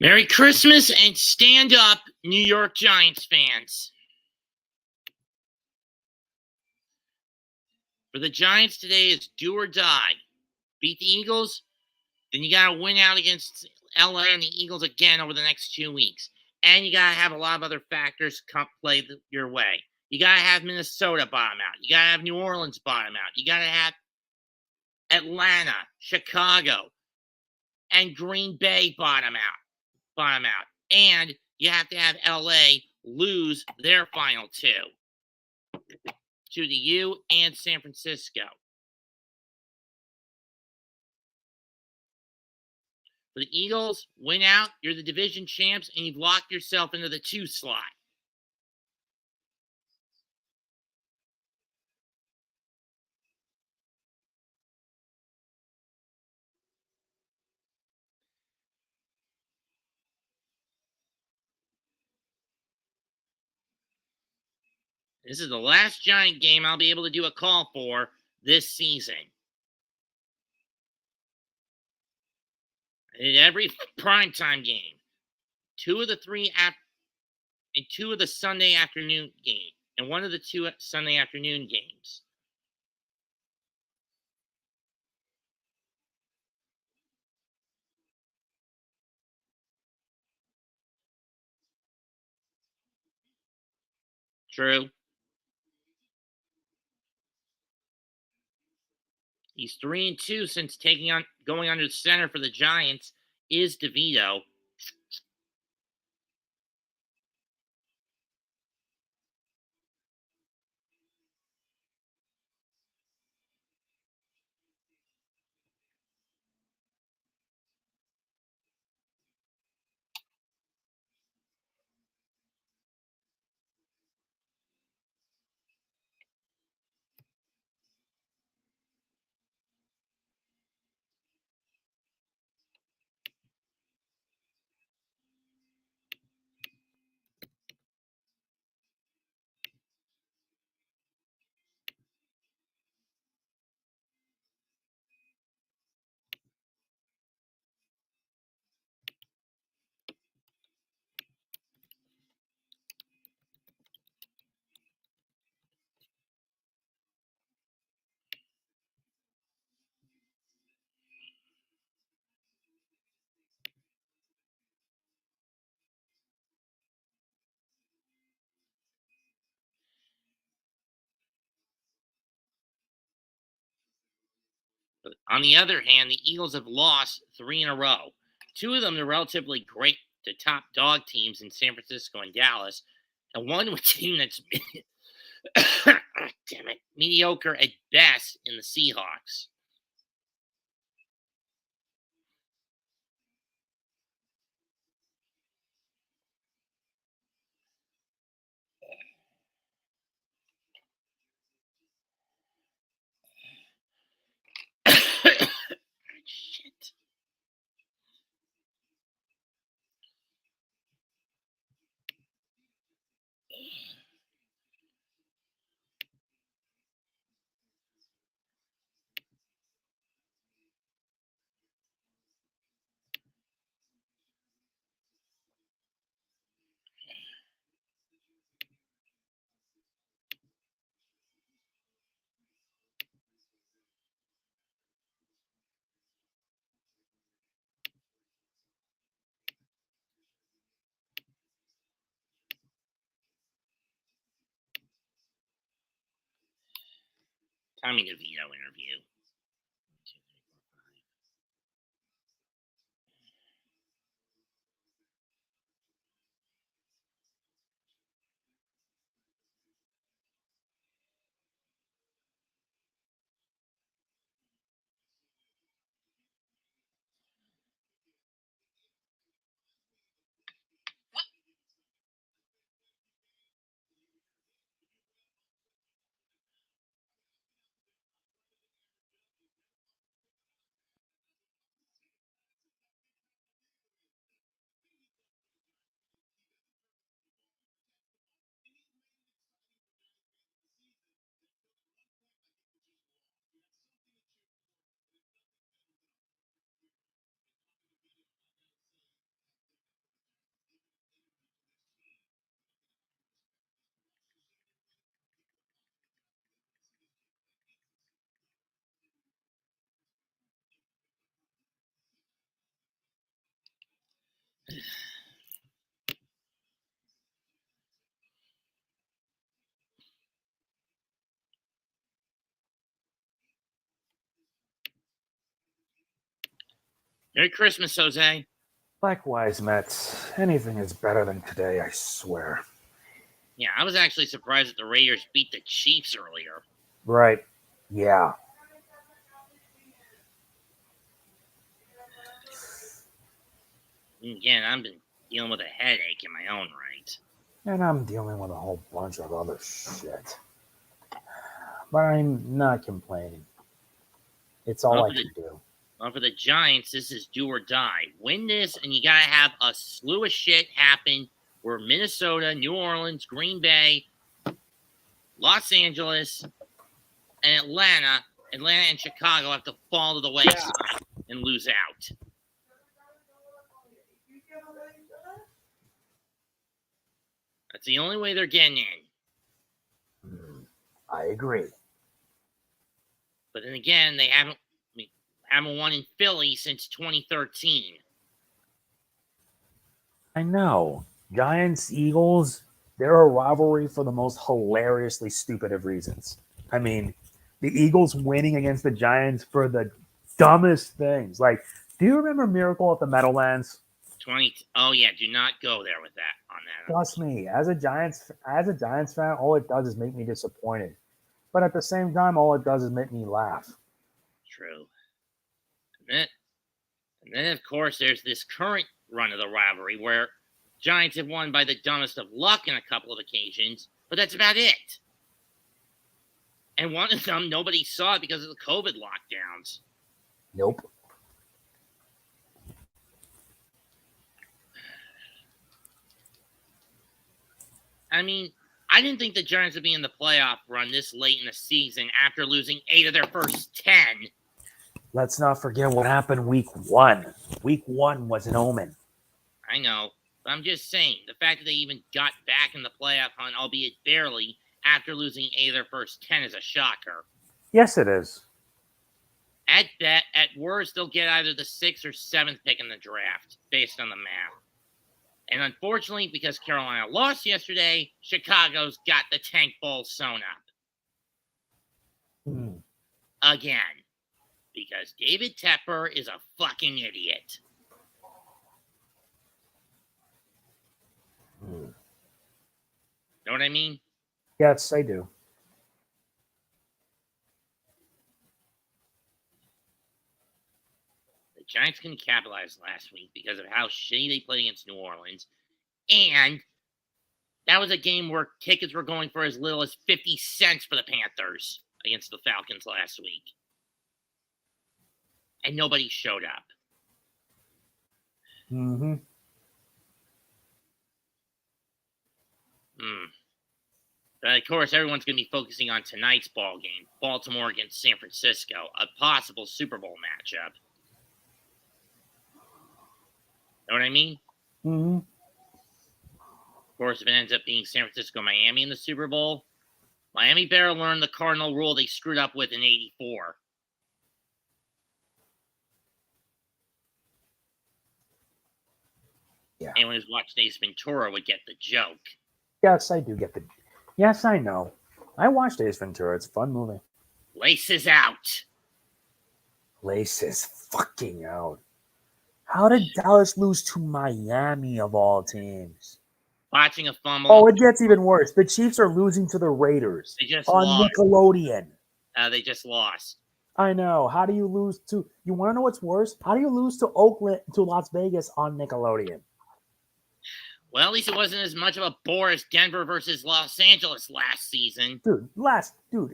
Merry Christmas and stand up, New York Giants fans. For the Giants today is do or die. Beat the Eagles, then you got to win out against LA and the Eagles again over the next 2 weeks. And you got to have a lot of other factors come play your way. You got to have Minnesota bottom out. You got to have New Orleans bottom out. You got to have Atlanta, Chicago, and Green Bay bottom out. And you have to have LA lose their final two to the U and San Francisco. For the Eagles, win out, you're the division champs, and you've locked yourself into the 2 slot. This is the last Giant game I'll be able to do a call for this season. I did every primetime game, 2 of the 3 and 2 of the Sunday afternoon game, and 1 of the 2 Sunday afternoon games. True. He's 3-2 since going under the center for the Giants is DeVito. But on the other hand, the Eagles have lost 3 in a row. 2 of them are relatively great to top dog teams in San Francisco and Dallas, and 1 with a team that's damn it, mediocre at best in the Seahawks. Shit. Tommy DeVito interview. Merry Christmas, Jose. Likewise, Mets. Anything is better than today, I swear. Yeah, I was actually surprised that the Raiders beat the Chiefs earlier. Right. Yeah. And again, I've been dealing with a headache in my own right. And I'm dealing with a whole bunch of other shit. But I'm not complaining. It's all I can do. Well, for the Giants, this is do or die. Win this, and you got to have a slew of shit happen where Minnesota, New Orleans, Green Bay, Los Angeles, and Atlanta and Chicago have to fall to the wayside and lose out. That's the only way they're getting in. I agree. But then again, they haven't won in Philly since 2013. I know. Giants, Eagles, they're a rivalry for the most hilariously stupid of reasons. I mean, the Eagles winning against the Giants for the dumbest things. Like, do you remember Miracle at the Meadowlands? Oh yeah, do not go there with that on that. Trust me, as a Giants fan, all it does is make me disappointed. But at the same time, all it does is make me laugh. True. And then of course, there's this current run of the rivalry where Giants have won by the dumbest of luck in a couple of occasions, but that's about it. And one of them, nobody saw it because of the COVID lockdowns. Nope. I mean, I didn't think the Giants would be in the playoff run this late in the season after losing 8 of their first 10. Let's not forget what happened week 1. Week 1 was an omen. I know, but I'm just saying, the fact that they even got back in the playoff hunt, albeit barely, after losing 8 of their first 10 is a shocker. Yes, it is. At worst, they'll get either the 6th or 7th pick in the draft, based on the math. And unfortunately, because Carolina lost yesterday, Chicago's got the tank bowl sewn up. Again. Because David Tepper is a fucking idiot. Know what I mean? Yes, I do. The Giants couldn't capitalize last week because of how shitty they played against New Orleans. And that was a game where tickets were going for as little as 50 cents for the Panthers against the Falcons last week. And nobody showed up. Mm-hmm. But of course, everyone's going to be focusing on tonight's ball game, Baltimore against San Francisco, a possible Super Bowl matchup. Know what I mean? Mm-hmm. Of course, if it ends up being San Francisco-Miami in the Super Bowl, Miami better learn the cardinal rule they screwed up with in '84. Yeah. Anyone who's watched Ace Ventura would get the joke. Yes, I do get the... Yes, I know. I watched Ace Ventura. It's a fun movie. Laces out. Laces fucking out. How did Dallas lose to Miami of all teams? Watching a fumble. Oh, it gets even worse. The Chiefs are losing to the Raiders. They just on lost. Nickelodeon. They just lost. I know. How do you lose to... You want to know what's worse? How do you lose to Las Vegas on Nickelodeon? Well, at least it wasn't as much of a bore as Denver versus Los Angeles last season. Dude,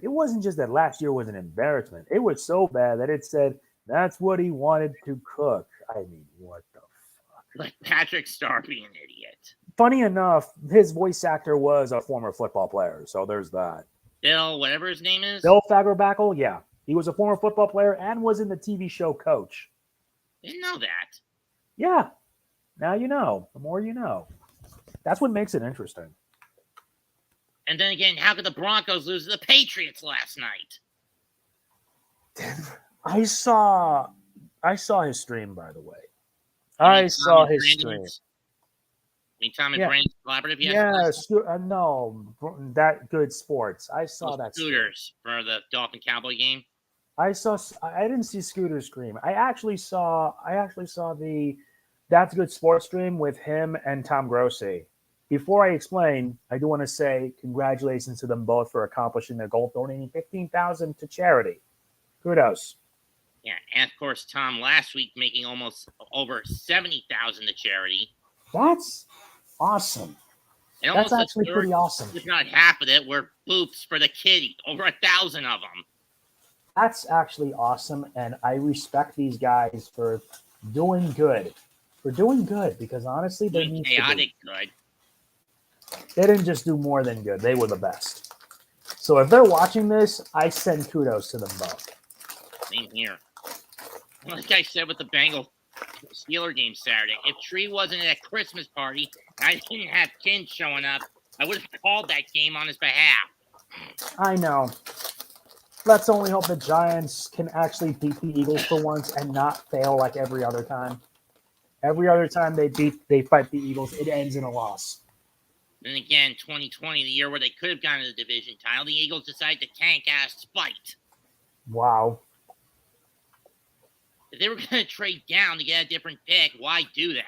it wasn't just that last year was an embarrassment. It was so bad that it said that's what he wanted to cook. I mean, what the fuck? Let Patrick Starr be an idiot. Funny enough, his voice actor was a former football player, so there's that. Bill, whatever his name is? Bill Fagerbackle, yeah. He was a former football player and was in the TV show Coach. Didn't know that. Yeah. Now you know. The more you know. That's what makes it interesting. And then again, how could the Broncos lose to the Patriots last night? I saw his stream, by the way. I saw his stream. mean, Tom and Yeah. Brandon's collaborative yet? Yeah, no, that good sports. I saw Those that. scooters for the Dolphin Cowboy game. I saw. I didn't see Scooter stream. I actually saw. The That's Good Sports stream with him and Tom Grossi. Before I explain, I do want to say congratulations to them both for accomplishing their goal, donating $15,000 to charity. Kudos. Yeah, and of course Tom last week making almost over 70,000 to charity. That's awesome. And That's almost actually a third, pretty awesome. if not half of it, were boops for the kitty. Over 1,000 of them. That's actually awesome, and I respect these guys for doing good. Because honestly, they need chaotic good. They didn't just do more than good; they were the best. So if they're watching this, I send kudos to them both. Same here. Like I said with the Bengal Steeler game Saturday, if Tree wasn't at a Christmas party and I didn't have Ken showing up, I would have called that game on his behalf. I know. Let's only hope the Giants can actually beat the Eagles for once and not fail like every other time. Every other time they fight the Eagles, it ends in a loss. Then again, 2020, the year where they could have gotten the division title, the Eagles decided to tank out of spite. Wow. If they were going to trade down to get a different pick, why do that?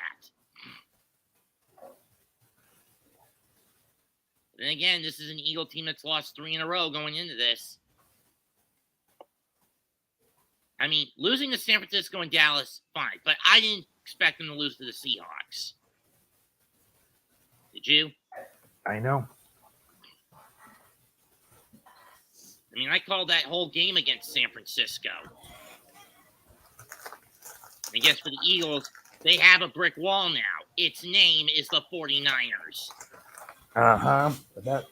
Then again, this is an Eagle team that's lost 3 in a row going into this. I mean, losing to San Francisco and Dallas, fine. But I didn't expect them to lose to the Seahawks. Did you? I know. I mean, I called that whole game against San Francisco. I guess for the Eagles, they have a brick wall now. Its name is the 49ers. Uh-huh. That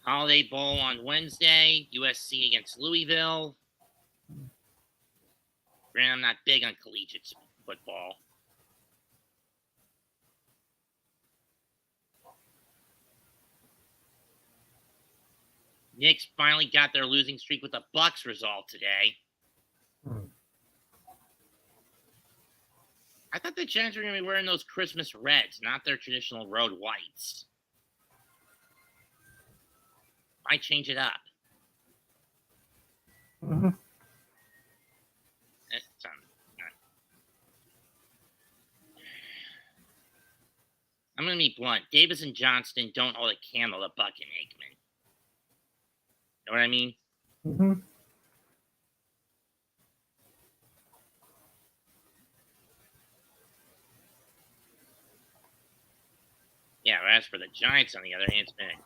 Holiday Bowl on Wednesday. USC against Louisville. Granted, I'm not big on collegiate football. Knicks finally got their losing streak with a Bucks result today. I thought the Giants were going to be wearing those Christmas reds, not their traditional road whites. Might change it up. Mm-hmm. I'm going to be blunt. Davis and Johnston don't hold a candle to Buck and Aikman. Know what I mean? Mm-hmm. Yeah, as for the Giants, on the other hand, it's been a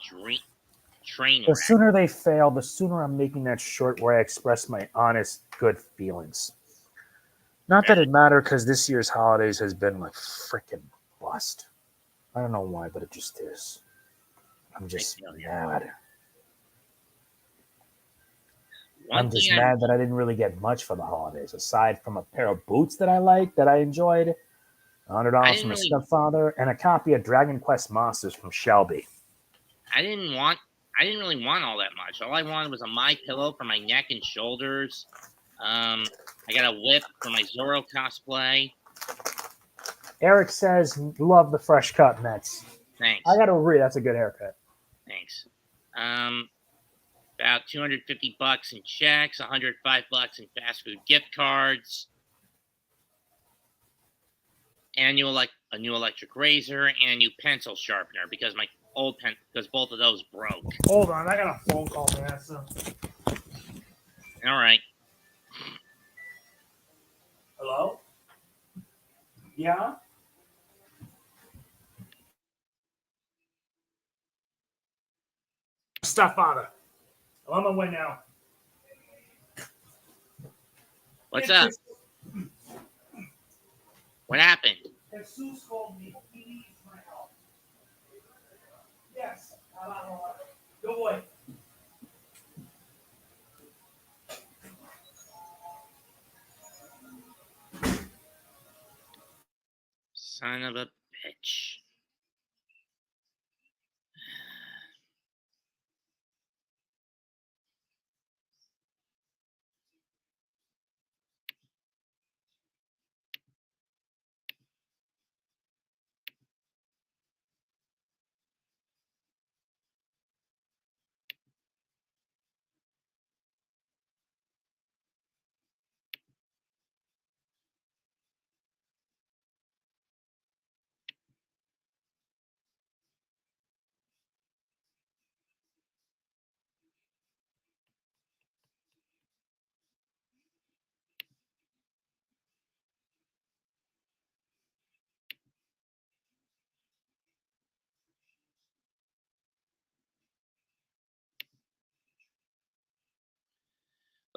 train wreck. The sooner they fail, the sooner I'm making that short where I express my honest, good feelings. Not that it mattered, because this year's holidays has been like freaking bust. I don't know why, but it just is. I'm just mad. I'm just mad that I didn't really get much for the holidays, aside from a pair of boots that I liked, that I enjoyed, $100 from a stepfather, and a copy of Dragon Quest Monsters from Shelby. I didn't really want all that much. All I wanted was a My Pillow for my neck and shoulders. I got a whip for my Zorro cosplay. Eric says, love the fresh cut Mets. Thanks. I got to agree. That's a good haircut. Thanks. About $250 in checks, $105 in fast food gift cards, and a new electric razor, and a new pencil sharpener because my old pen, because both of those broke. Hold on, I got a phone call to answer. All right. Hello? Yeah? Stepfather. I'm on my way now. What's up? What happened? Jesus called me. He needs my help. Yes. Go away. Son of a bitch.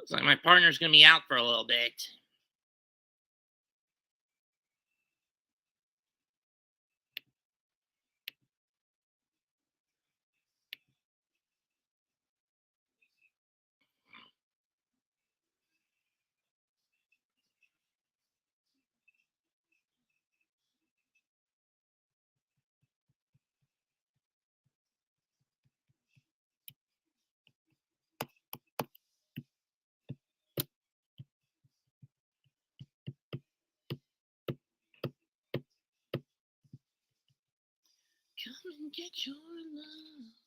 Looks like my partner's going to be out for a little bit. Come and get your love.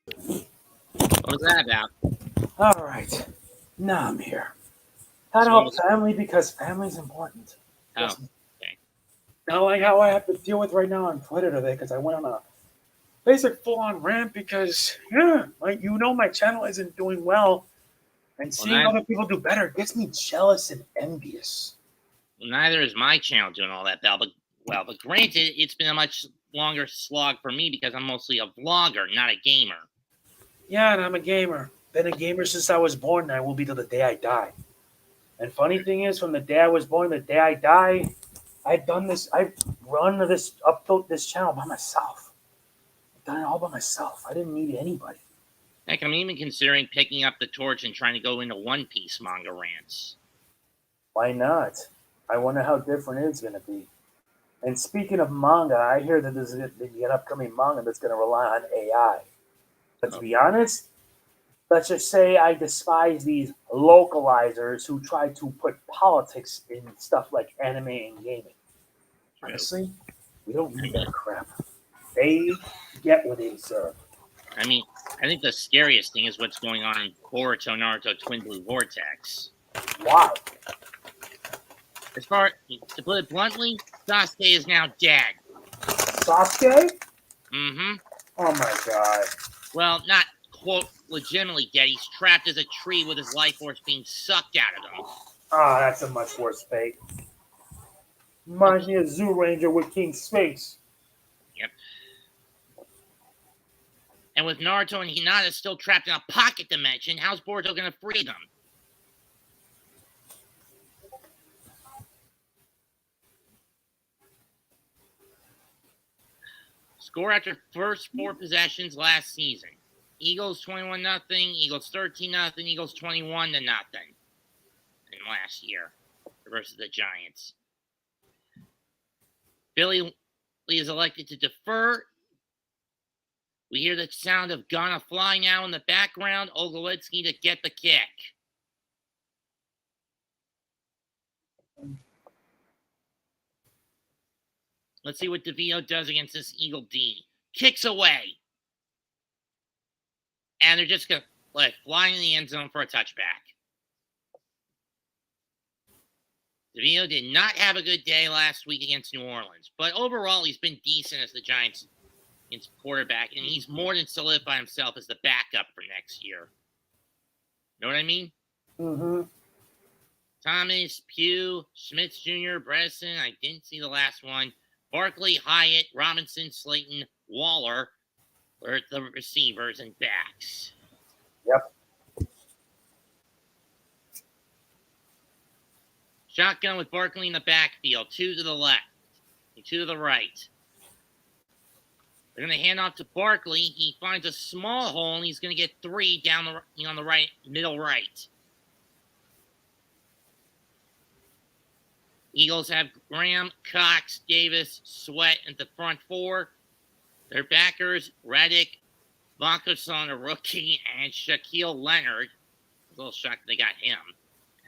What was that about? All right. Now I'm here. How to So what help was, family because family's important. oh, Trust me. okay. Not like how I have to deal with right now on Twitter today because I went on a basic full-on rant because like my channel isn't doing well, and Well, seeing other people do better gets me jealous and envious. neither is my channel doing all that but granted, it's been a much longer slog for me because I'm mostly a vlogger, not a gamer. Yeah, and I'm a gamer. Been a gamer since I was born, and I will be till the day I die. And funny thing is, from the day I was born, to the day I die, I've done this. I've run upload this channel by myself. I've done it all by myself. I didn't need anybody. Heck, I'm even considering picking up the torch and trying to go into One Piece manga rants. Why not? I wonder how different it's going to be. And speaking of manga, I hear that there's going to be an upcoming manga that's going to rely on AI. But to be honest, let's just say I despise these localizers who try to put politics in stuff like anime and gaming. True. Honestly, we don't need that crap. They get what they deserve. I mean, I think the scariest thing is what's going on in Boruto Naruto Twin Blue Vortex. Why? As far to put it bluntly, Sasuke is now dead. Sasuke? Mm-hmm. Oh my god. Well, not quote legitimately dead. He's trapped as a tree with his life force being sucked out of him. Ah, that's a much worse fate. Reminds me of Zoo Ranger with King Sphinx. Yep. And with Naruto and Hinata still trapped in a pocket dimension, how's Boruto going to free them? Score after first 4 possessions last season. Eagles 21-0, Eagles 13-0, Eagles 21-0 in last year versus the Giants. Billy Lee is elected to defer. We hear the sound of Gonna Fly now in the background. Ogolitsky to get the kick. Let's see what DeVito does against this Eagle D. Kicks away. And they're just going to let it fly in the end zone for a touchback. DeVito did not have a good day last week against New Orleans. But overall, he's been decent as the Giants' quarterback. And he's more than solidified himself as the backup for next year. Know what I mean? Mm-hmm. Thomas, Pugh, Schmitz Jr., Bredesen. I didn't see the last one. Barkley, Hyatt, Robinson, Slayton, Waller were the receivers and backs. Yep. Shotgun with Barkley in the backfield. 2 to the left and 2 to the right. They're going to hand off to Barkley. He finds a small hole, and he's going to get 3 down on the right, middle right. Eagles have Graham, Cox, Davis, Sweat at the front 4. Their backers, Reddick, Vonkerson, a rookie, and Shaquille Leonard. I was a little shocked they got him.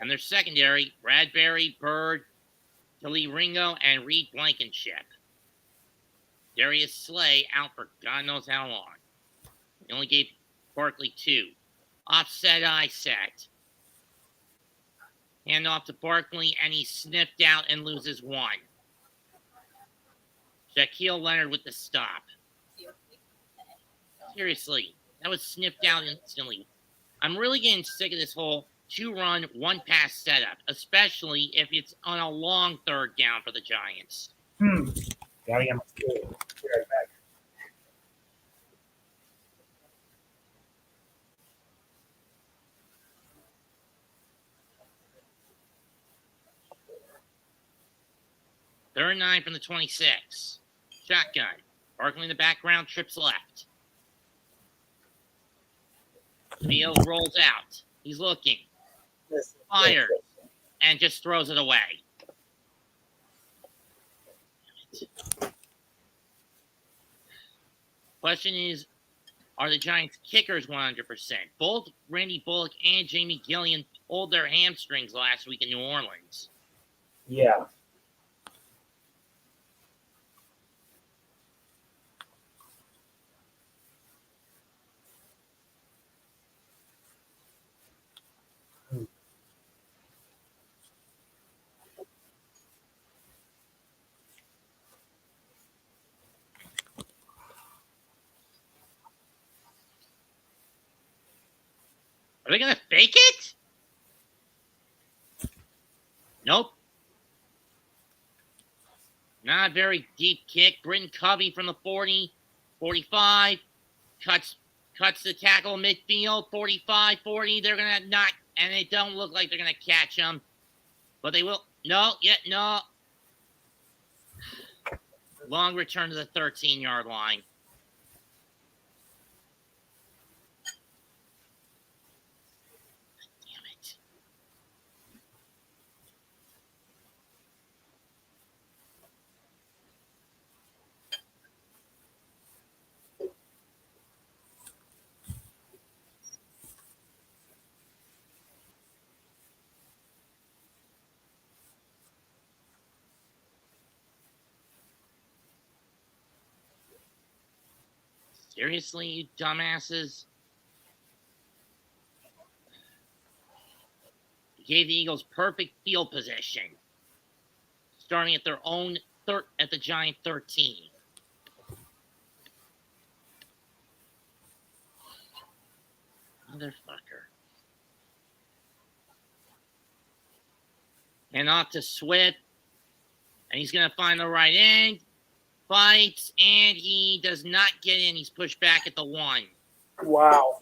And their secondary, Bradbury, Bird, Tilly Ringo, and Reed Blankenship. Darius Slay out for God knows how long. They only gave Barkley 2. Offset eye set. Hand off to Barkley, and he's sniffed out and loses 1. Shaquille Leonard with the stop. Seriously, that was sniffed out instantly. I'm really getting sick of this whole 2-run, 1-pass setup, especially if it's on a long 3rd down for the Giants. Gotta get my skill. Be right back. Third and 9 from the 26. Shotgun. Barkley in the background, trips left. Field rolls out. He's looking. Fires. And just throws it away. Question is, are the Giants kickers 100%? Both Randy Bullock and Jamie Gillian pulled their hamstrings last week in New Orleans. Yeah. Are they going to fake it? Nope. Not a very deep kick. Britton Covey from the 40, 45. Cuts the tackle midfield, 45, 40. They're going to not, and it don't look like they're going to catch him. But they will. No. Long return to the 13-yard line. Damn it. Seriously, you dumbasses? You gave the Eagles perfect field position. Starting at their own at the Giant 13. Motherfucker. And off to Swift. And he's going to find the right end. Fights, and he does not get in. He's pushed back at the 1. Wow.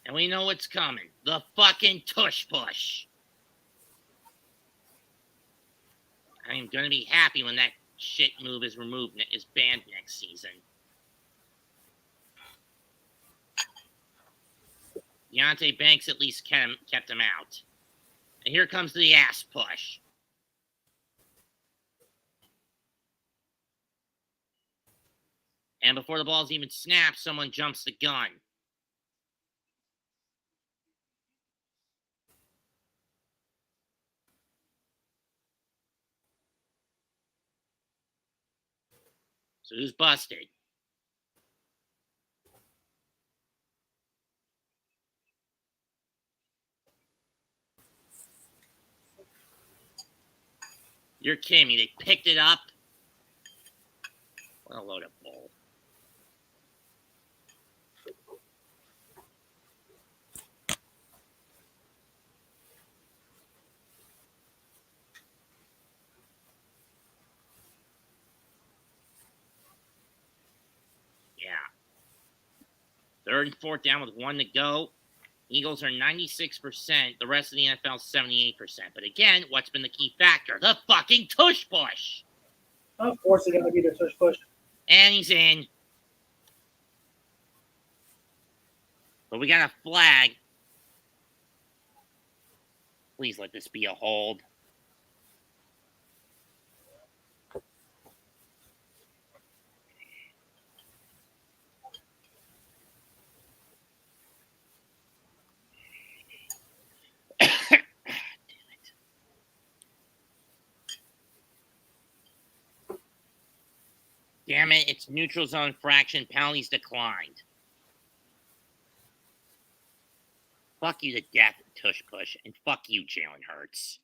And we know what's coming. The fucking tush push. I am going to be happy when that shit move is removed, is banned next season. Deontay Banks at least kept him out. And here comes the ass push. And before the ball's even snapped, someone jumps the gun. So who's busted? You're kidding me. They picked it up. What a load of bull. Yeah. 3rd and 4th down with 1 to go. Eagles are 96%. The rest of the NFL is 78%. But again, what's been the key factor? The fucking tush push. Of course, it's going to be the tush push. And he's in. But we got a flag. Please let this be a hold. Damn it, it's neutral zone fraction. Penalties declined. Fuck you to death, tush push, and fuck you, Jalen Hurts.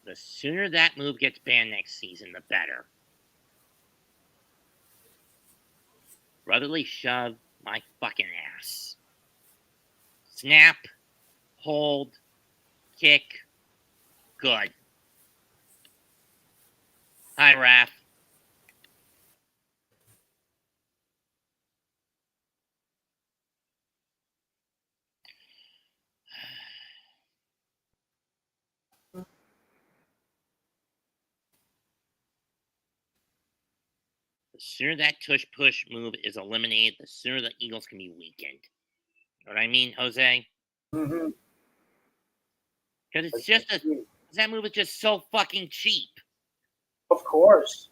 The sooner that move gets banned next season, the better. Brotherly shove my fucking ass. Snap, hold, kick, good. Hi, Raph. The sooner that tush push move is eliminated, the sooner the Eagles can be weakened. You know what I mean, Jose? Mm-hmm. Because it's just that move is just so fucking cheap. Of course.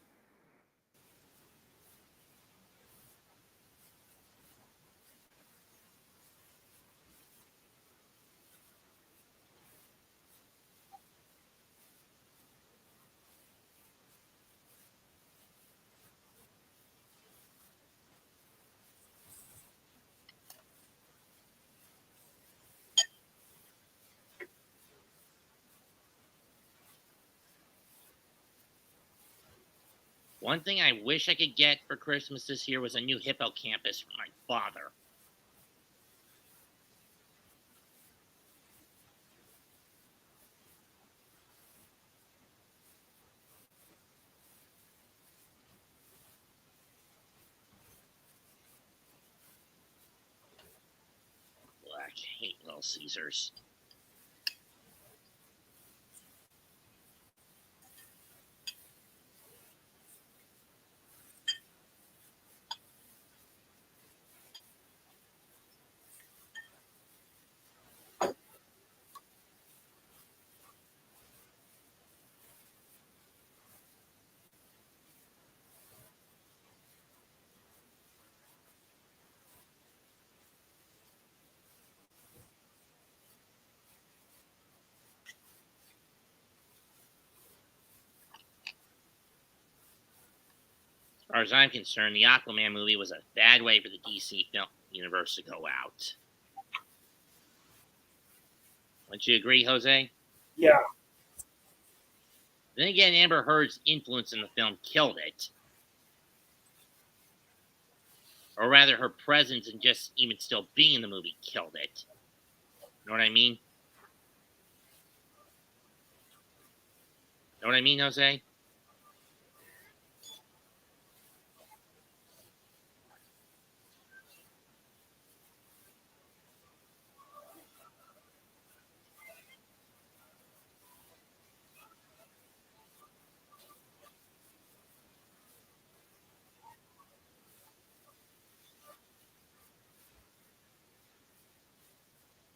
One thing I wish I could get for Christmas this year was a new hippocampus for my father. I hate Little Caesars. As far as I'm concerned, the Aquaman movie was a bad way for the DC film universe to go out. Wouldn't you agree, Jose? Yeah. Then again, Amber Heard's influence in the film killed it. Or rather, her presence and just even still being in the movie killed it. You know what I mean? Know what I mean, Jose?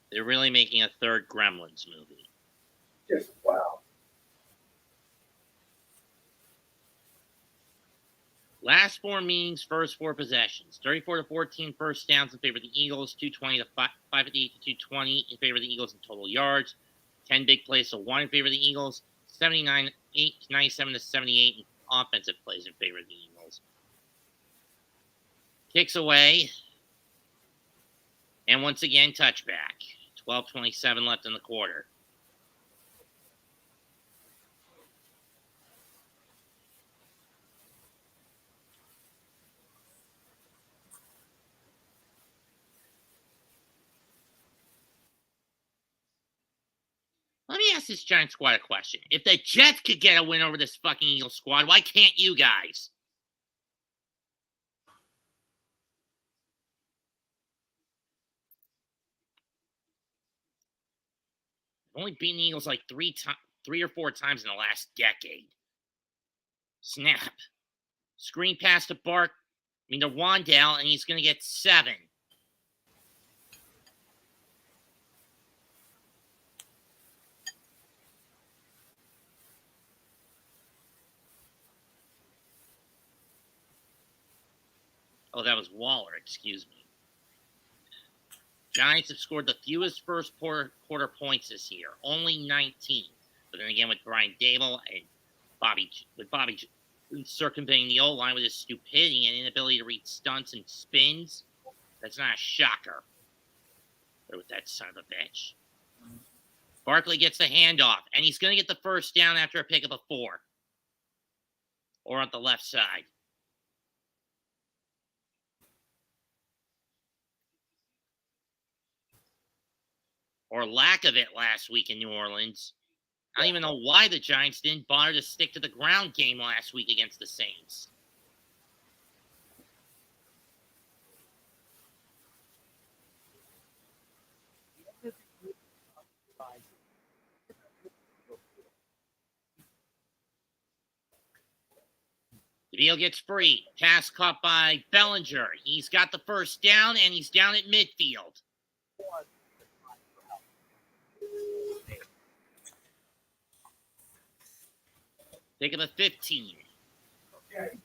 They're really making a third Gremlins movie. Just wow. Last four meetings, first four possessions. 34-14 first downs in favor of the Eagles. 220 to 558 to 220 in favor of the Eagles in total yards. 10 big plays to 1 in favor of the Eagles. 79 8 to 97 to 78 in offensive plays in favor of the Eagles. Kicks away. And once again, touchback. 12:27 left in the quarter. ask this Giant squad a question. If the Jets could get a win over this fucking Eagles squad, why can't you guys? I've only beaten the Eagles like 3 or 4 times in the last decade. Snap. Screen pass to to Wandale, and he's going to get 7. Oh, that was Waller, excuse me. Giants have scored the fewest first quarter points this year, only 19. But then again, with Brian Dable and Bobby circumventing the O-line with his stupidity and inability to read stunts and spins, that's not a shocker. Or with that son of a bitch. Barkley gets the handoff, and he's going to get the first down after a pick of a 4. Or on the left side. Or lack of it last week in New Orleans. I don't even know why the Giants didn't bother to stick to the ground game last week against the Saints. DeVille gets free. Pass caught by Bellinger. He's got the first down, and he's down at midfield. Pick of the 15. Okay.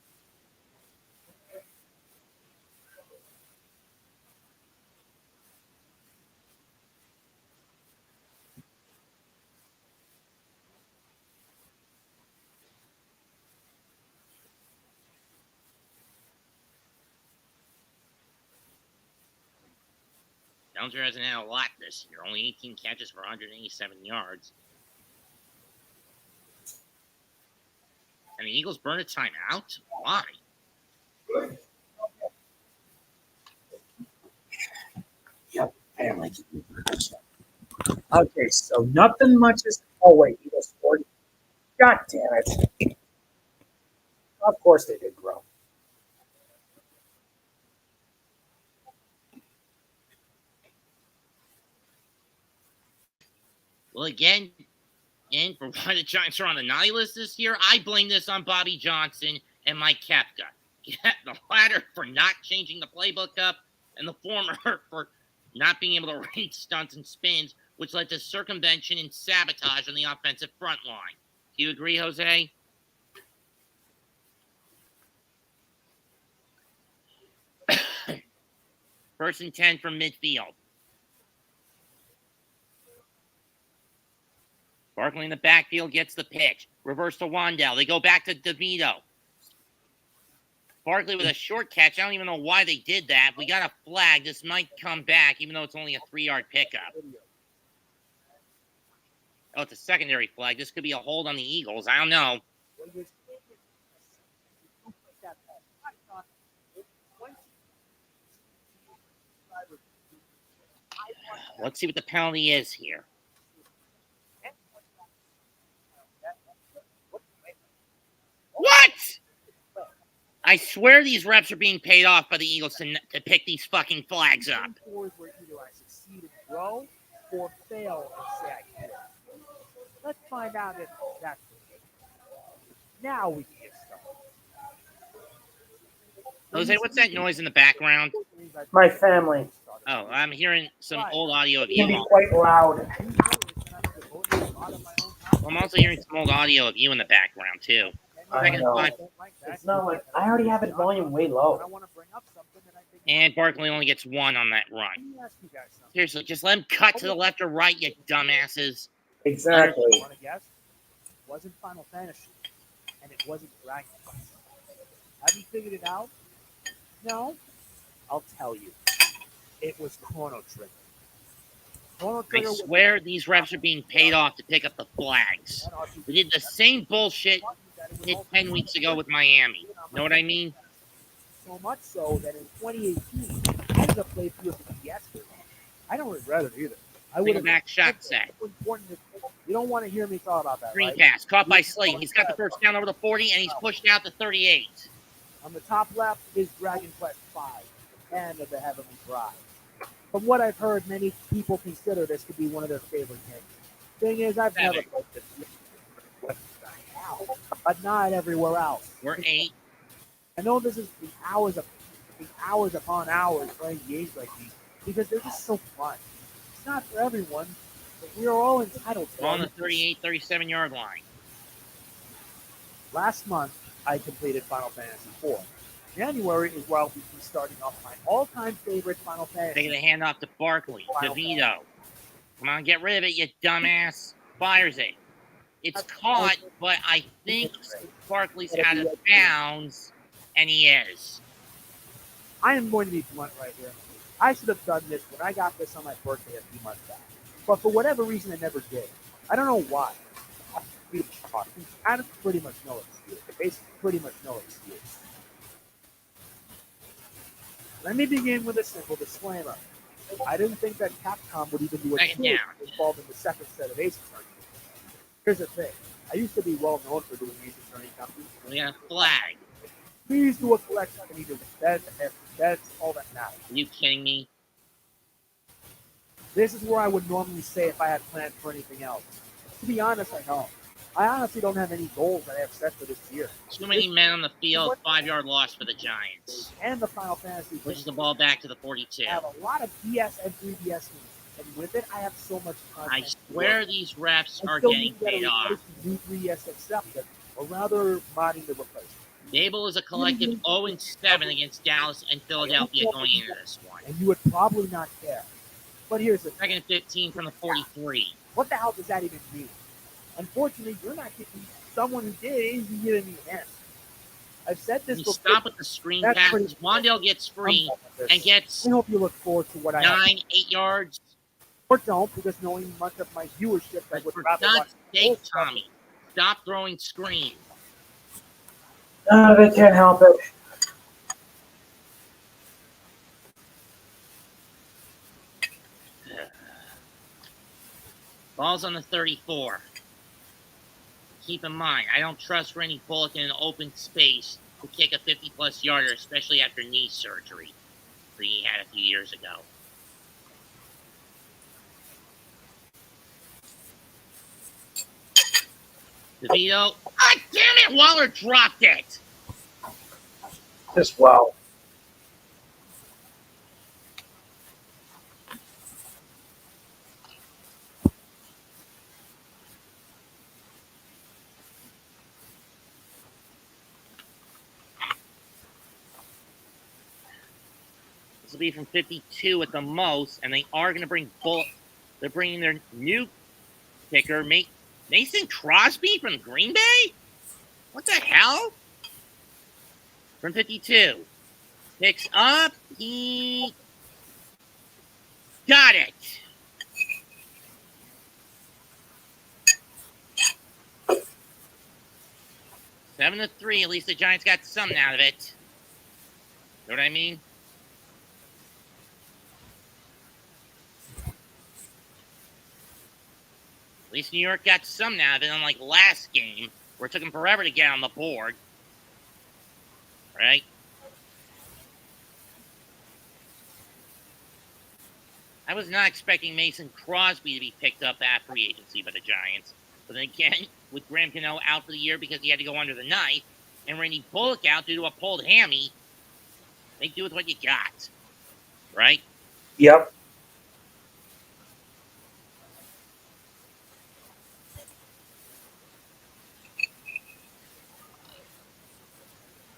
Bellinger hasn't had a lot this year. Only 18 catches for 187 yards. And the Eagles burn a timeout? Why? Yep, family. Okay, so nothing much is. Oh wait, Eagles scored. God damn it! Of course they did grow. Well, again, and for why the Giants are on the naughty list this year, I blame this on Bobby Johnson and Mike Kepka. The latter for not changing the playbook up, and the former for not being able to read stunts and spins, which led to circumvention and sabotage on the offensive front line. Do you agree, Jose? First and 10 from midfield. Barkley in the backfield gets the pitch. Reverse to Wandale. They go back to DeVito. Barkley with a short catch. I don't even know why they did that. We got a flag. This might come back, even though it's only a 3-yard pickup. Oh, it's a secondary flag. This could be a hold on the Eagles. I don't know. Let's see what the penalty is here. What? I swear these reps are being paid off by the Eagles to pick these fucking flags up. Where either I succeed and grow or fail and say I quit. Let's find out if that's the case. Now we can get started. Jose, what's that noise in the background? My family Oh, I'm hearing some old audio of can be you. quite loud. I'm also hearing some old audio of you in the background, too. I know. Fine. It's not like I already have it volume way low. And Barkley only gets 1 on that run. Seriously, just let him cut to the left or right, you dumbasses. Exactly. Want to guess? It wasn't Final Fantasy, and it wasn't Dragon Quest. Have you figured it out? No? I'll tell you. It was Chrono Trigger. Chrono I Trigger swear these reps are being paid off to pick up the flags. We did the same bullshit 10 weeks ago with Miami. Know what I mean? So much so that in 2018, I ended up playing field for the DS. I don't regret it either. I would Bring have back shot set. important to You don't want to hear me talk about that, Screen right? pass, caught by Slayton. He's got the first down over the 40, and he's pushed out to 38. On the top left is Dragon Quest V, the Hand of the Heavenly Bride. From what I've heard, many people consider this to be one of their favorite games. Thing is, I've never played this. What the hell? But not everywhere else. We're 8. I know this is the hours upon hours playing games like these because they're just so fun. It's not for everyone, but we are all entitled to We're on the it. 38, 37-yard line. Last month, I completed Final Fantasy IV. January is where I'll be starting off my all-time favorite Final Fantasy. Taking the hand off to Barkley. DeVito. Come on, get rid of it, you dumbass. Fires it. It's caught, but I think Barkley's out of bounds, and he is. I am going to be blunt right here. I should have done this when I got this on my birthday a few months back. But for whatever reason, I never did. I don't know why. I have pretty much no excuse. Basically, pretty much no excuse. Let me begin with a simple disclaimer. I didn't think that Capcom would even do a tour involved in the second set of Ace Attorney. Here's the thing. I used to be well known for doing Ace Attorney companies. We got a flag. Please do a collection of either. That's all that matters. Are you kidding me? This is where I would normally say if I had planned for anything else. To be honest, I don't. I honestly don't have any goals that I have set for this year. Too many men on the field. 5-yard loss for the Giants. And the Final Fantasy. Pushes the ball back to the 42. I have a lot of DS and 3DS games. And with it, I have so much content. I swear these reps are getting paid off. New 3DS accepted, or rather, modding the replacement. Dable is a collective 0-7 against Dallas and Philadelphia going into this one. And you would probably not care. But here's the second and 15 from the 43. What the hell does that even mean? Unfortunately, you're not getting someone who did isn't giving me an answer. I've said this before. Stop with the screen passes. Wandale gets free and gets I hope you look forward to what I have. 8 yards. Or don't, because knowing much of my viewership, I would rather watch. Tommy, stop throwing screens. They can't help it. Ball's on the 34. Keep in mind, I don't trust Randy Bullock in an open space to kick a 50-plus yarder, especially after knee surgery that he had a few years ago. DeVito. Ah, damn it! Waller dropped it! As well. This will be from 52 at the most, and they are going to bring Bullock. They're bringing their new kicker, Mason Crosby from Green Bay? What the hell? From 52. Picks up. He got it. Seven to 3. At least the Giants got something out of it. Know what I mean? At least New York got something out of it, unlike last game, where it took them forever to get on the board. Right? I was not expecting Mason Crosby to be picked up at free agency by the Giants. But then again, with Graham Cano out for the year because he had to go under the knife, and Randy Bullock out due to a pulled hammy, make do with what you got. Right? Yep.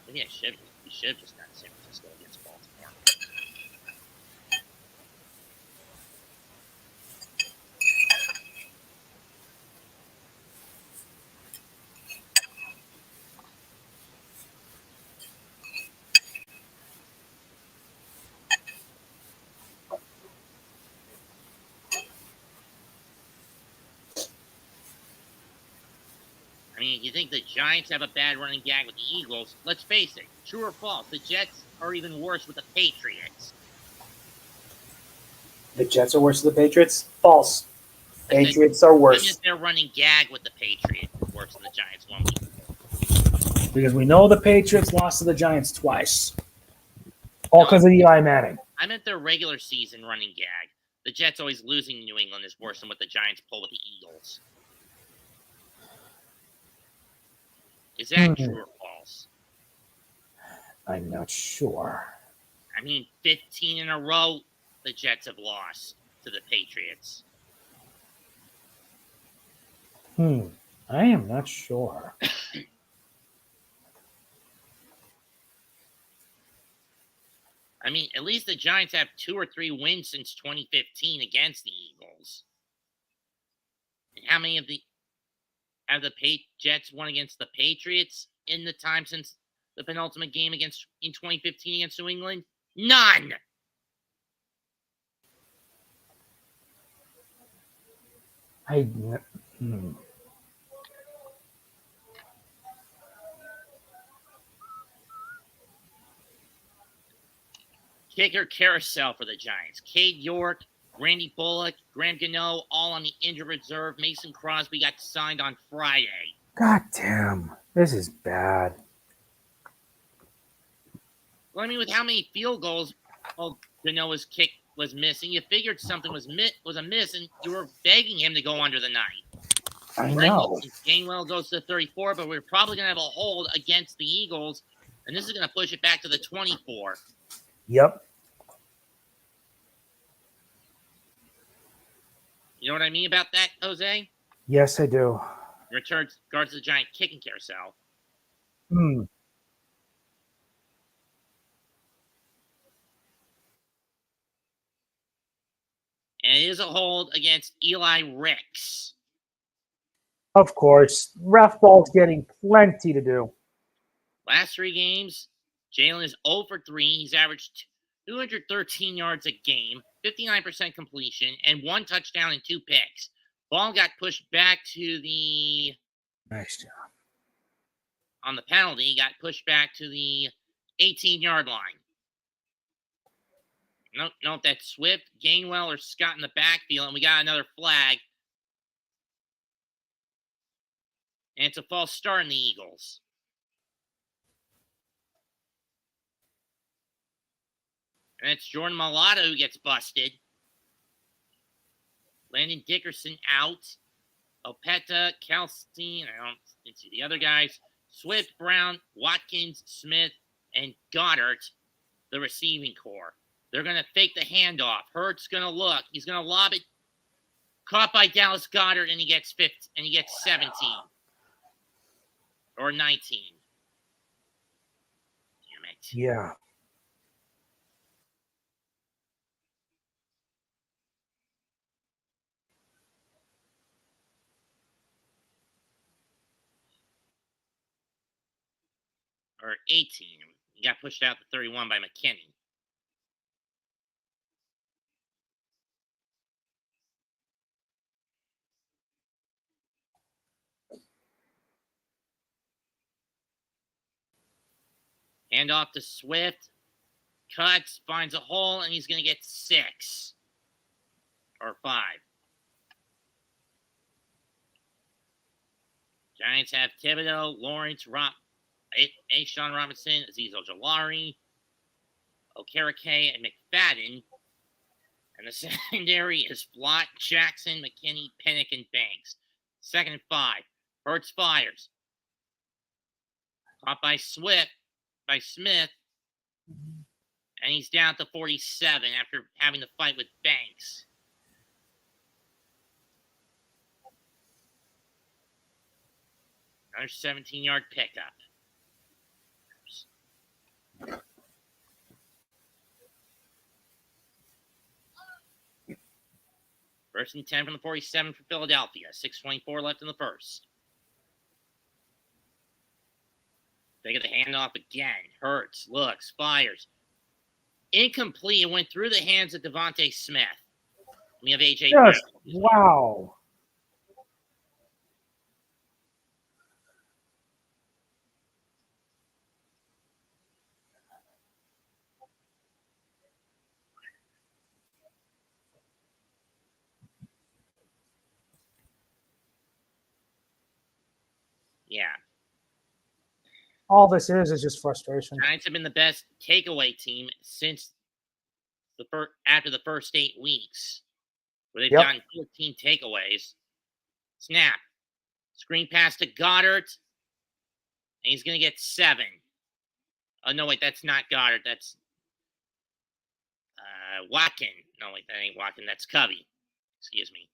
Maybe we should have just done San Francisco against Baltimore. I mean, you think the Giants have a bad running gag with the Eagles? Let's face it, true or false, the Jets are even worse with the Patriots. The Jets are worse than the Patriots? False. Patriots are I worse meant they're running gag with the Patriots is worse than the Giants 1 week. because we know the Patriots lost to the Giants twice, all because of Eli Manning. I meant their regular season running gag. The Jets always losing to New England is worse than what the Giants pull with the Eagles. Is that true or false? I'm not sure. I mean, 15 in a row the Jets have lost to the Patriots. I am not sure. I mean, at least the Giants have 2 or 3 wins since 2015 against the Eagles. And how many of the have the Jets won against the Patriots in the time since the penultimate game in 2015 against New England? None. Kicker carousel for the Giants. Cade York, Randy Bullock, Graham Gano, all on the injured reserve. Mason Crosby got signed on Friday. God damn, this is bad. Well, I mean, with how many field goals Gano's kick was missing, you figured something was amiss, and you were begging him to go under the 9. I know. Gainwell goes to 34, but we're probably going to have a hold against the Eagles, and this is going to push it back to the 24. Yep. You know what I mean about that, Jose? Yes, I do. Regards to the Giant kicking carousel. Hmm. And it is a hold against Eli Ricks. Of course. Ref ball's getting plenty to do. Last 3 games, Jalen is 0 for 3. He's averaged 213 yards a game, 59% completion, and 1 touchdown and 2 picks. Ball got pushed back to the... Nice job. On the penalty, he got pushed back to the 18-yard line. Nope, that's Swift, Gainwell, or Scott in the backfield, and we got another flag. And it's a false start in the Eagles. And it's Jordan Mailata who gets busted. Landon Dickerson out. Opeta, Kelsey, and I don't see the other guys. Swift, Brown, Watkins, Smith, and Goddard, the receiving core. They're going to fake the handoff. Hurts going to look. He's going to lob it. Caught by Dallas Goddard, and he gets 15, and he gets 17 or 19. Damn it. Yeah. Or 18. He got pushed out to 31 by McKinney. Hand off to Swift. Cuts, finds a hole, and he's going to get 6 or 5. Giants have Thibodeau, Lawrence, Sean Robinson, Azeez Ojulari, Okereke, and McFadden. And the secondary is Flott, Jackson, McKinney, Pennick, and Banks. 2nd and 5. Hurts fires. Caught by Smith. And he's down to 47 after having to fight with Banks. Another 17-yard pickup. First and 10 from the 47 for Philadelphia. 6:24 left in the first. They get the handoff again. Hurts, looks, fires. Incomplete. It went through the hands of Devontae Smith. We have AJ Brown. Wow. Yeah. All this is just frustration. Giants have been the best takeaway team since after the first 8 weeks, where they've Yep. gotten 14 takeaways. Snap. Screen pass to Goddard. And he's going to get 7. Oh, no, wait, that's not Goddard. That's Watkin. No, wait, that ain't Watkin. That's Covey. Excuse me.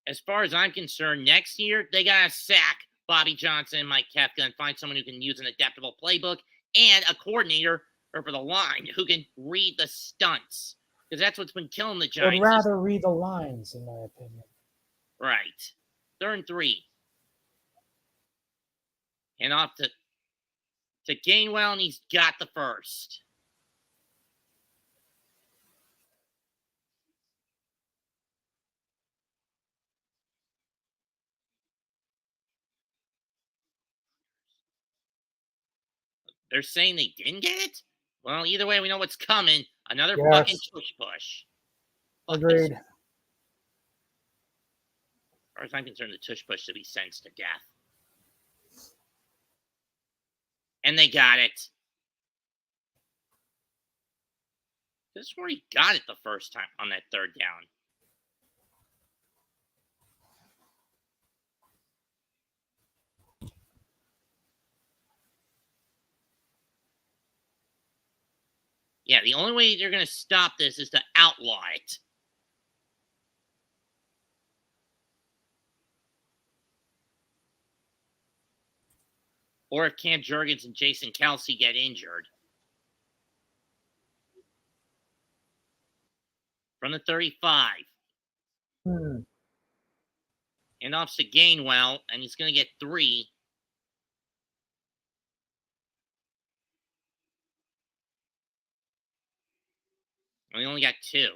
As far as I'm concerned, next year, they got to sack Bobby Johnson and Mike Kefka and find someone who can use an adaptable playbook and a coordinator or for the line who can read the stunts. Because that's what's been killing the Giants. Would rather read the lines, in my opinion. Right. 3rd and 3. And off to Gainwell, and he's got the first. They're saying they didn't get it? Well, either way, we know what's coming. Another fucking tush-push. Agreed. As far as I'm concerned, the tush-push should be sentenced to death. And they got it. This is where he got it the first time on that 3rd down. Yeah, the only way you're going to stop this is to outlaw it. Or if Cam Jurgens and Jason Kelsey get injured. From the 35. And off to Gainwell, and he's going to get 3. And we only got 2.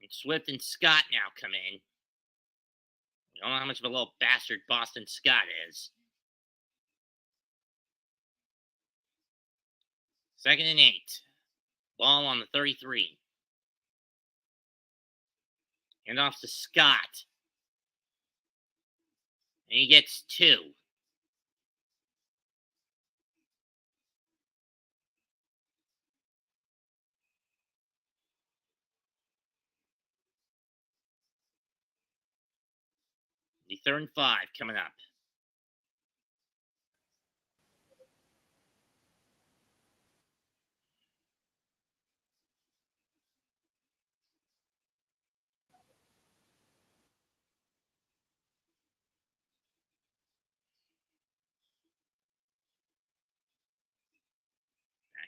And Swift and Scott now come in. We don't know how much of a little bastard Boston Scott is. 2nd and 8. Ball on the 33. And off to Scott. And he gets 2. The 3rd and 5 coming up.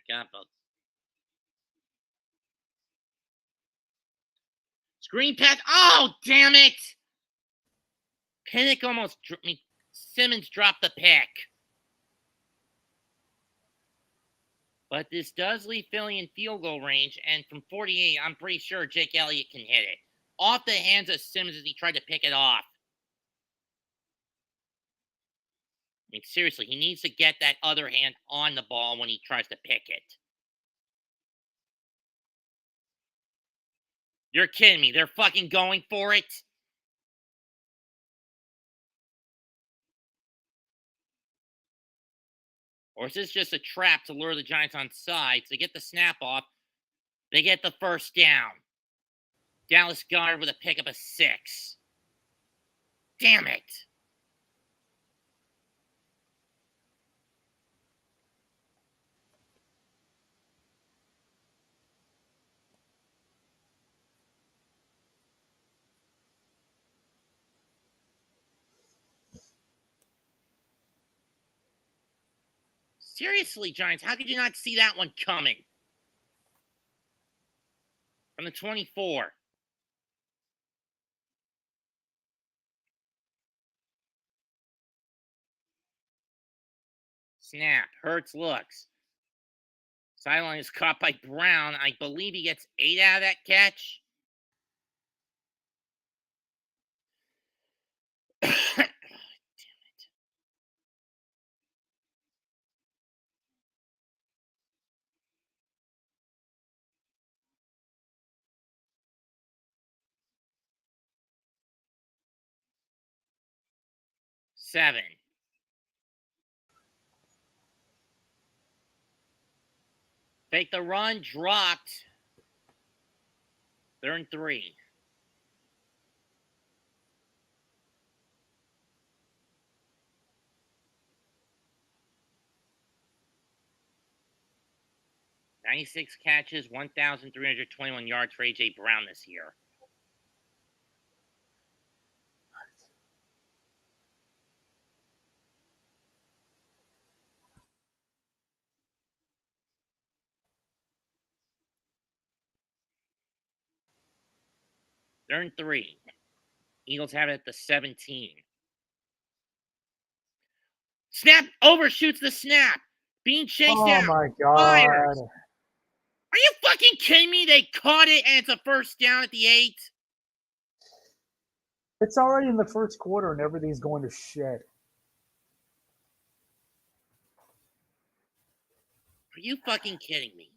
Back up. Screen pass. Oh, damn it! Pinnock almost. Simmons dropped the pick. But this does leave Philly in field goal range, and from 48, I'm pretty sure Jake Elliott can hit it. Off the hands of Simmons as he tried to pick it off. I mean, seriously, he needs to get that other hand on the ball when he tries to pick it. You're kidding me. They're fucking going for it? Or is this just a trap to lure the Giants on sides? They get the snap off. They get the first down. Dallas Goedert with a pick up of 6. Damn it. Seriously, Giants, how could you not see that one coming? From the 24. Snap. Hurts looks. Sideline is caught by Brown. I believe he gets 8 out of that catch. Damn it. 7. Fake the run, dropped. 3rd and 3. "96 catches, 1,321 yards for A.J. Brown this year." They're in 3. Eagles have it at the 17. Snap, overshoots the snap. Being chased Oh down. my god. Fires. Are you fucking kidding me? They caught it and it's a first down at the 8. It's already in the first quarter and everything's going to shit. Are you fucking kidding me?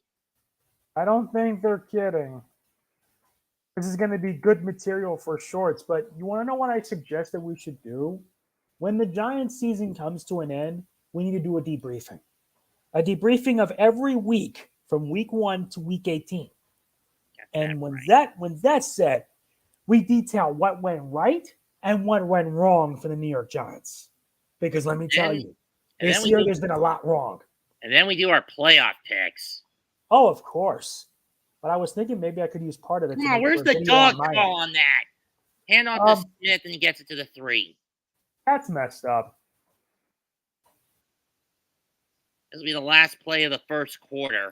I don't think they're kidding. This is going to be good material for shorts, but you want to know what I suggest that we should do? When the Giants season comes to an end, we need to do a debriefing. A debriefing of every week from week 1 to week 18. And when that's said, we detail what went right and what went wrong for the New York Giants. Because let me tell you, this year there's been a lot wrong. And then we do our playoff picks. Oh, of course. But I was thinking maybe I could use part of it. Come on, where's the dog call on that? Hand off to Smith and he gets it to the 3. That's messed up. This will be the last play of the first quarter.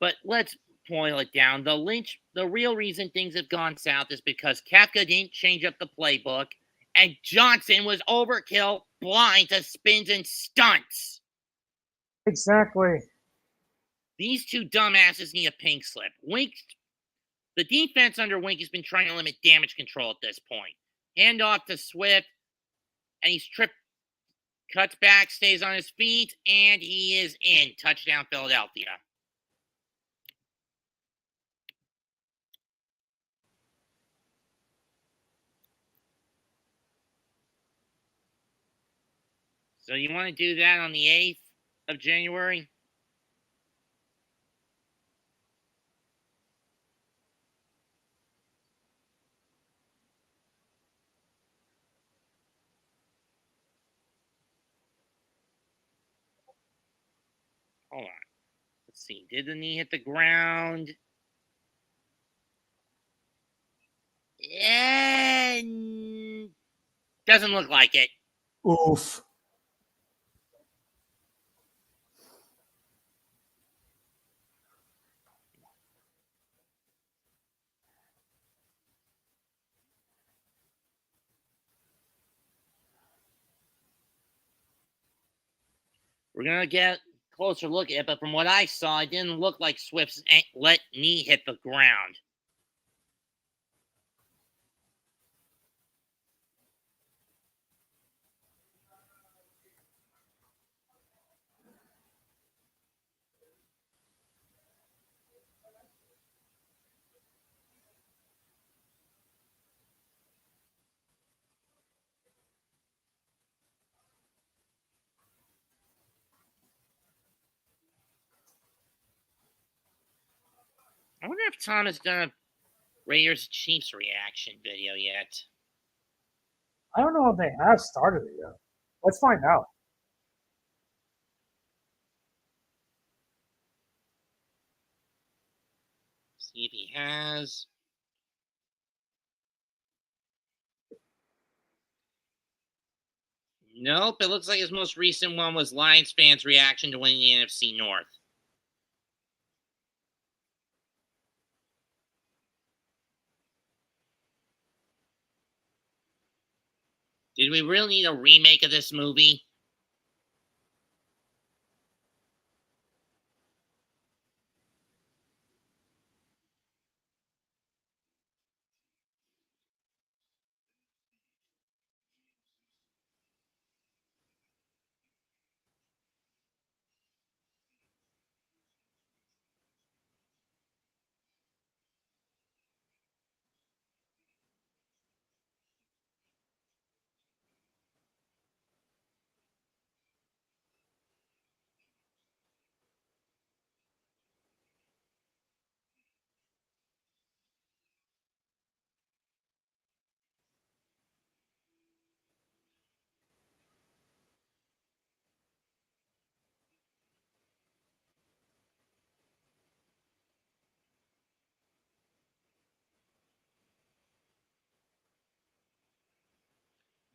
But let's boil it down. The real reason things have gone south is because Kafka didn't change up the playbook, and Johnson was overkill, blind to spins and stunts. Exactly. These two dumbasses need a pink slip. The defense under Wink has been trying to limit damage control at this point. Hand off to Swift, and he's tripped, cuts back, stays on his feet, and he is in. Touchdown, Philadelphia. So you want to do that on the 8th of January? Hold on. Let's see. Did the knee hit the ground? Yeah. Doesn't look like it. Oof. We're going to get a closer look at it, but from what I saw, it didn't look like Swift's knee hit the ground. I wonder if Tom has done a Raiders Chiefs reaction video yet. I don't know if they have started it yet. Let's find out. See if he has. Nope, it looks like his most recent one was Lions fans' reaction to winning the NFC North. Did we really need a remake of this movie?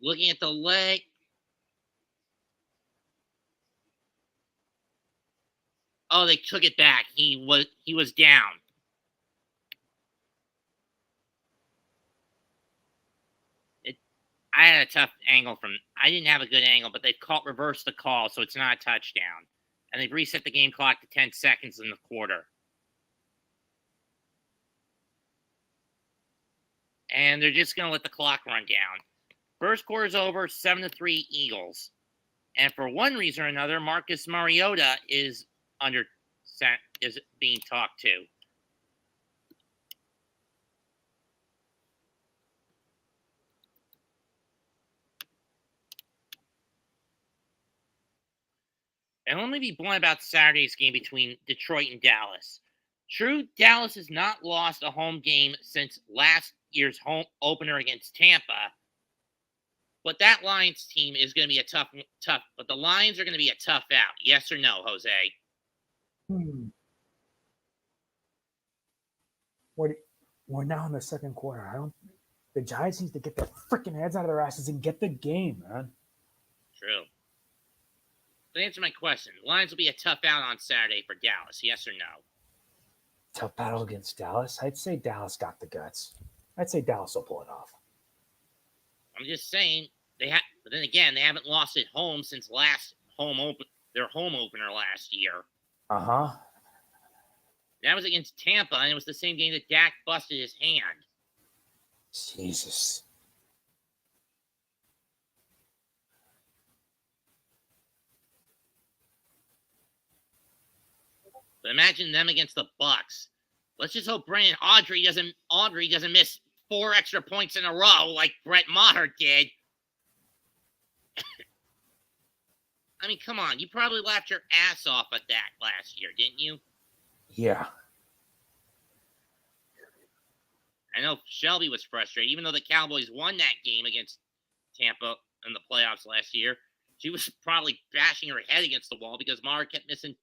Looking at the leg. Oh, they took it back. He was down. I had a tough angle from. I didn't have a good angle, but they've reversed the call, so it's not a touchdown. And they've reset the game clock to 10 seconds in the quarter. And they're just going to let the clock run down. First quarter's over, 7-3 Eagles. And for one reason or another, Marcus Mariota is being talked to. And let me be blunt about Saturday's game between Detroit and Dallas. True, Dallas has not lost a home game since last year's home opener against Tampa. But that Lions team is going to be a tough. But the Lions are going to be a tough out. Yes or no, Jose? We're now in the second quarter. The Giants need to get their freaking heads out of their asses and get the game, man. True. To answer my question, Lions will be a tough out on Saturday for Dallas. Yes or no? Tough battle against Dallas. I'd say Dallas got the guts. I'd say Dallas will pull it off. I'm just saying but then again, they haven't lost at home since their home opener last year. Uh-huh. That was against Tampa, and it was the same game that Dak busted his hand. Jesus. But imagine them against the Bucs. Let's just hope Brandon Audrey doesn't miss 4 extra points in a row like Brett Maher did. I mean, come on. You probably laughed your ass off at that last year, didn't you? Yeah. I know Shelby was frustrated. Even though the Cowboys won that game against Tampa in the playoffs last year, she was probably bashing her head against the wall because Maher kept missing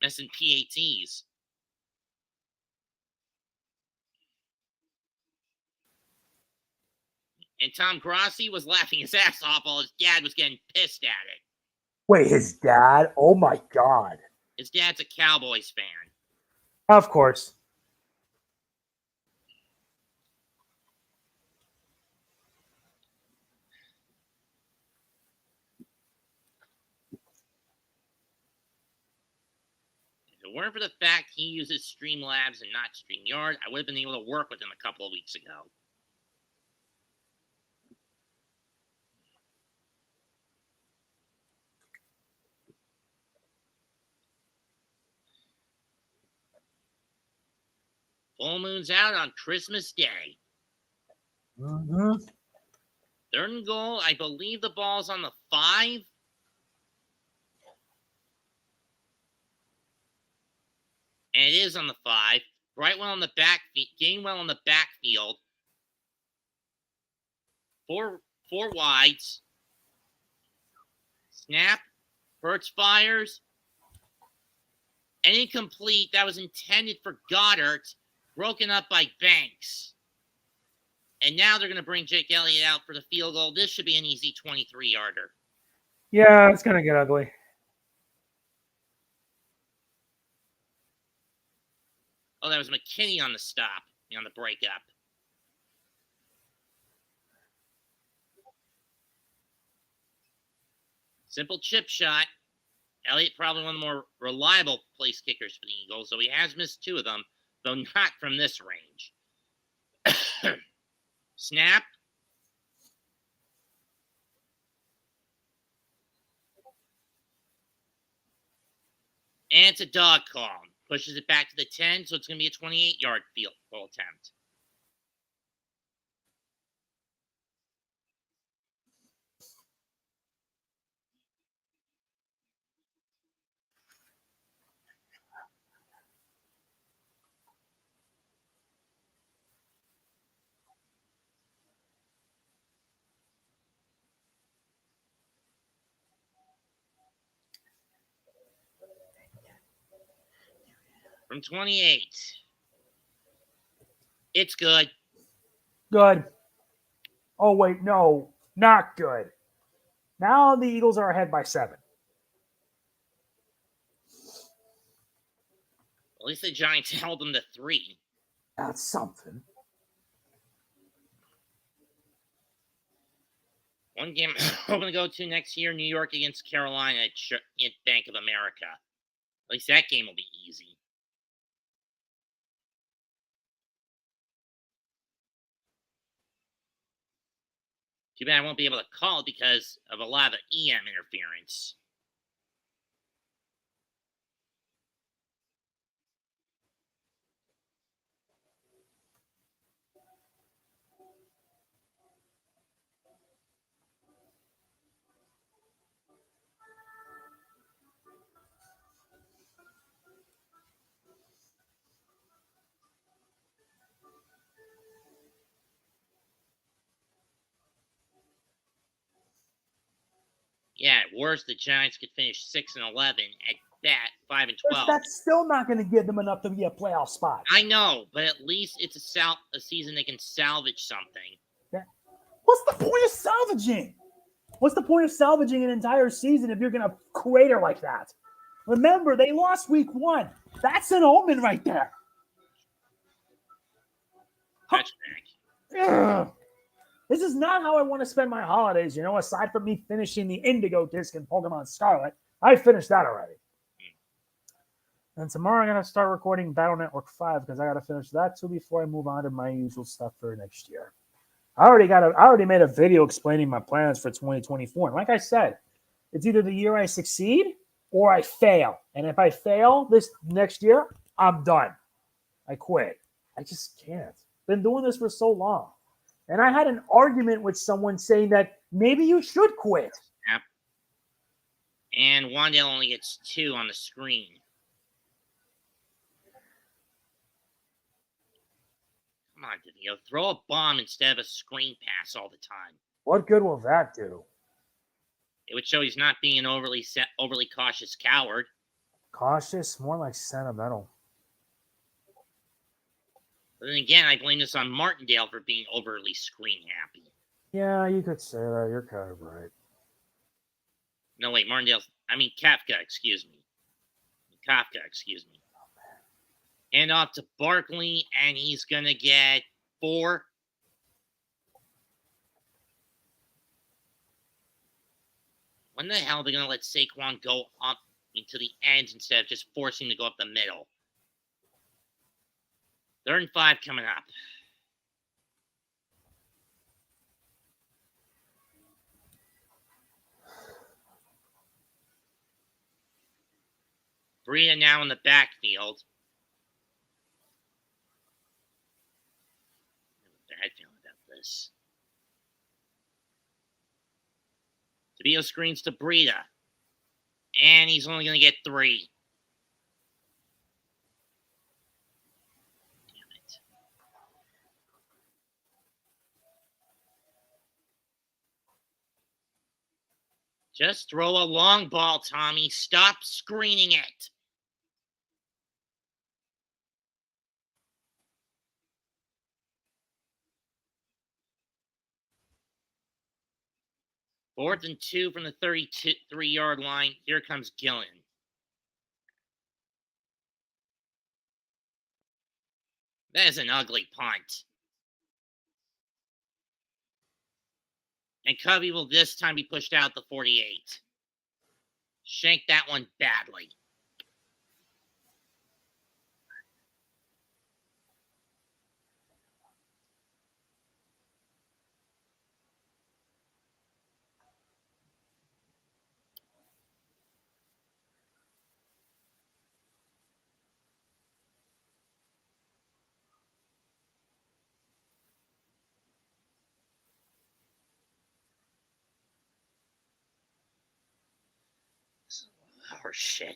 PATs. And Tom Grossi was laughing his ass off while his dad was getting pissed at it. Wait, his dad? Oh, my God. His dad's a Cowboys fan. Of course. If it weren't for the fact he uses Streamlabs and not StreamYard, I would have been able to work with him a couple of weeks ago. Full moon's out on Christmas Day. Mm-hmm. Third and goal, I believe the ball's on the 5. And it is on the 5. Gainwell on the backfield. Four wides. Snap. Hurts fires. And incomplete. That was intended for Goddard. Broken up by Banks. And now they're going to bring Jake Elliott out for the field goal. This should be an easy 23-yarder. Yeah, it's going to get ugly. Oh, that was McKinney on the stop, on the breakup. Simple chip shot. Elliott probably one of the more reliable place kickers for the Eagles, though he has missed 2 of them, though not from this range. Snap. And it's a dog call. Pushes it back to the 10, so it's going to be a 28-yard field goal attempt. From 28. It's good. Good. Oh, wait, no. Not good. Now the Eagles are ahead by 7. At least the Giants held them to 3. That's something. One game I'm going to go to next year, New York against Carolina at Bank of America. At least that game will be easy. Too bad I won't be able to call it because of a lot of EM interference. Yeah, at worst, the Giants could finish 6-11. At that, 5-12. That's still not going to give them enough to be a playoff spot. I know, but at least it's a season they can salvage something. Yeah. What's the point of salvaging? What's the point of salvaging an entire season if you're going to crater like that? Remember, they lost week 1. That's an omen right there. Touchback. This is not how I want to spend my holidays, aside from me finishing the Indigo disc in Pokemon Scarlet. I finished that already. And tomorrow I'm going to start recording Battle Network 5 because I got to finish that too before I move on to my usual stuff for next year. I already made a video explaining my plans for 2024. And like I said, it's either the year I succeed or I fail. And if I fail this next year, I'm done. I quit. I just can't. Been doing this for so long. And I had an argument with someone saying that maybe you should quit. Yep. And Wandale only gets 2 on the screen. Come on, Davio. Throw a bomb instead of a screen pass all the time. What good will that do? It would show he's not being an overly cautious coward. Cautious? More like sentimental. But then again, I blame this on Martindale for being overly screen happy. Yeah, you could say that. You're kind of right. No, wait, Kafka, excuse me. Hand off to Barkley, and he's going to get 4. When the hell are they going to let Saquon go up into the ends instead of just forcing him to go up the middle? 3rd and 5 coming up. Breida now in the backfield. I have a bad feeling about this. Tabio screens to Breida. And he's only going to get 3. Just throw a long ball, Tommy. Stop screening it. Fourth and 2 from the 33-yard line. Here comes Gillen. That is an ugly punt. And Covey will this time be pushed out the 48. Shanked that one badly. Oh, shit.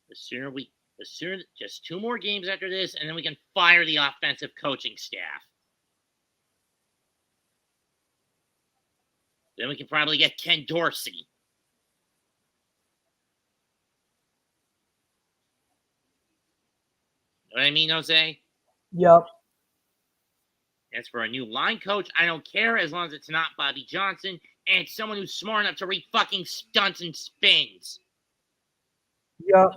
The sooner just 2 more games after this, and then we can fire the offensive coaching staff. Then we can probably get Ken Dorsey. Know what I mean, Jose? Yep. As for a new line coach, I don't care as long as it's not Bobby Johnson and it's someone who's smart enough to read fucking stunts and spins. Yeah.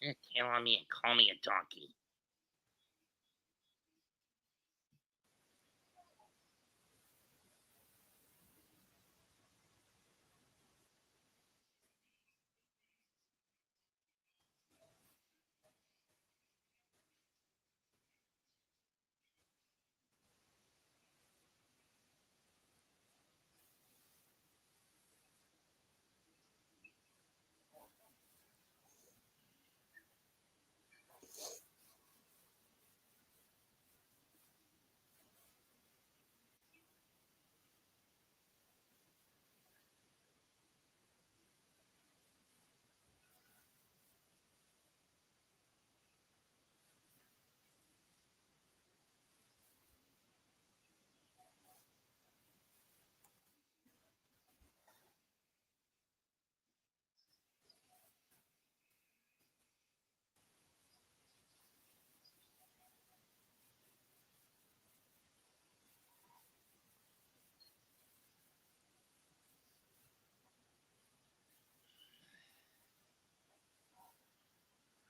Tail on me and call me a donkey.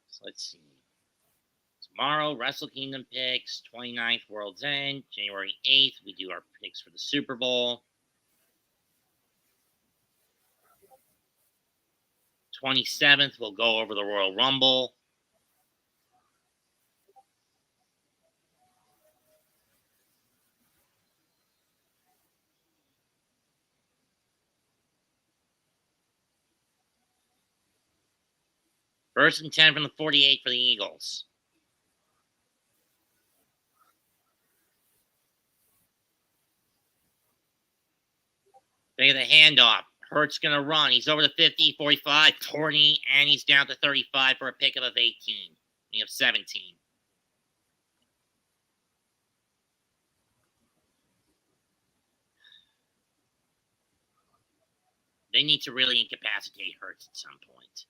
So let's see. Tomorrow, Wrestle Kingdom picks, 29th, World's End, January 8th, we do our picks for the Super Bowl. 27th, we'll go over the Royal Rumble. First and 10 from the 48 for the Eagles. Think of the handoff. Hurts going to run. He's over the 50, 45, 20, and he's down to 35 for a pickup of 18. We have 17. They need to really incapacitate Hurts at some point.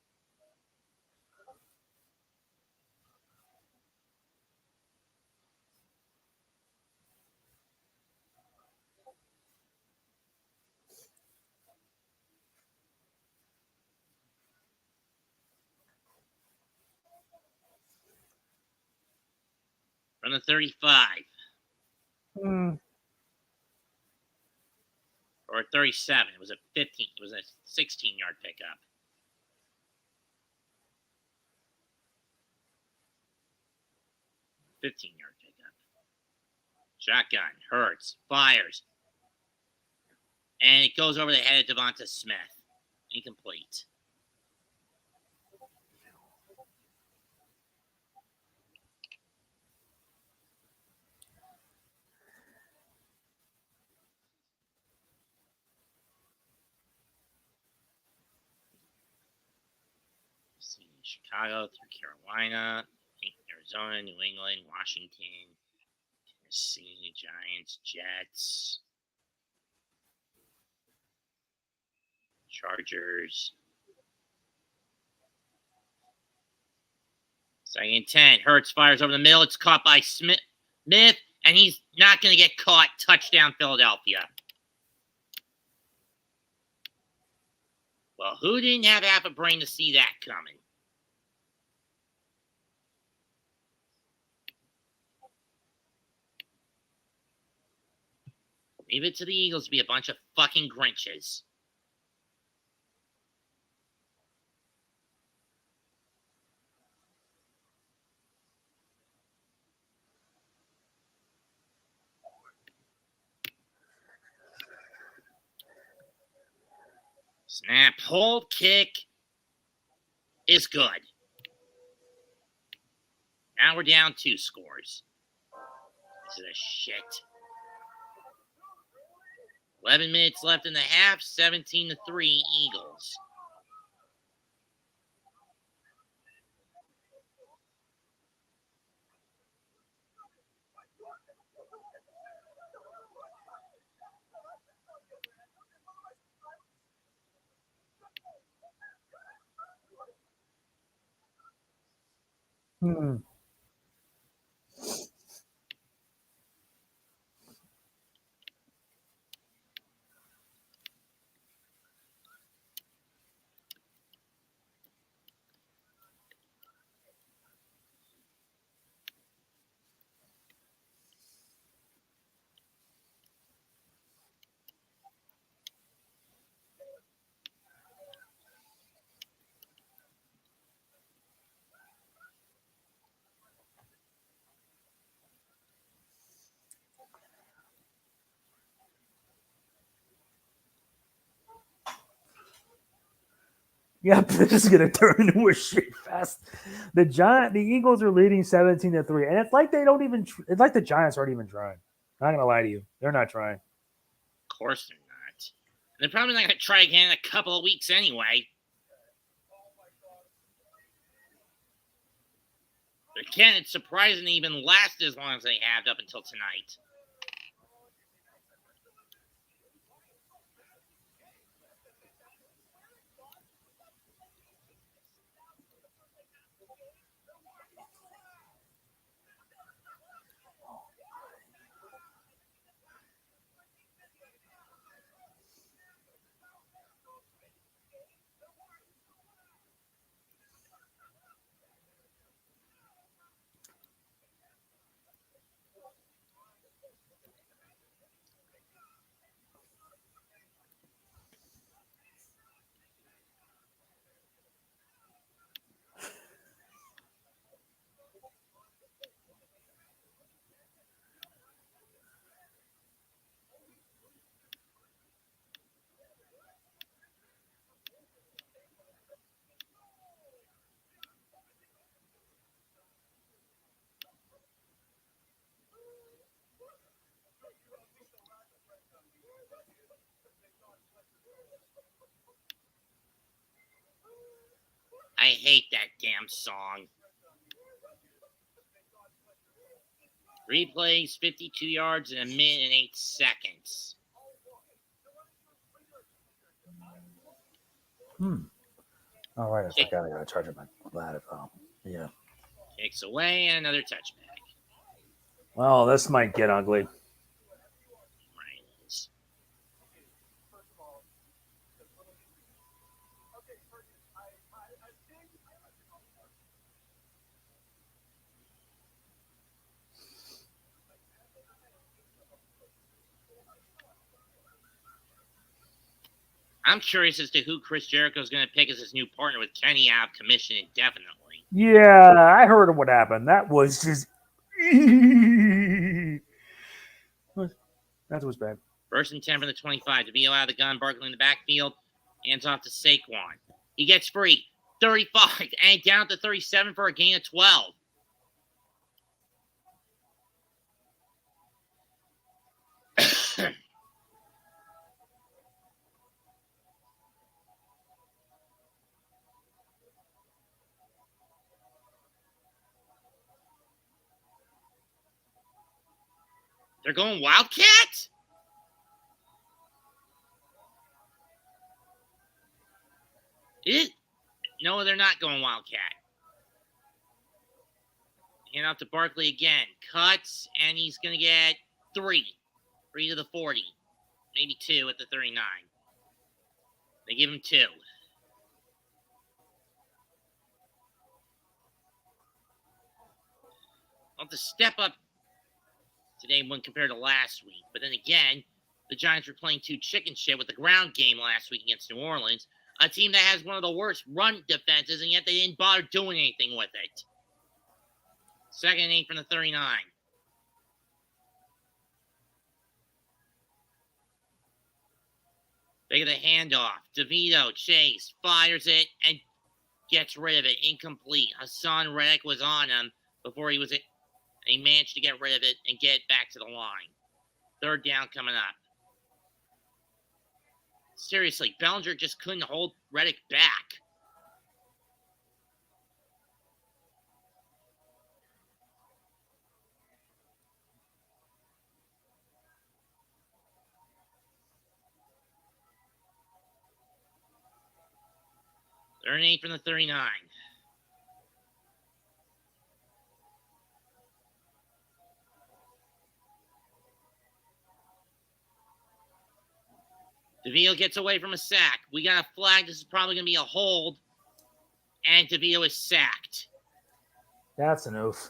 From the 35. Or 37. It was a 15. It was a 16-yard pickup. $15-yard pickup. Shotgun. Hurts. Fires. And it goes over the head of Devonta Smith. Incomplete. Let's see. Chicago through Carolina. Arizona, New England, Washington, Tennessee, Giants, Jets, Chargers. Second and 10. Hurts fires over the middle. It's caught by Smith, and he's not going to get caught. Touchdown, Philadelphia. Well, who didn't have half a brain to see that coming? Leave it to the Eagles to be a bunch of fucking Grinches. Snap, hold, kick is good. Now we're down 2 scores. This is a shit. 11 minutes left in the half, 17-3 Eagles. Yep, this is gonna turn into a shit fest. The Eagles are leading 17-3, and it's like they don't even. It's like the Giants aren't even trying. I'm not gonna lie to you, they're not trying. Of course they're not. They're probably not going to try again in a couple of weeks anyway. Again, it's surprising they even lasted as long as they have up until tonight. I hate that damn song. Replays 52 yards in a minute and 8 seconds. All right, I forgot I gotta charge up my ladder phone. Yeah. Kicks away and another touchback. Well, this might get ugly. Right. I'm curious as to who Chris Jericho is going to pick as his new partner with Kenny out of commission indefinitely. Yeah, I heard what happened. That was just. That was bad. 1st and 10 from the 25. DeVito out of the gun, Barkley in the backfield. Hands off to Saquon. He gets free. 35 and down to 37 for a gain of 12. They're going Wildcat? No, they're not going Wildcat. Hand off to Barkley again. Cuts, and he's going to get 3. 3 to the 40. Maybe 2 at the 39. They give him 2. Well, to step up today when compared to last week. But then again, the Giants were playing 2 chicken shit with the ground game last week against New Orleans, a team that has one of the worst run defenses, and yet they didn't bother doing anything with it. 2nd and 8 from the 39. They get a handoff. DeVito, Chase, fires it, and gets rid of it. Incomplete. Hassan Reddick was on him before he managed to get rid of it and get back to the line. 3rd down coming up. Seriously, Bellinger just couldn't hold Reddick back. Third and 8 from the 39. DeVito gets away from a sack. We got a flag. This is probably going to be a hold. And DeVito is sacked. That's an oof.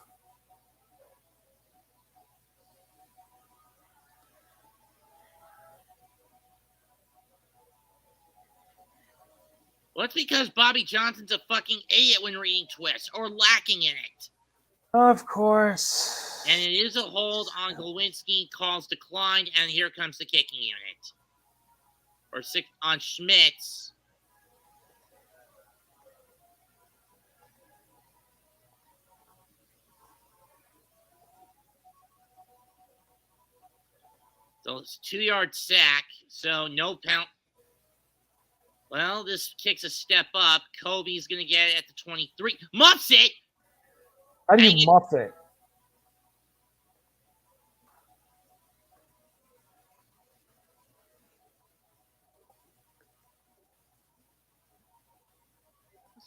Well, it's because Bobby Johnson's a fucking idiot when reading twists or lacking in it. Of course. And it is a hold on Glowinski. Calls declined, and here comes the kicking unit. Or 6 on Schmitz. So it's 2-yard sack. So no count. Well, this kicks a step up. Kobe's going to get it at the 23. Muffs it. How do And you muff it?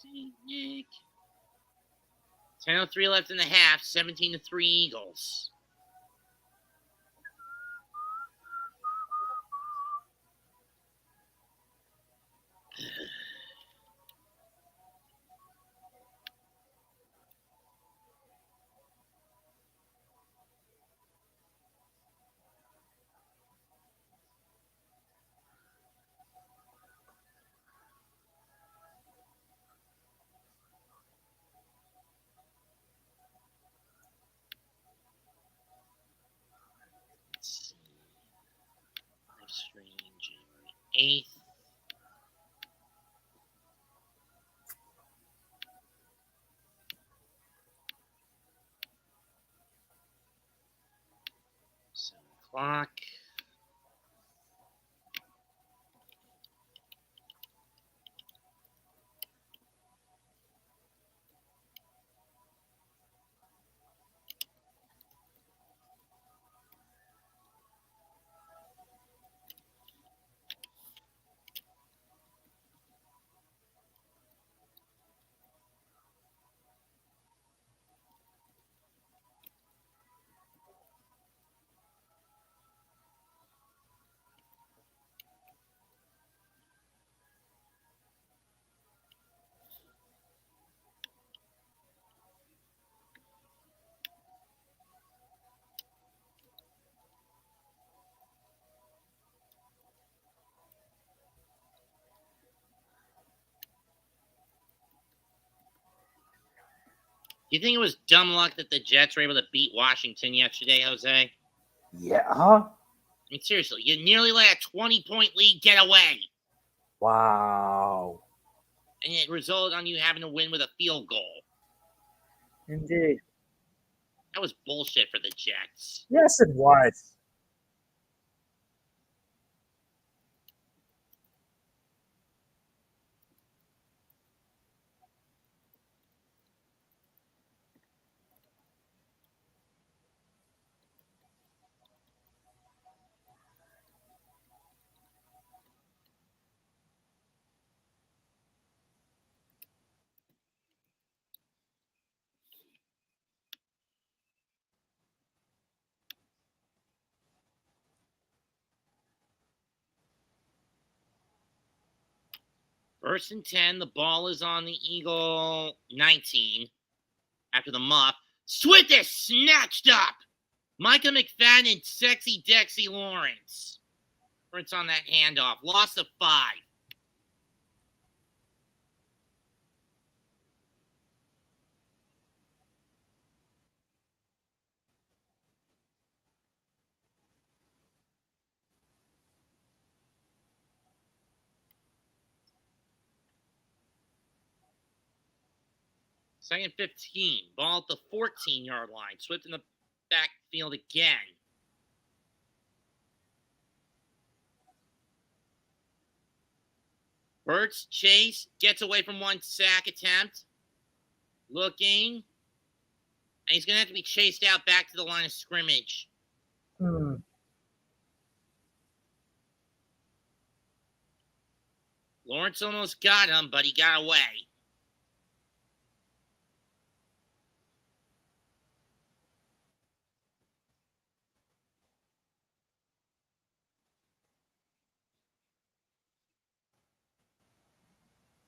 See, Nick. 10:03 left in the half. 17-3 Eagles. Let's see. Live stream January 8th. O'clock. Do you think it was dumb luck that the Jets were able to beat Washington yesterday, Jose? Yeah, huh? I mean, seriously, you nearly let a 20-point lead get away, Wow. and it resulted on you having to win with a field goal. Indeed. That was bullshit for the Jets. Yes, it was. First and 10, the ball is on the Eagle 19 after the muff. Swift is snatched up. Micah McFadden and Sexy Dexy Lawrence. Lawrence on that handoff. Loss of 5. Second 15. Ball at the 14-yard line. Swift in the backfield again. Burt's chase gets away from one sack attempt. Looking. And he's going to have to be chased out back to the line of scrimmage. Lawrence almost got him, but he got away.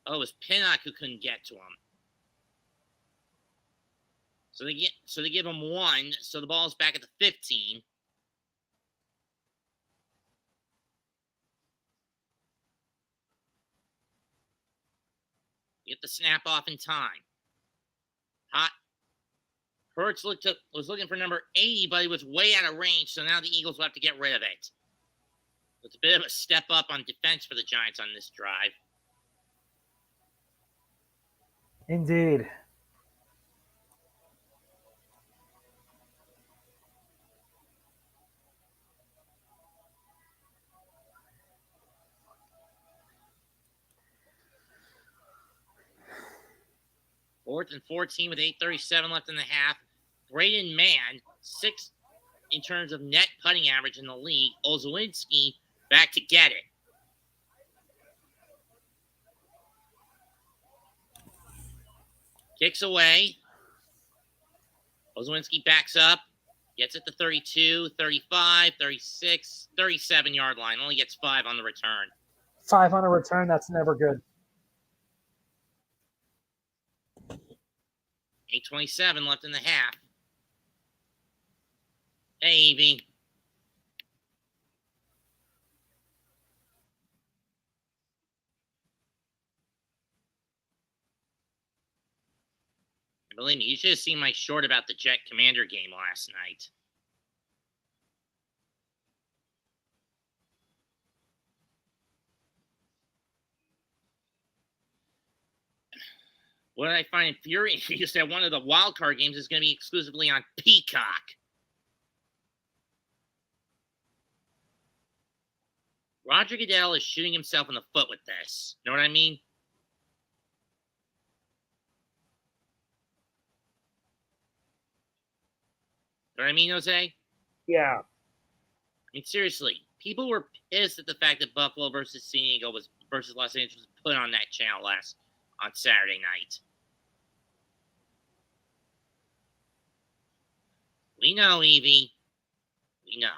Oh, it was Pinnock who couldn't get to him. So they give him 1. So the ball's back at the 15. Get the snap off in time. Hot. Hurts was looking for number 80, but he was way out of range, so now the Eagles will have to get rid of it. It's a bit of a step up on defense for the Giants on this drive. Indeed. 4th and 14 with 8:37 left in the half. Braden Mann, 6th in terms of net putting average in the league. Olszewski back to get it. Kicks away. Olszewski backs up. Gets it to 32, 35, 36, 37-yard line. Only gets 5 on the return. 5 on a return, that's never good. 8:27 left in the half. Hey, Evie. Believe me, you should have seen my short about the Jet Commander game last night. What I find infuriating is that one of the wildcard games is going to be exclusively on Peacock. Roger Goodell is shooting himself in the foot with this. Know what I mean? Know what I mean, Jose? Yeah. I mean, seriously, people were pissed at the fact that Buffalo versus San Diego versus Los Angeles was put on that channel on Saturday night. We know, Evie. We know.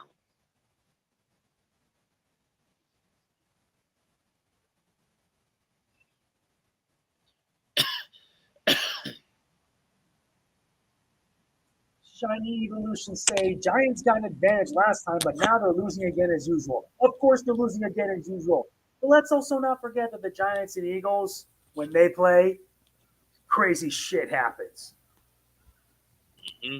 Shiny Evolution say Giants got an advantage last time, but now they're losing again as usual. Of course, they're losing again as usual. But let's also not forget that the Giants and Eagles, when they play, crazy shit happens. Mm-hmm.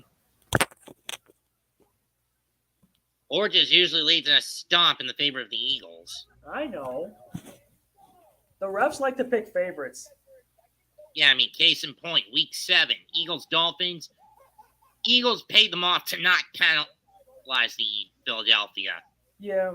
Origins usually leads in a stomp in the favor of the Eagles. I know. The refs like to pick favorites. Yeah, I mean, case in point, week 7, Eagles-Dolphins. Eagles paid them off to not penalize the Philadelphia. Yeah.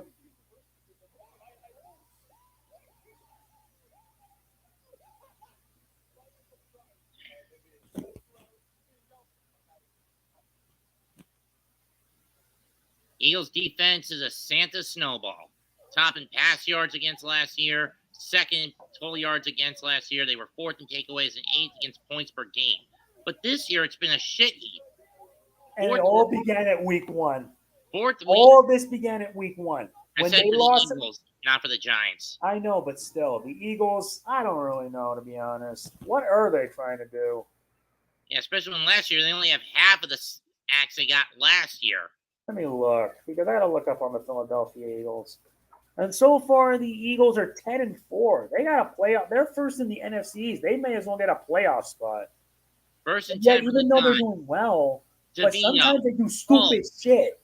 Eagles defense is a Santa snowball. Top in pass yards against last year, second in total yards against last year. They were 4th in takeaways and 8th against points per game. But this year, it's been a shit heap. And it all began at week 1. All this began at week 1. When they lost, the Eagles, not for the Giants. I know, but still, the Eagles, I don't really know, to be honest. What are they trying to do? Yeah, especially when last year they only have half of the acts they got last year. Let me look, because I got to look up on the Philadelphia Eagles. And so far, the Eagles are 10-4. They got a playoff. They're first in the NFCs. They may as well get a playoff spot. First and 10. Even though they're doing well, but sometimes they do stupid shit.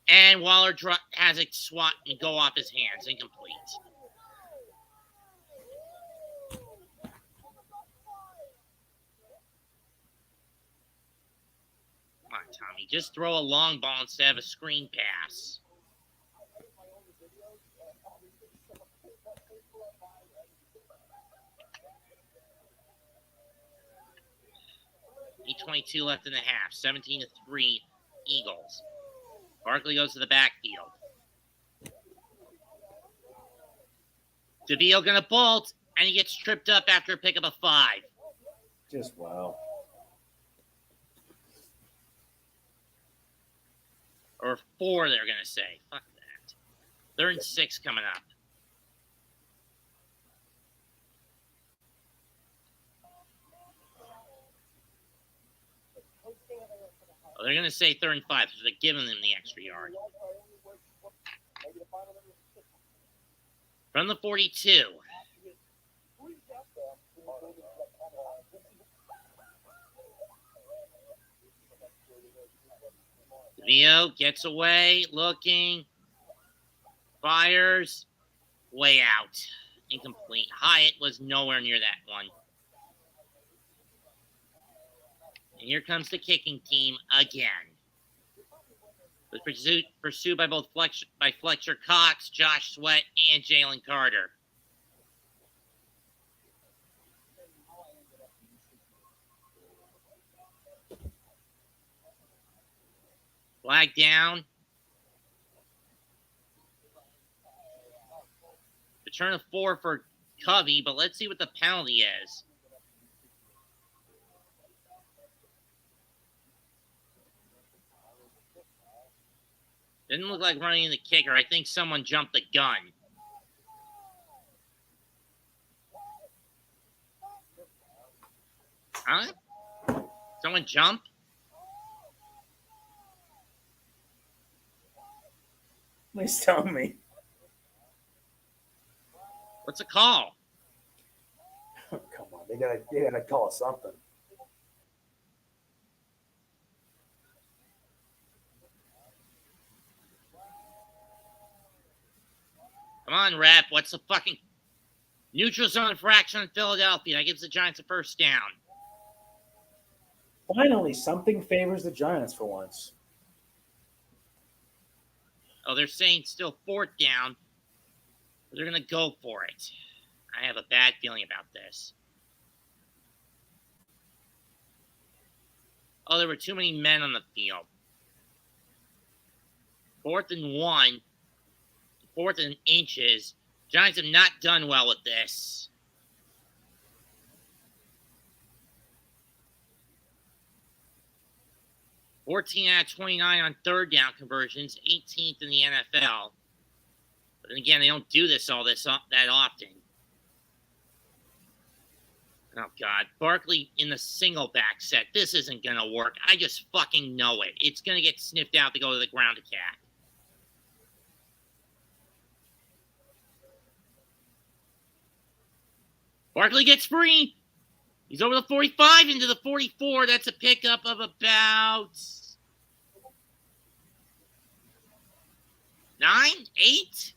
And Waller has it swat and go off his hands, incomplete. Come on, Tommy. Just throw a long ball instead of a screen pass. .22 left in the half. 17-3 Eagles. Barkley goes to the backfield. DeVille gonna bolt, and he gets tripped up after a pickup of 5. Just wow. Or 4, they're gonna say. Fuck that. 3rd and 6 coming up. Oh, they're gonna say 3rd and 5, so they're giving them the extra yard. From the 42. Leo gets away, looking, fires, way out, incomplete. Hyatt was nowhere near that one. And here comes the kicking team again. It was pursued by both Fletcher Cox, Josh Sweat, and Jalen Carter. Flag down. Return of 4 for Covey, but let's see what the penalty is. Didn't look like running the kicker. I think someone jumped the gun. Huh? Someone jump? Please tell me. What's the call? Come on, they gotta call something. Come on, ref. What's the fucking neutral zone infraction in Philadelphia? That gives the Giants a first down. Finally, something favors the Giants for once. Oh, they're saying still 4th down. But they're going to go for it. I have a bad feeling about this. Oh, there were too many men on the field. 4th and 1. 4th and inches. Giants have not done well with this. $14 out of 29 on 3rd down conversions, 18th in the NFL. But then again, they don't do that often. Oh, God. Barkley in the single back set. This isn't going to work. I just fucking know it. It's going to get sniffed out to go to the ground attack. Barkley gets free. He's over the 45 into the 44. That's a pickup of about 9, 8.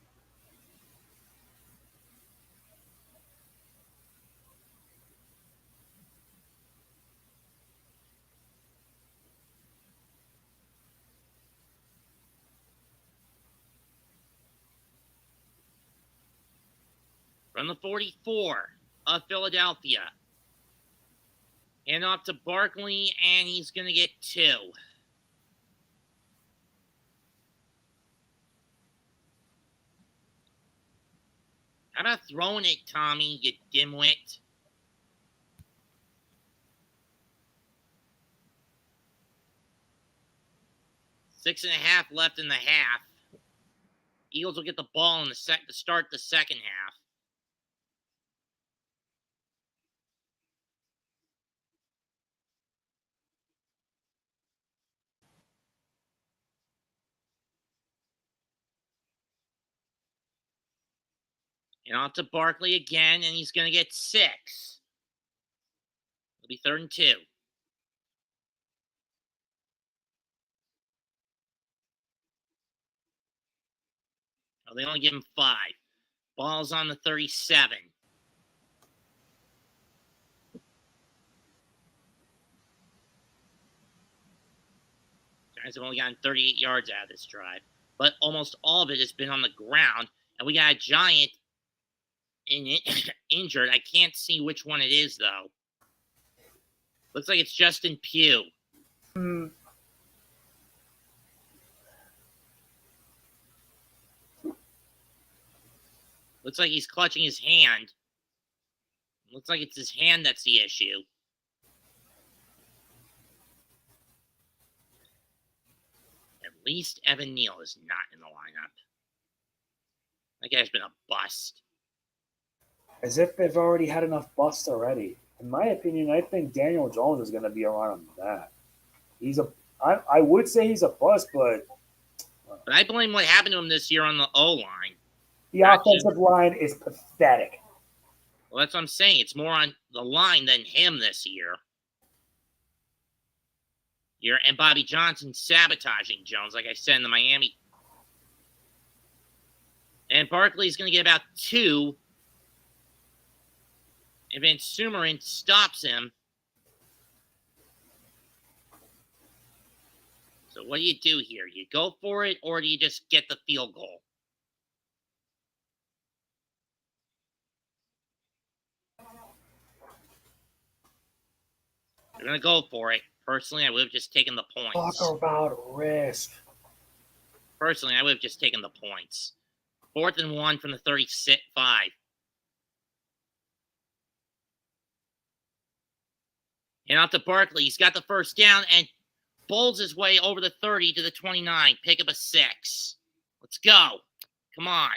From the 44 of Philadelphia. And off to Barkley, and he's going to get 2. How about throwing it, Tommy, you dimwit? Six and a half left in the half. Eagles will get the ball in the to start the second half. And off to Barkley again, and he's going to get 6. It'll be 3rd and 2. Oh, they only give him 5. Ball's on the 37. Giants have only gotten 38 yards out of this drive, but almost all of it has been on the ground, and we got a Giant injured. I can't see which one it is, though. Looks like it's Justin Pugh. Looks like he's clutching his hand. Looks like it's his hand that's the issue. At least Evan Neal is not in the lineup. That guy's been a bust. As if they've already had enough busts already. In my opinion, I think Daniel Jones is going to be around that. I would say he's a bust, but I blame what happened to him this year on the O-line. The offensive line is pathetic. Well, that's what I'm saying. It's more on the line than him this year. And Bobby Johnson sabotaging Jones, like I said in the Miami. And Barkley's going to get about 2. And Van Sumeren stops him. So what do you do here? You go for it, or do you just get the field goal? You're going to go for it. Personally, I would have just taken the points. Talk about risk. Personally, I would have just taken the points. 4th and 1 from the 35. And out to Barkley. He's got the first down and bowls his way over the 30 to the 29. Pick up a 6. Let's go. Come on.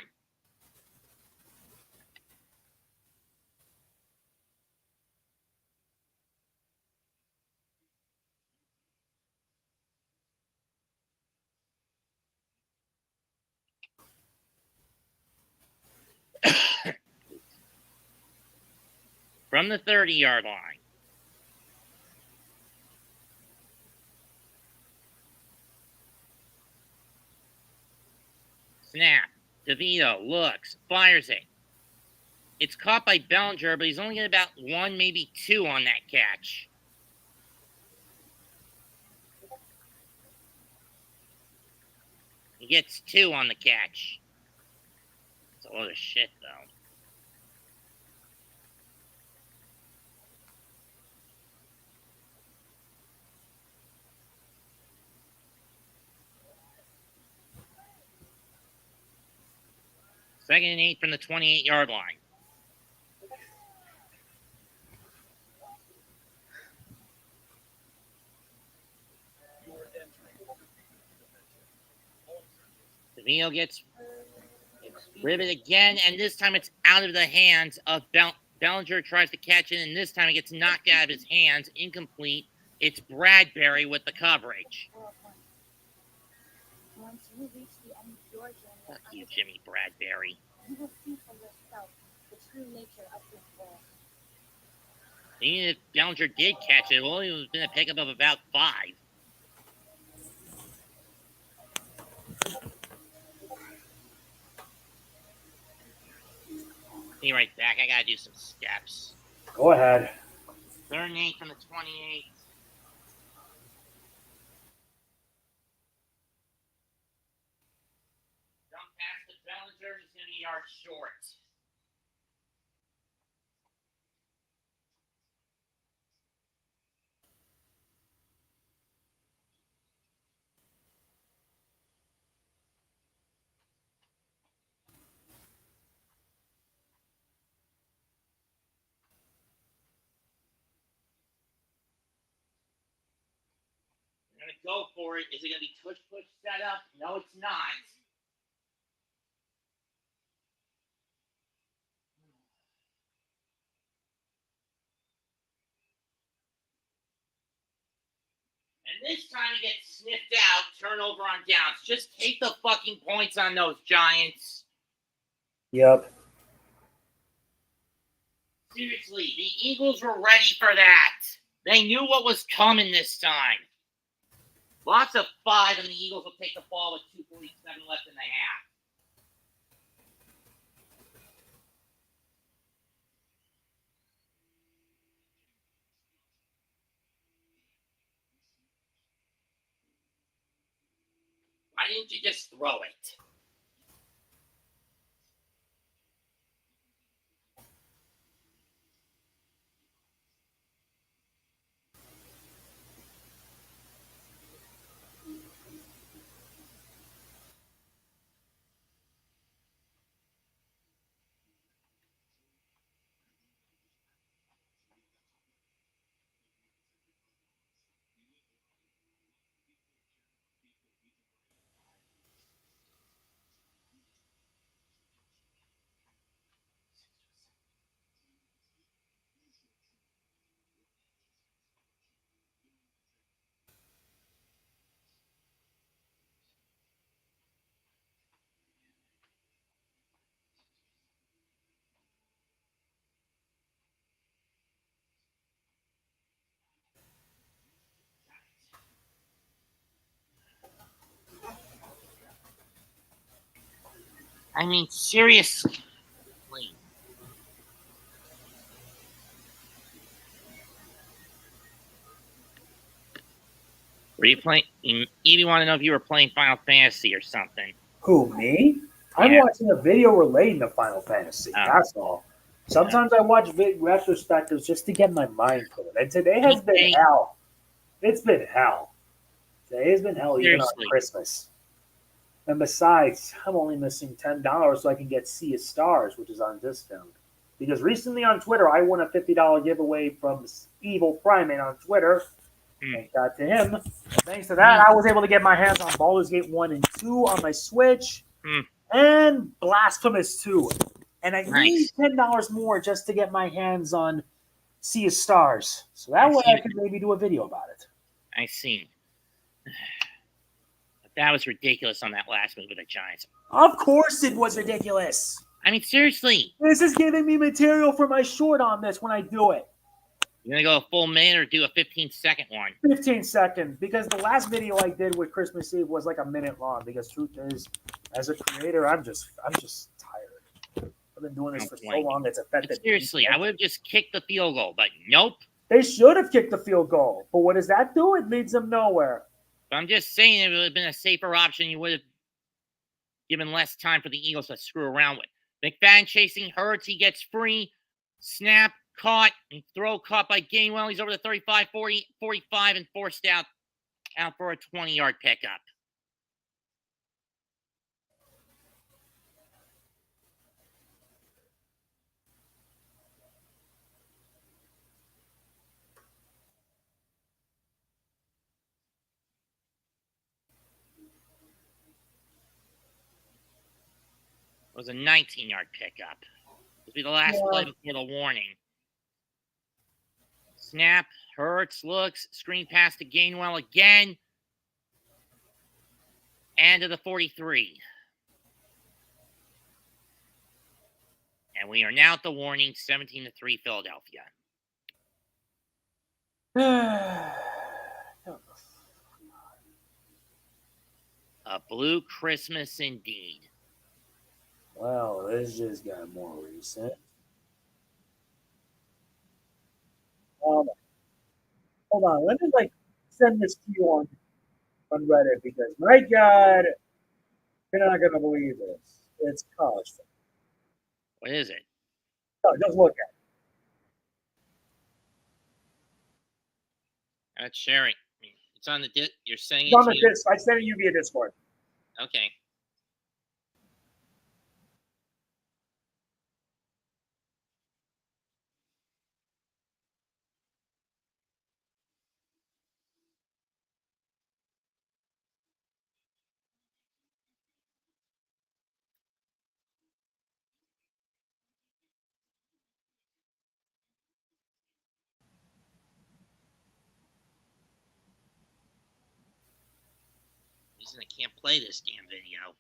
From the 30-yard line. Snap. DeVito looks, fires it. It's caught by Bellinger, but he's only getting about 1, maybe 2 on that catch. He gets 2 on the catch. It's a load of shit, though. Second and 8 from the 28-yard line. DeVito gets ribbit again, and this time it's out of the hands of Bellinger. Tries to catch it, and this time it gets knocked out of his hands. Incomplete. It's Bradbury with the coverage. Once you reach the end of your journey, Fuck you, Jimmy Bradbury. you will see for yourself the true nature of this world. Even if Bellinger did catch it, well, it would have been a pickup of about 5. Be right back. I gotta do some steps. Go ahead. 3rd and 8 from the 28. Dump pass to Bellinger. He's gonna be yards short. We're gonna go for it. Is it gonna be push set up? No, it's not. And this time it gets sniffed out. Turnover on downs. Just take the fucking points on those Giants. Yep. Seriously, the Eagles were ready for that. They knew what was coming this time. Lots of 5, and the Eagles will take the ball with 2:47 left in the half. Why didn't you just throw it? I mean, seriously. Were you playing? Evie wanted to know if you were playing Final Fantasy or something. Who, me? I'm Yeah. watching a video relating to Final Fantasy. Oh. That's all. Sometimes I watch retrospectives just to get my mind put. And today has been Okay. hell. It's been hell. Today has been hell even on Seriously. Christmas. And besides, I'm only missing $10 so I can get Sea of Stars, which is on discount. Because recently on Twitter, I won a $50 giveaway from Evil Primate on Twitter. Thank God to him. Thanks to that, I was able to get my hands on Baldur's Gate 1 and 2 on my Switch and Blasphemous 2. And I need $10 more just to get my hands on Sea of Stars. So that way I can maybe do a video about it. I see. But that was ridiculous on that last move of the Giants. Of course it was ridiculous. I mean, seriously. This is giving me material for my short on this when I do it. You're going to go a full minute or do a 15-second one? 15 seconds, because the last video I did with Christmas Eve was like a minute long. Because truth is, as a creator, I'm just tired. I've been doing this for so long; it's affected. But seriously, I would have just kicked the field goal, but nope. They should have kicked the field goal, but what does that do? It leads them nowhere. But I'm just saying, it would have been a safer option. You would have given less time for the Eagles to screw around with. McFadden chasing Hurts. He gets free. Snap. Caught. And throw caught by Gainwell. He's over the 35, 40, 45, and forced out for a 20-yard pickup. It was a 19-yard pickup. This will be the last play before the warning. Snap. Hurts looks. Screen pass to Gainwell again. And to the 43. And we are now at the warning, 17-3 Philadelphia. A blue Christmas indeed. Well, this just got more recent. Hold on, let me send this to you on Reddit because my God, you're not gonna believe this. It's college football. What is it? No, just look at it. Let's share it. It's on the you're saying it's on the Discord. I sent it you via Discord. Okay. I can't play this damn video.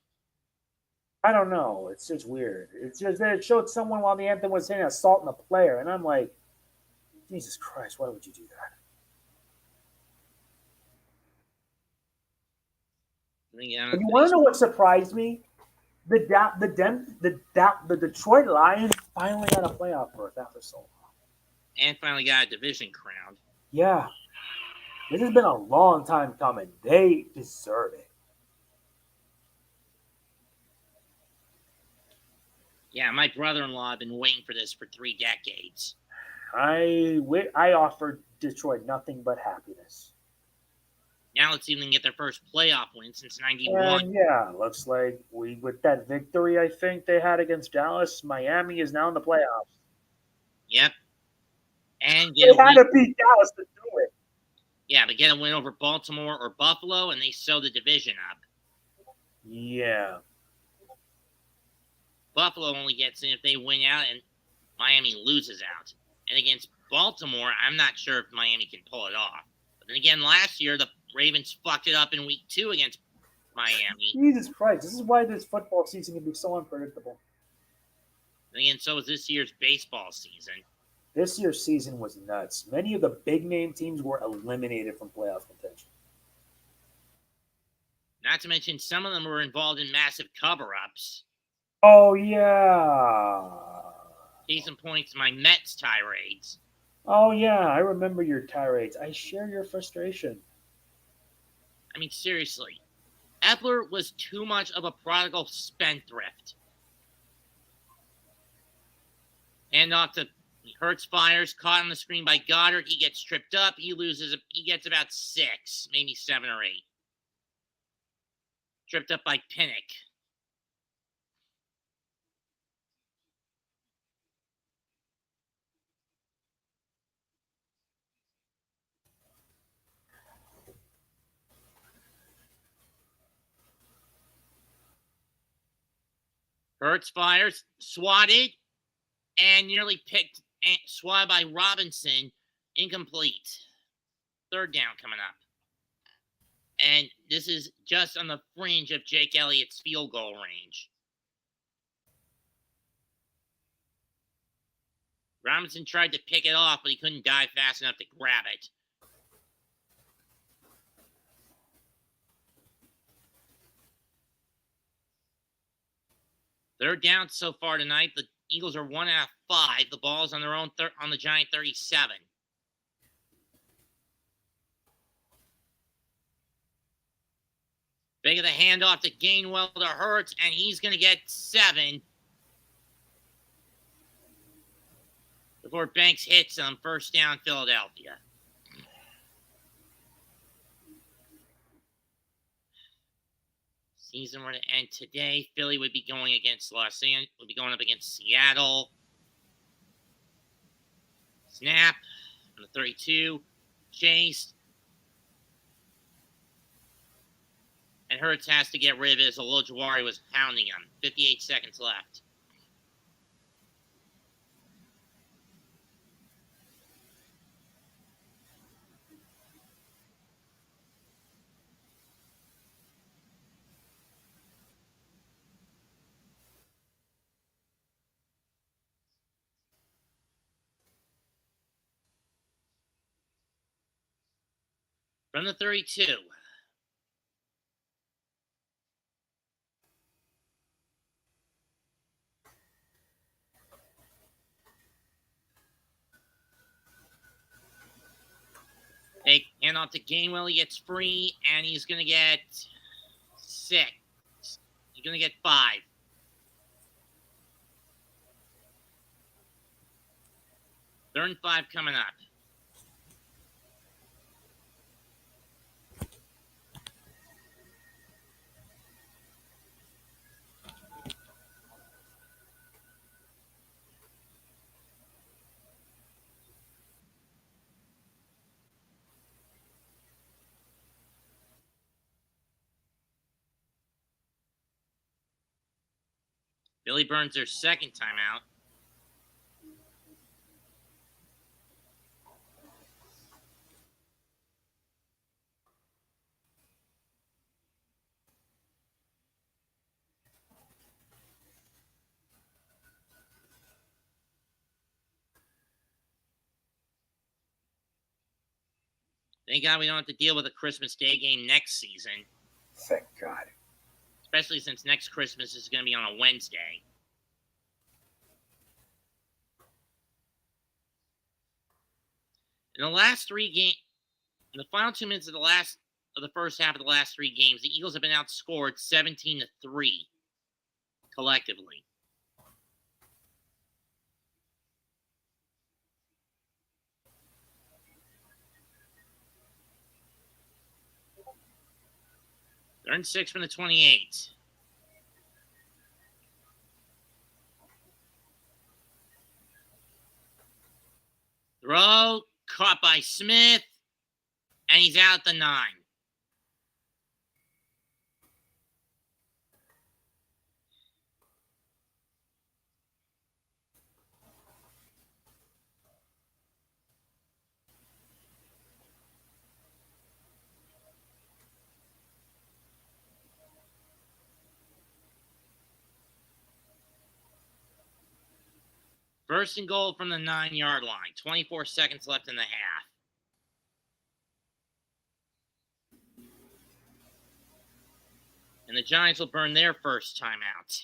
I don't know. It's just weird. It's just that it showed someone while the anthem was saying assaulting a player, and I'm like, Jesus Christ, why would you do that? And you want to know what surprised me? The Detroit Lions finally got a playoff berth after so long. And finally got a division crown. Yeah. This has been a long time coming. They deserve it. Yeah, my brother-in-law had been waiting for this for 3 decades. I offered Detroit nothing but happiness. Now let's see if they can get their first playoff win since '91. And yeah, looks like with that victory I think they had against Dallas, Miami is now in the playoffs. Yep. And they had to beat Dallas to do it. Yeah, but get a win over Baltimore or Buffalo, and they sew the division up. Yeah. Buffalo only gets in if they win out, and Miami loses out. And against Baltimore, I'm not sure if Miami can pull it off. But then again, last year, the Ravens fucked it up in week 2 against Miami. Jesus Christ, this is why this football season can be so unpredictable. And again, so is this year's baseball season. This year's season was nuts. Many of the big-name teams were eliminated from playoff contention. Not to mention, some of them were involved in massive cover-ups. Oh, yeah. Case in point, my Mets tirades. Oh, yeah, I remember your tirades. I share your frustration. I mean, seriously. Epler was too much of a prodigal spendthrift. And off to Hurts fires, caught on the screen by Goddard. He gets tripped up. He gets about 6, maybe 7 or 8. Tripped up by Pinnock. Hurts fires, swatted, and nearly picked, swatted by Robinson, incomplete. Third down coming up. And this is just on the fringe of Jake Elliott's field goal range. Robinson tried to pick it off, but he couldn't dive fast enough to grab it. Third down so far tonight. The Eagles are 1 out of 5. The ball's on their own on the Giant 37. Big of the handoff to Gainwell to Hurts, and he's going to get 7 before Banks hits him. First down, Philadelphia. Season were to end today. Philly would be going against Los Angeles. Would be going up against Seattle. Snap on the 32. Chased. And Hurts has to get rid of it as Ojulari was pounding him. 58 seconds left. From the 32. Hand off to Gainwell. He gets free, and he's going to get 6. He's going to get 5. Third and 5 coming up. Billy burns their second timeout. Thank God we don't have to deal with a Christmas Day game next season. Thank God. Especially since next Christmas is going to be on a Wednesday. In the last 3 games, in the final 2 minutes of the first half of the last 3 games, the Eagles have been outscored 17-3 collectively. They're in 6 from the 28. Throw, caught by Smith, and he's out at the 9. First and goal from the 9-yard line. 24 seconds left in the half. And the Giants will burn their first timeout.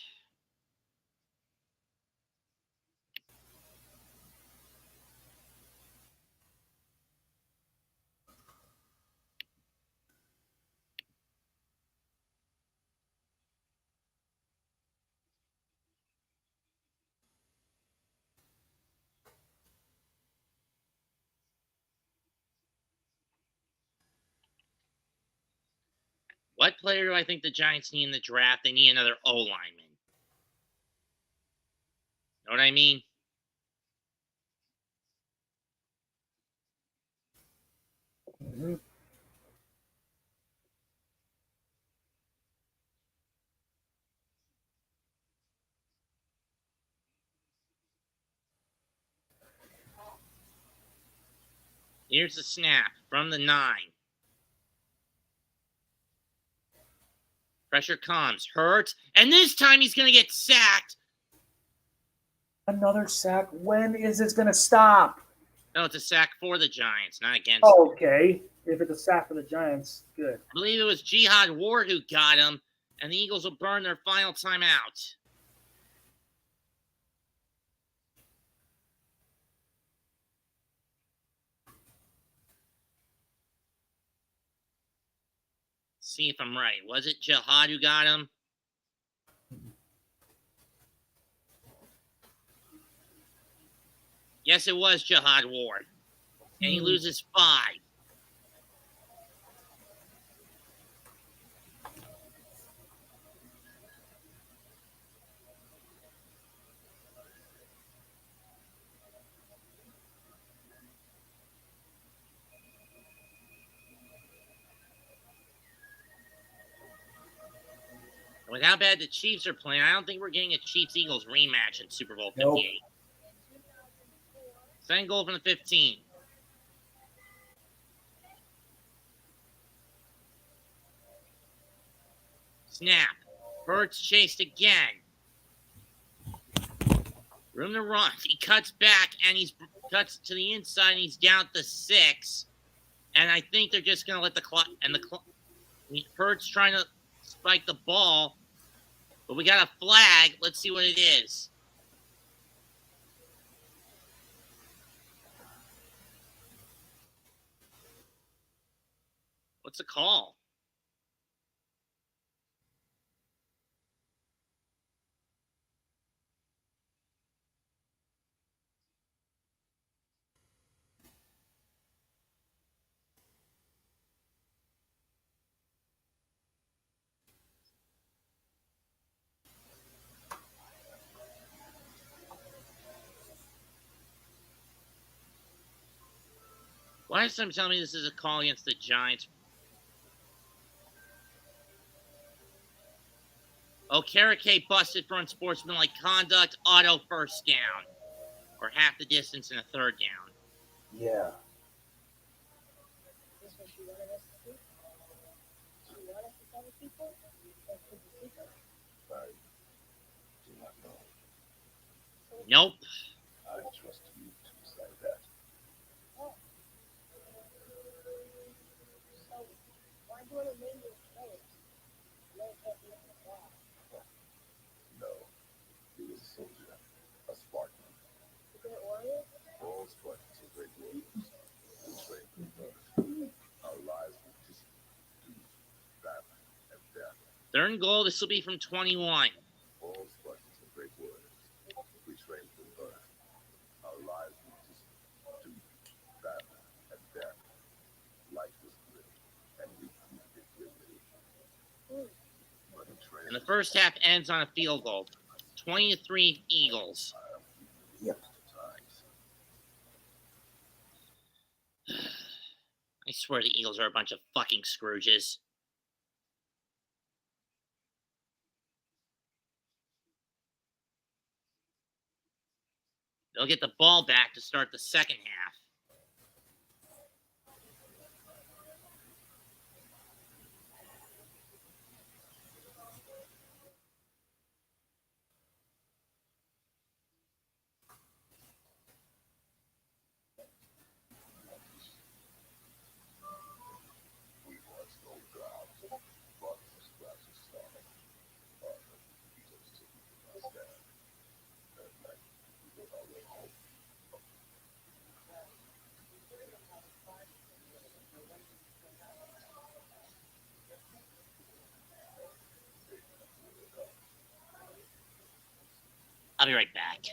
What player do I think the Giants need in the draft? They need another O lineman. Know what I mean? Mhm. Here's the snap from the 9. Pressure comes. Hurts. And this time he's going to get sacked. Another sack. When is this going to stop? No, it's a sack for the Giants, not against Oh, them. okay. If it's a sack for the Giants, good. I believe it was Jihad Ward who got him, and the Eagles will burn their final timeout. See if I'm right. Was it Jihad who got him? Yes, it was Jihad Ward. And he loses 5. With how bad the Chiefs are playing, I don't think we're getting a Chiefs-Eagles rematch in Super Bowl 58. Nope. Second goal from the 15. Snap. Hurts chased again. Room to run. He cuts back and he cuts to the inside and he's down to 6. And I think they're just going to let the clock. And Hurts trying to spike the ball. But we got a flag. Let's see what it is. What's the call? Why is someone telling me this is a call against the Giants? Okereke busted for unsportsmanlike conduct, auto first down. Or half the distance in a third down. Yeah. This is what you wanted us to do? You want us to tell the people? Or could you keep it? I do not know. Nope. I trust you to decide that. Oh. So, why do it name your players? Let it be on the wall. No. He was a soldier, a Spartan. The Great Warrior? All Spartans are great warriors. We train from birth. Our lives were just battle and death. Third and goal. This will be from 21. All Spartans are great warriors. We train from birth. Our lives were just battle and death. Life was good, and we proved it greatly. But in training, And the first half ends on a field goal. 20-3 Eagles. Yep. times. I swear the Eagles are a bunch of fucking Scrooges. They'll get the ball back to start the second half. We watched no jobs, brought some scraps of starving. He just took me to my stand. That night, we went our way home. I'll be right back.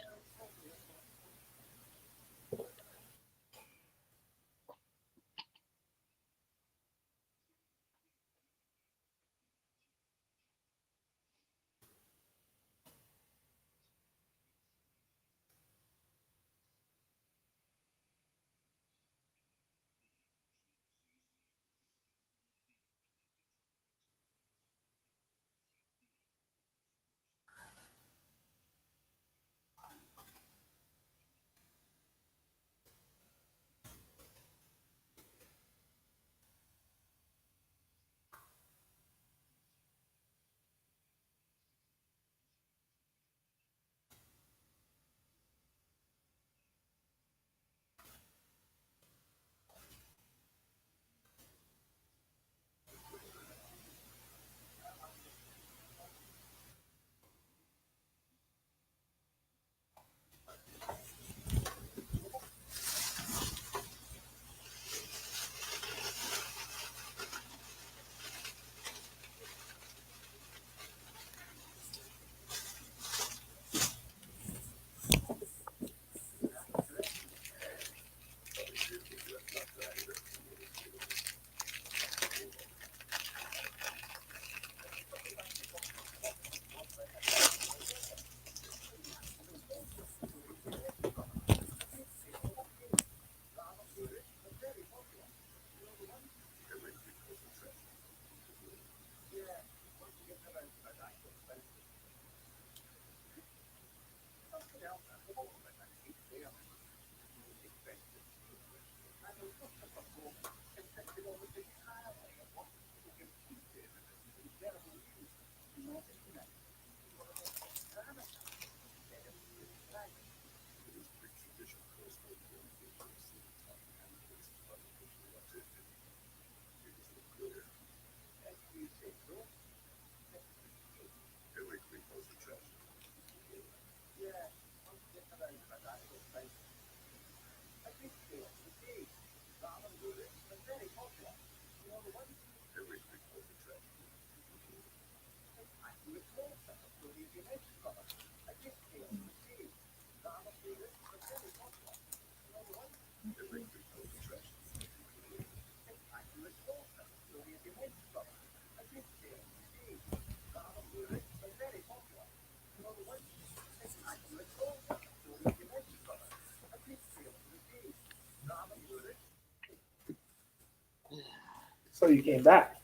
So you came back.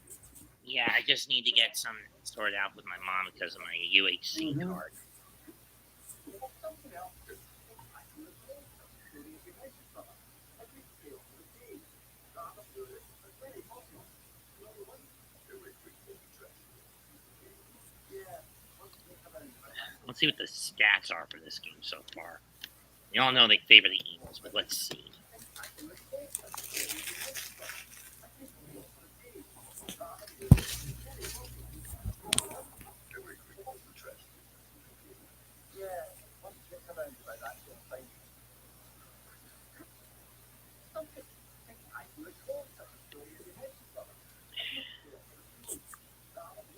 Yeah, I just need to get some sorted out with my mom because of my UHC Mhm. card. Let's see what the stats are for this game so far. You all know they favor the Eagles, but let's see.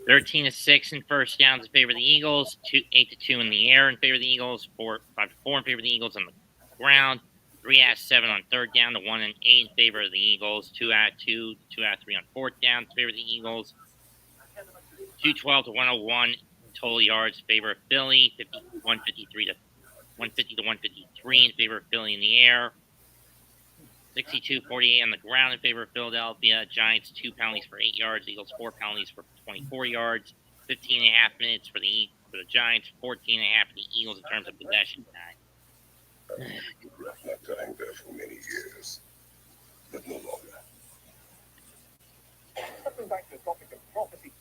Thirteen to 6 in first downs in favor of the Eagles. 8 to 2 in the air in favor of the Eagles. 5 to 4 in favor of the Eagles on the ground. 3 out of 7 on third down to 1 and 8 in favor of the Eagles. 2 out of 2, 2 out of 3 on fourth down in favor of the Eagles. 212 to 101 in total yards in favor of Philly. 153 to 150 to 153 in favor of Philly in the air. 62-48 on the ground in favor of Philadelphia. Giants 2 penalties for 8 yards. Eagles 4 penalties for 24 yards. 15 and a half minutes for the Giants. 14 and a half for the Eagles in terms of possession time. Not dying there for many years, but no longer. Coming back to the topic of prophecy.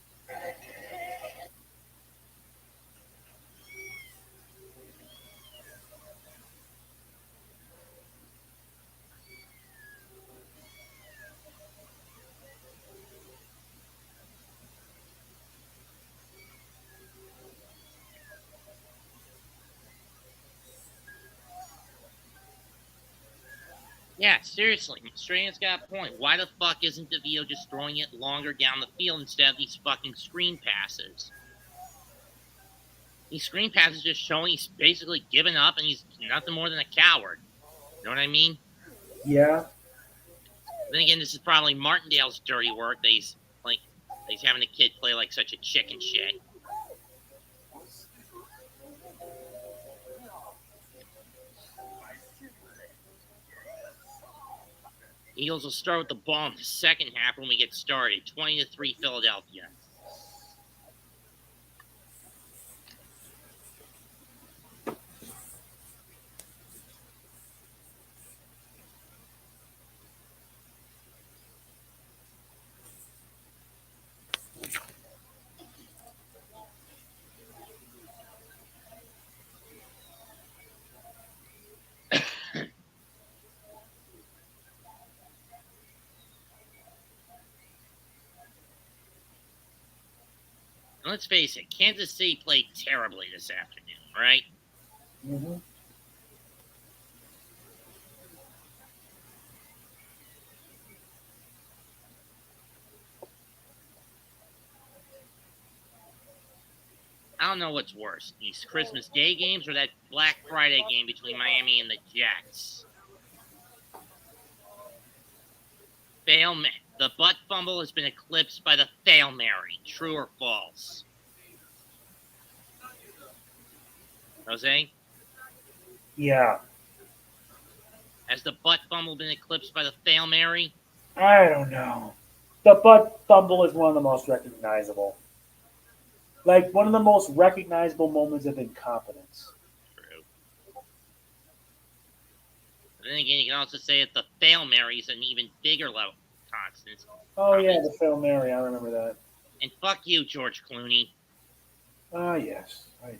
Yeah, seriously, Strahan's got a point. Why the fuck isn't DeVito just throwing it longer down the field instead of these fucking screen passes? These screen passes just showing he's basically given up and he's nothing more than a coward. You know what I mean? Yeah. Then again, this is probably Martindale's dirty work that he's having the kid play like such a chicken shit. Eagles will start with the ball in the second half when we get started. 20 to 3 Philadelphia. And let's face it, Kansas City played terribly this afternoon, right? Mm-hmm. I don't know what's worse, these Christmas Day games or that Black Friday game between Miami and the Jets. The butt fumble has been eclipsed by the Fail Mary. True or false? Jose? Yeah. Has the butt fumble been eclipsed by the Fail Mary? I don't know. The butt fumble is one of the most recognizable. Like one of the most recognizable moments of incompetence. True. But then again, you can also say that the Fail Mary is an even bigger level constant. Oh yeah, the Fail Mary. I remember that. And fuck you, George Clooney. Ah yes, I know.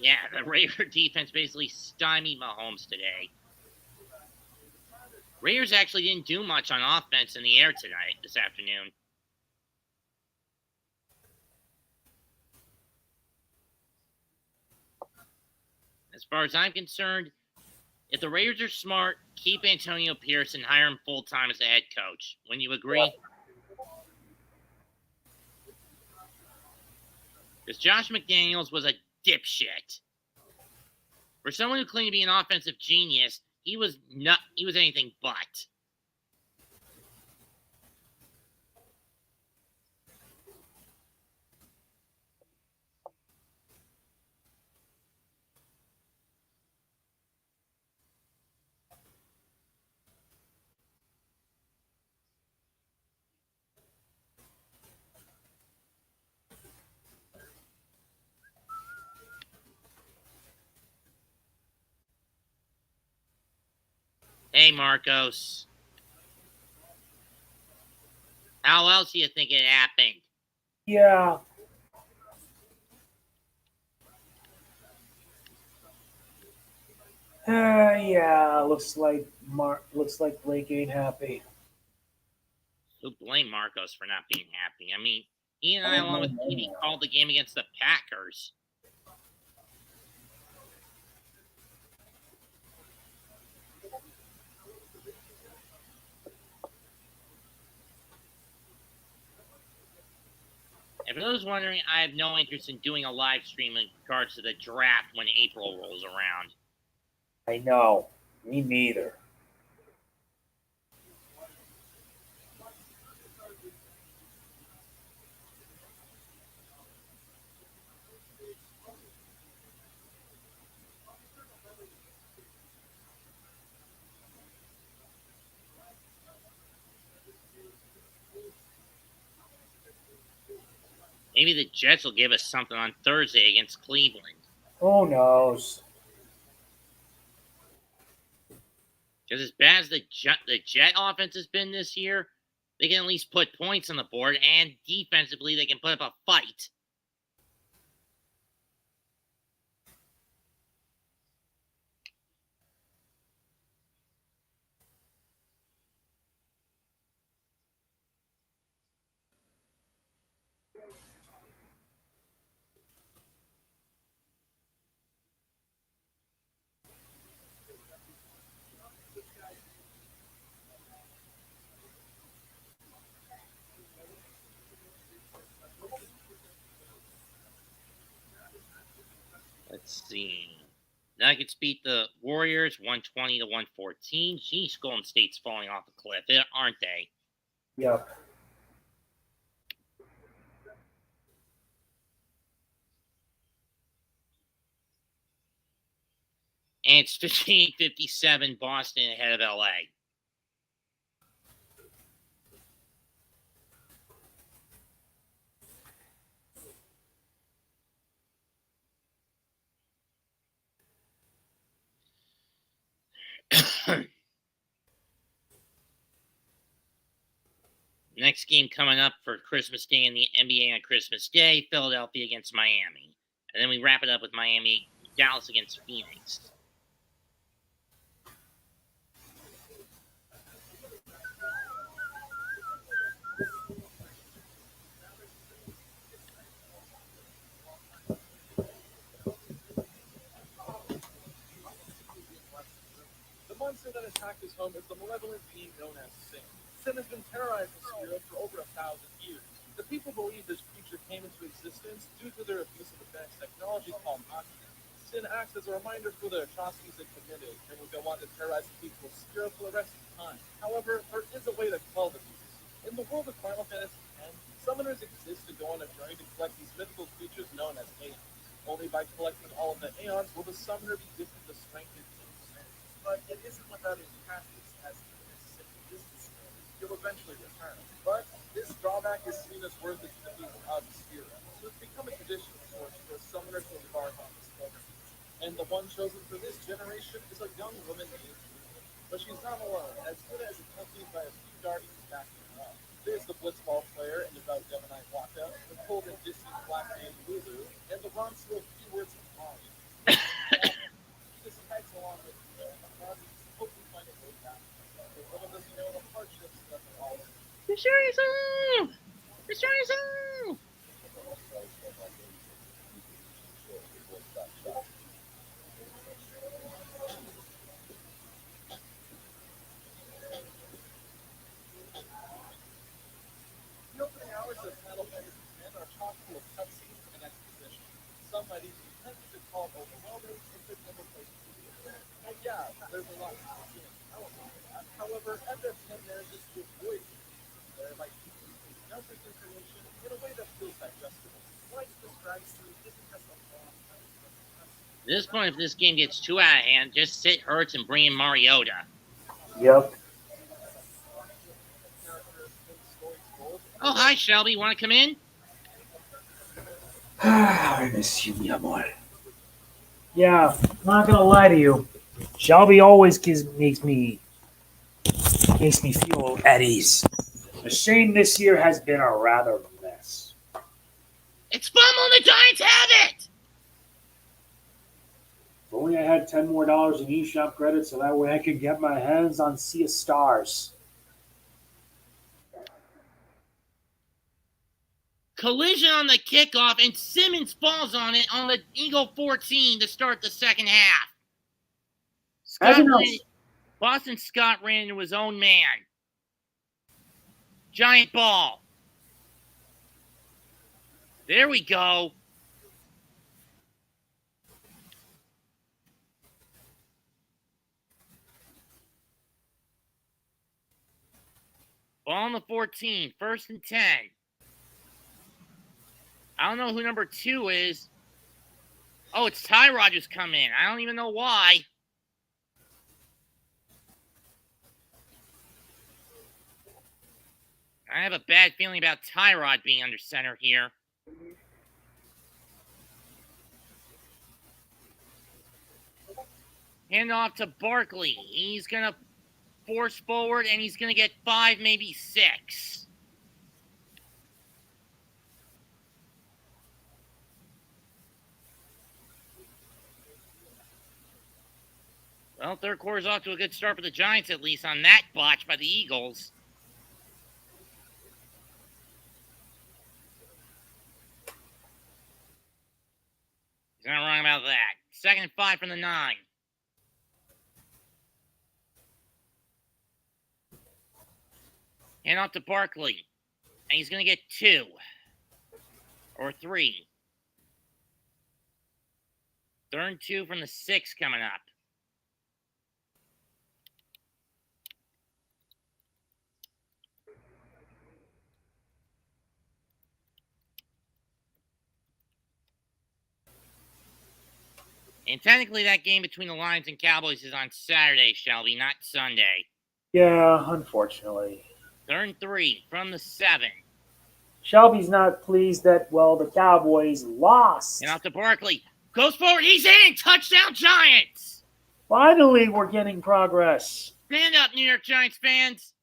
Yeah, the Raider defense basically stymied Mahomes today. Raiders actually didn't do much on offense in the air tonight, this afternoon. As far as I'm concerned, if the Raiders are smart, keep Antonio Pierce and hire him full-time as a head coach. Wouldn't you agree? Because Josh McDaniels was a dipshit. For someone who claimed to be an offensive genius, he was anything but. Hey, Marcos. How else do you think it happened? Yeah. Yeah. Looks like Blake ain't happy. Who blame Marcos for not being happy? I mean, he and I, along with Petey, called the game against the Packers. And for those wondering, I have no interest in doing a live stream in regards to the draft when April rolls around. I know. Me neither. Maybe the Jets will give us something on Thursday against Cleveland. Who knows? Because as bad as the Jet offense has been this year, they can at least put points on the board, and defensively, they can put up a fight. Let's see. Nuggets beat the Warriors 120 to 114. Geez, Golden State's falling off a cliff, aren't they? Yep. And it's 58-57 Boston ahead of LA. Next game coming up for Christmas Day in the NBA on Christmas Day, Philadelphia against Miami. And then we wrap it up with Dallas against Phoenix. The monster that attacked his home is the malevolent being known as Sin. Sin has been terrorizing Spiro for over 1,000 years. The people believe this creature came into existence due to their abuse of advanced technology called Machina. Sin acts as a reminder for the atrocities they committed and will go on to terrorize the people of Spiro for the rest of time. However, there is a way to quell the beast. In the world of Final Fantasy X, summoners exist to go on a journey to collect these mythical creatures known as Aeons. Only by collecting all of the Aeons will the summoner be gifted the strength it needs. but it isn't without its practice as a simple business man. He'll eventually return. But this drawback is seen as worth it to the people of Spira, so it's become a tradition of sorts for a summoner to embark on this pilgrimage. And the one chosen for this generation is a young woman named Luna. But she's not alone, as good as accompanied by a few darties backing her up. There's the blitzball player and devout Demonite Waka, the cold and distant black man Lulu, and the Ronsu of keywords of Molly. He just tags along with hopefully find a way back. But little does he know the hardships that are all The opening hours of Final Fantasy X are chock full of cutscenes and exposition. Some might even be tempted to call overwhelming if they've never played the video. And yeah, there's a lot of content element to that. However, FF10 manages to avoid by keeping enough information in a way that feels digestible. Like this drag scene isn't just a long time. At this point, if this game gets too out of hand, just sit Hurts and bring in Mariota. Yep. Oh, hi, Shelby. Want to come in? I miss you, mi amor. Yeah, I'm not gonna lie to you. Shelby always makes me feel at ease. The Shane this year has been a rather mess. It's fun when the Giants have it! If only I had $10 more in eShop credits so that way I could get my hands on Sea of Stars. Collision on the kickoff, and Simmons falls on it on the Eagle 14 to start the second half. Boston Scott ran into his own man. Giant ball. There we go. Ball on the 14, 1st and 10. I don't know who number 2 is. Oh, it's Tyrod who's come in. I don't even know why. I have a bad feeling about Tyrod being under center here. Hand off to Barkley. He's going to force forward, and he's going to get 5, maybe 6. Well, third quarter's off to a good start for the Giants, at least, on that botch by the Eagles. He's not wrong about that. 2nd and 5 from the 9. Hand off to Barkley. And he's going to get 2. Or 3. 3rd and 2 from the 6 coming up. And technically that game between the Lions and Cowboys is on Saturday, Shelby, not Sunday. Yeah, unfortunately. 3rd and 3 from the 7. Shelby's not pleased that, well, the Cowboys lost. And off to Barkley. Goes forward. He's in. Touchdown, Giants. Finally, we're getting progress. Stand up, New York Giants fans.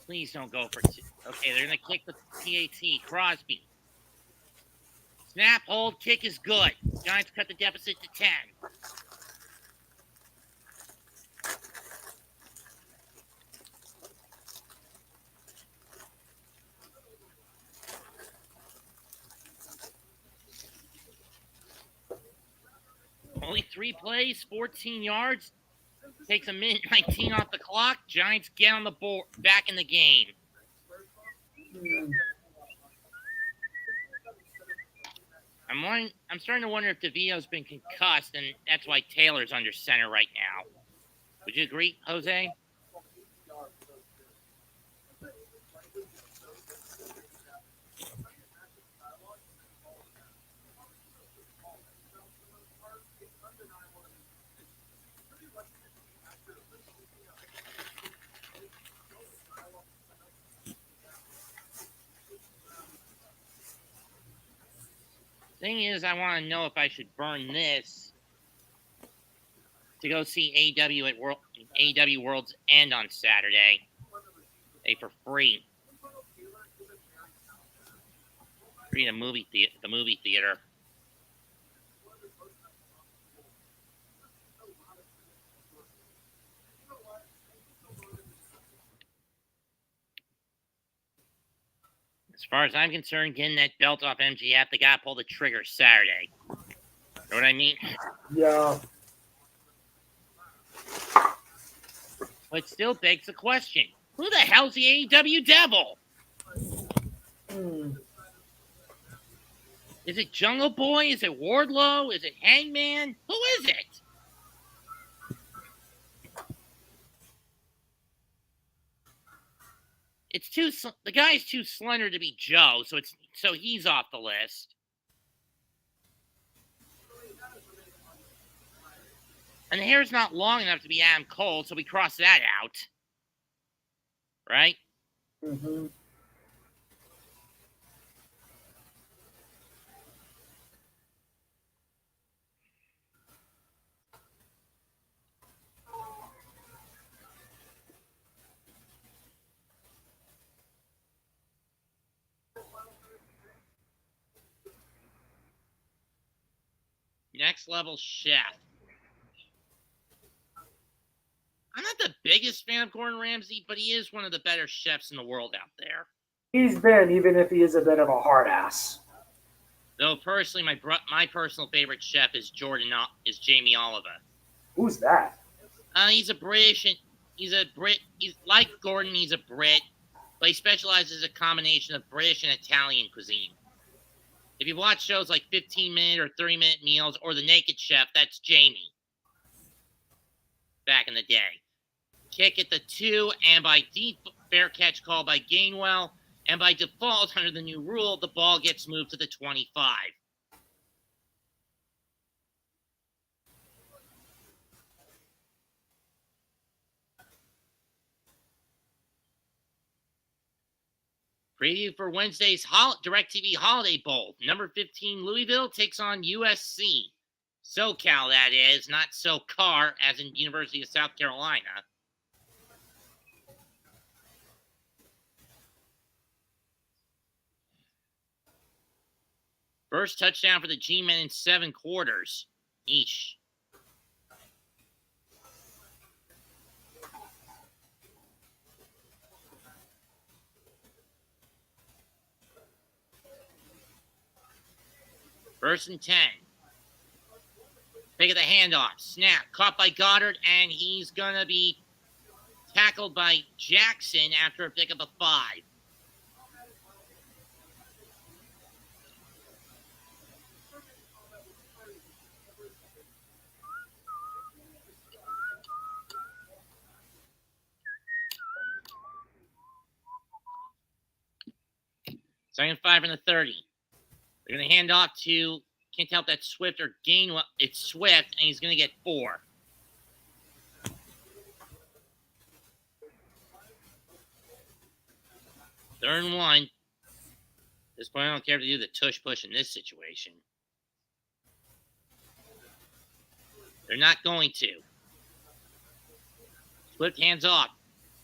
Please don't go for 2. Okay, they're going to kick the PAT. Crosby. Snap, hold, kick is good. Giants cut the deficit to 10. Only 3 plays, 14 yards. Takes a minute 19 off the clock. Giants get on the board, back in the game. I'm starting to wonder if DeVito's been concussed, and that's why Taylor's under center right now. Would you agree, Jose? Thing is, I want to know if I should burn this to go see AEW World's End on Saturday. For free. Free the movie theater. As far as I'm concerned, getting that belt off MJF, they gotta pull the trigger Saturday. Know what I mean? Yeah. But it still begs the question: who the hell's the AEW Devil? Is it Jungle Boy? Is it Wardlow? Is it Hangman? Who is it? The guy's too slender to be Joe, so he's off the list. And the hair's not long enough to be Adam Cole, so we cross that out. Right? Mm-hmm. Next level chef. I'm not the biggest fan of Gordon Ramsay, but he is one of the better chefs in the world out there. He's been, even if he is a bit of a hard ass. Though personally, my personal favorite chef is Jamie Oliver. Who's that? He's a British, and he's a Brit. He's like Gordon. He's a Brit, but he specializes in a combination of British and Italian cuisine. If you've watched shows like 15-minute or 30-minute meals or The Naked Chef, that's Jamie. Back in the day. Kick at the 2, and by default, fair catch call by Gainwell, and by default, under the new rule, the ball gets moved to the 25. Preview for Wednesday's DirecTV Holiday Bowl. Number 15, Louisville takes on USC. SoCal, that is, not SoCar, as in University of South Carolina. First touchdown for the G-Men in 7 quarters. Eesh. First and 10. Pick of the handoff. Snap. Caught by Goddard, and he's going to be tackled by Jackson after a pick of a 5. Second 5 in the 30. They're going to hand off to, can't tell if that's Swift or Gainwell. It's Swift, and he's going to get 4. Third and 1. At this point, I don't care if they do the tush push in this situation. They're not going to. Swift hands off.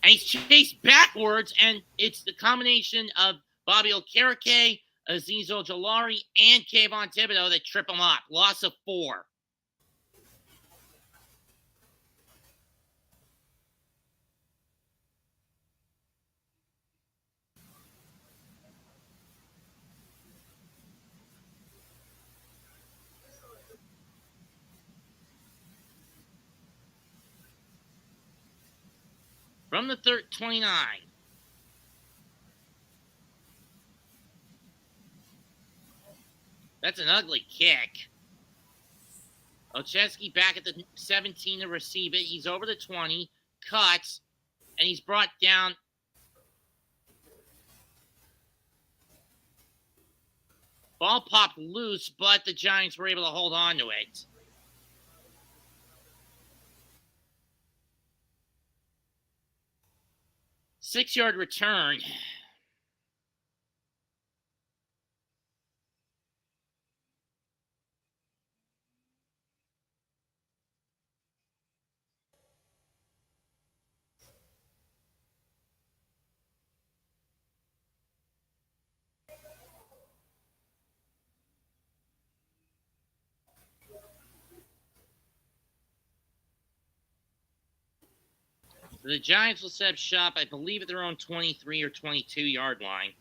And he's chased backwards, and it's the combination of Bobby Okereke, Aziz Ojolari, and Kayvon Thibodeau that trip him up. Loss of 4. From the 29. That's an ugly kick. Olszewski back at the 17 to receive it. He's over the 20, cuts, and he's brought down. Ball popped loose, but the Giants were able to hold on to it. Six-yard return. So the Giants will set up shop, I believe, at their own 23 or 22-yard line.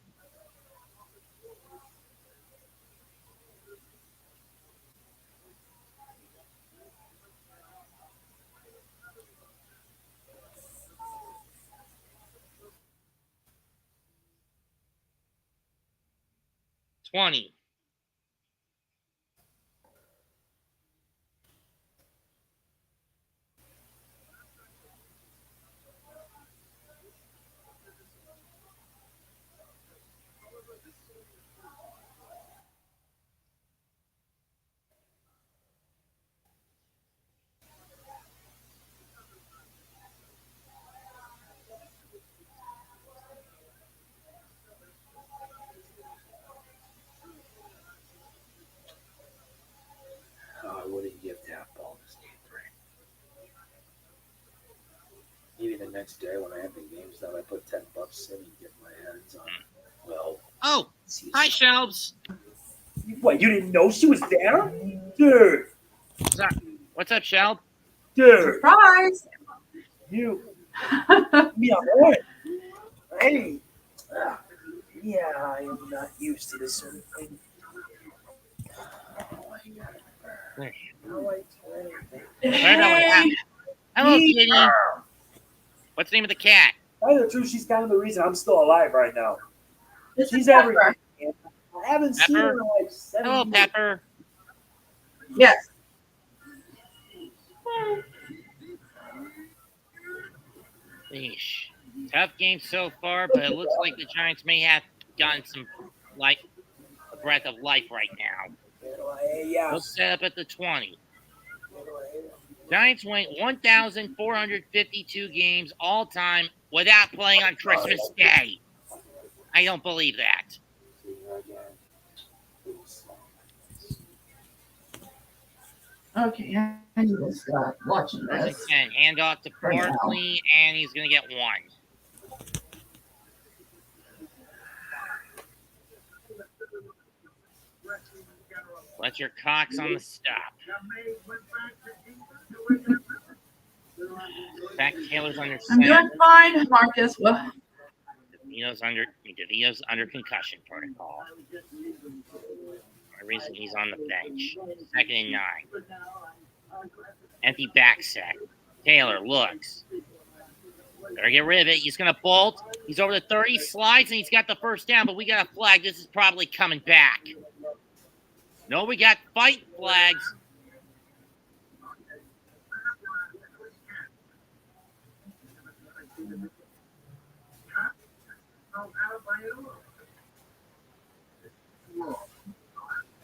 $20. I wouldn't give that ball this game 3. Maybe the next day when I have the games done, I put $10 in and get my hands on. Well, oh, hi, Shelbs. What? You didn't know she was there, dude? What's up, Shelb? Dude, Surprise! you. Yeah, boy. Hey. Yeah, I am not used to this sort of thing. Hey! Hello, Kitty. What's the name of the cat? Tell you the truth, she's kind of the reason I'm still alive right now. This She's is Pepper. everything. I haven't seen her in like 7 Hello, years. Pepper. Yes. Eesh. Tough game so far, but it looks like the Giants may have gotten some, like, a breath of life right now. Yeah. We'll set up at the 20. Giants went 1,452 games all time without playing on Christmas Day. I don't believe that. Okay, I need to stop watching First this. and 10. Handoff to For now. Barkley, and he's going to get 1. Fletcher Cox on the stop. Zach Taylor's under I'm center. doing fine, Marcus. Well, DeVito's under concussion protocol. For a reason he's on the bench. 2nd and 9. Empty back set. Taylor looks. Better get rid of it. He's going to bolt. He's over the 30, slides, and he's got the first down, but we got a flag. This is probably coming back. No, we got fight flags.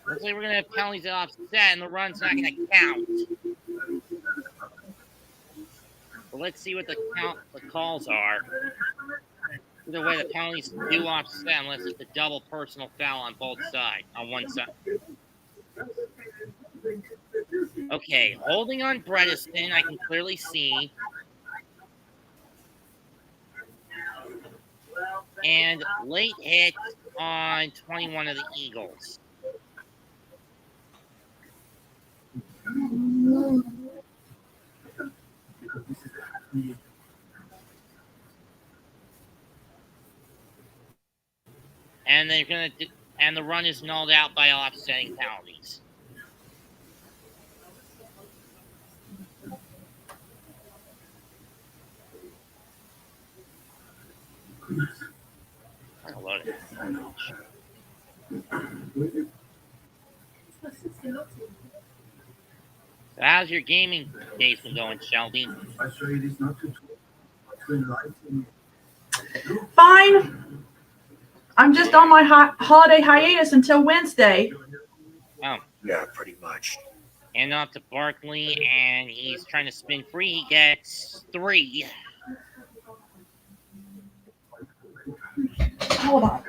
Looks like we're going to have penalties at offset, and the run's not going to count. But let's see what the calls are. Either way, the penalties do offset unless it's a double personal foul on both sides, on one side. Okay, holding on Bredesen, I can clearly see. And late hit on 21 of the Eagles. And they're gonna and the run is nulled out by offsetting penalties. So how's your gaming days been going, Shelby? Fine. I'm just on my holiday hiatus until Wednesday. Oh, Yeah, pretty much. hand off to Barkley, and he's trying to spin free. He gets 3. Hold on.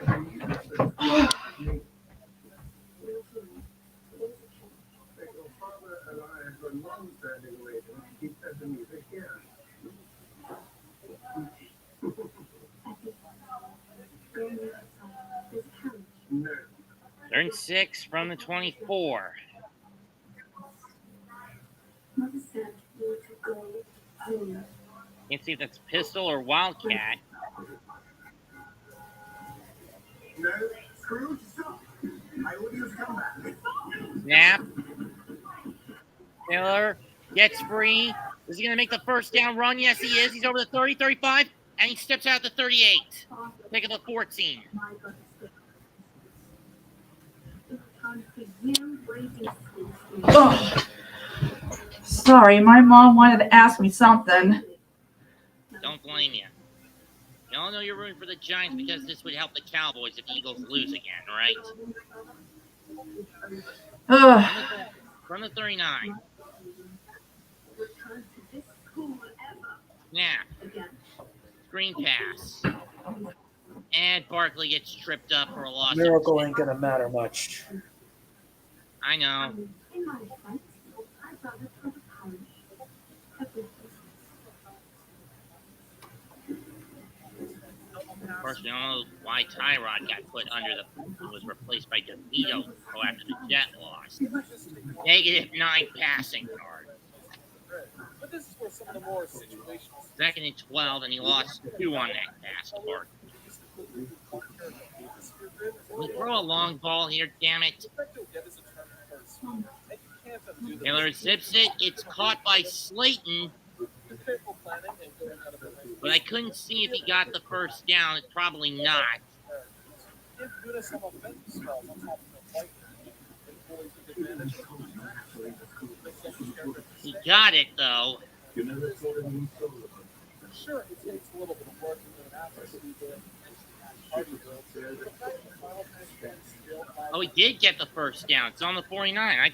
Turn 6 from the 24. Can't see if that's pistol or wildcat. Snap. Taylor gets free. Is he going to make the first down run? Yes, he is. He's over the 30, 35, and he steps out the 38. Take up the 14. Oh, sorry, my mom wanted to ask me something. Don't blame you. You all know you're rooting for the Giants because this would help the Cowboys if Eagles lose again, right? Ugh. From the 39. Snap. Screen pass. And Barkley gets tripped up for a loss. Miracle ain't gonna matter much. I know. Of course, we don't know why Tyrod got put under the and was replaced by DeVito after the Jet loss. -9 passing yard. But this is where some of the more situational 2nd and 12, and he lost 2 on that pass yard. Can we throw a long ball here, damn it? Taylor zips it. It's caught by Slayton. But I couldn't see if he got the first down. It's probably not. He got it, though. Sure, it takes a little bit of work to do an athlete. Oh, he did get the first down. It's on the 49. I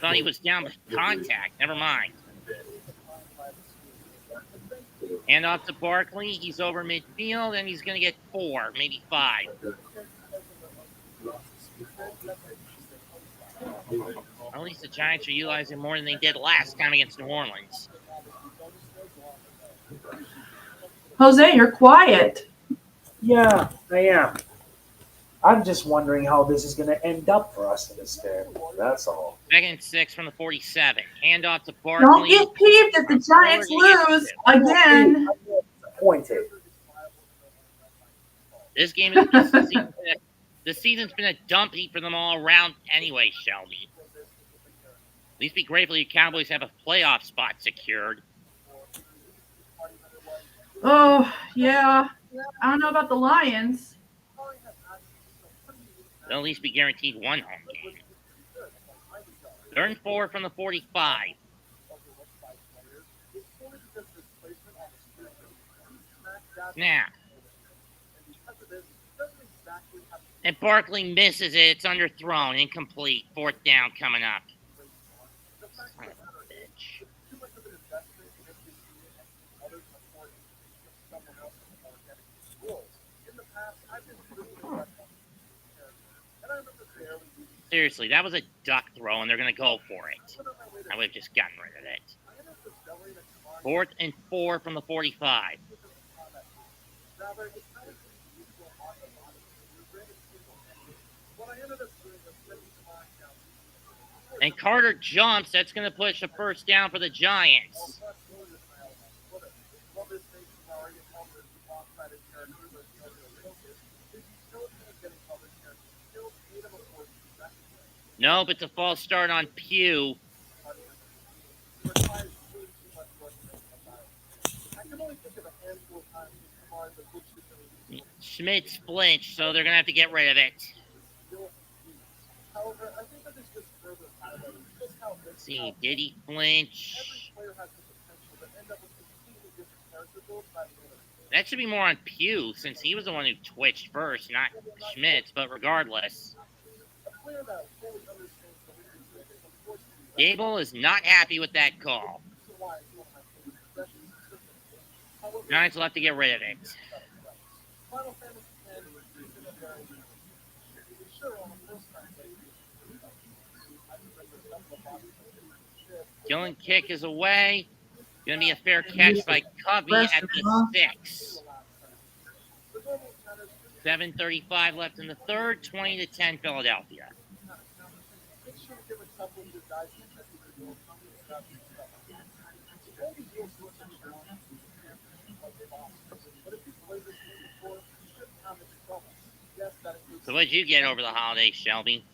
thought he was down by contact. Never mind. Hand off to Barkley. He's over midfield, and he's going to get 4, maybe 5. At least the Giants are utilizing more than they did last time against New Orleans. Jose, you're quiet. Yeah, I am. I'm just wondering how this is going to end up for us in this game. That's all. 2nd and 6 from the 47. Hand off to Don't Barkley. get peeved if the Giants lose again. Disappointed. This game is the season's been a dump heap for them all around anyway, Shelby. At least be grateful your Cowboys have a playoff spot secured. Oh, yeah. I don't know about the Lions. They'll at least be guaranteed 1 home game. 3rd and 4 from the 45. Snap. And Barkley misses it. It's underthrown. Incomplete. 4th down coming up. Son of a bitch. Seriously, that was a duck throw, and they're going to go for it. I would have just gotten rid of it. 4th and 4 from the 45. And Carter jumps. That's going to push a first down for the Giants. No, but the false start on Pugh. Schmidt's flinched, so they're going to have to get rid of it. Let's see. Did he flinch? That should be more on Pugh, since he was the one who twitched first, not Schmitz, but regardless. Gable is not happy with that call. Giants will have to get rid of it. Killing kick is away. Going to be a fair catch by Covey at the 6. 7:35 left in the third. 20-10 Philadelphia. So what did you get over the holidays, Shelby?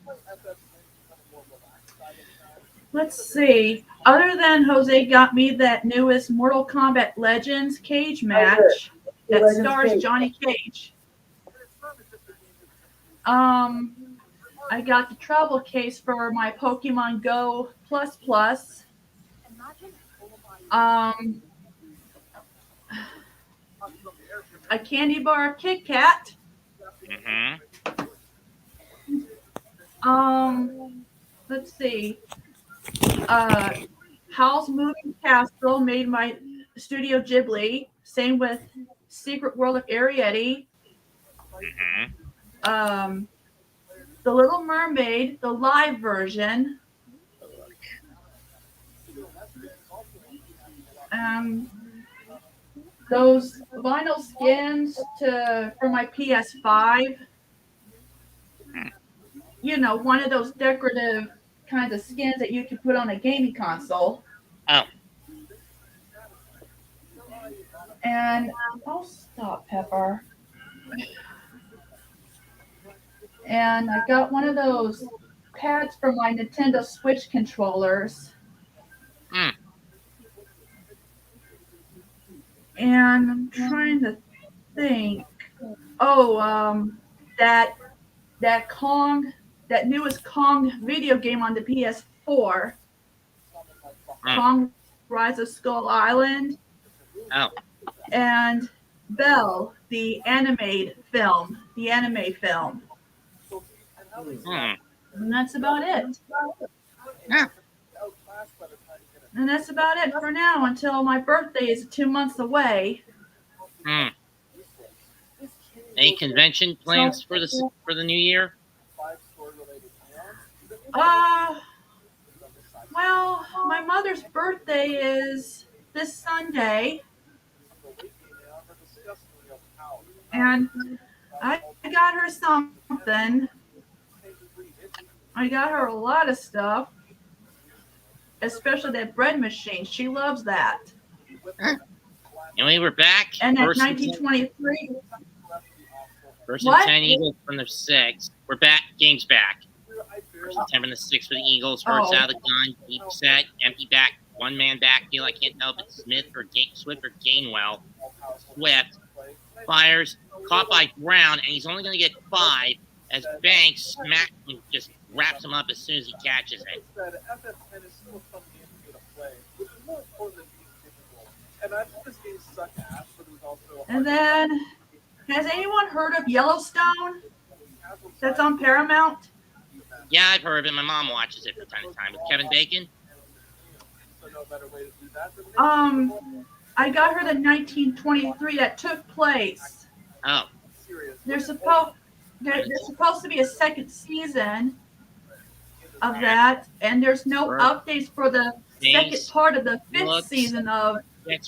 Let's see. Other than Jose got me that newest Mortal Kombat Legends cage match that Legends stars cage. Johnny Cage. I got the travel case for my Pokemon Go Plus Plus. A candy bar Kit Kat. Let's see. Howl's Moving Castle made my Studio Ghibli. Same with Secret World of Ariete. The Little Mermaid, the live version. Those vinyl skins for my PS5. You know, one of those decorative kinds of skins that you can put on a gaming console. Oh. And oh, stop, Pepper. And I got one of those pads for my Nintendo Switch controllers. And I'm trying to think. Oh, that newest Kong video game on the PS4. Kong Rise of Skull Island. Oh. And Belle, the anime film. And that's about it. And that's about it for now until my birthday is 2 months away. Any convention plans for the new year? Well, my mother's birthday is this Sunday. And I got her something. I got her a lot of stuff. Especially that bread machine. She loves that. And we were back. And at 1923. First and 10 Eagles from the 6. We're back. Game's back. First and 10 from the 6 for the Eagles. Hurts out of the gun. Deep set. Empty back. One man backfield. I can't tell if it's Swift or Gainwell. Swift fires. Caught by Brown. And he's only going to get 5 as Banks just wraps him up as soon as he catches it. And then, has anyone heard of Yellowstone? That's on Paramount? Yeah, I've heard of it. My mom watches it from time to time with Kevin Bacon. I got her the 1923 that took place. Oh. There's supposed to be a second season of that, and there's no updates for the second part of the 5th season of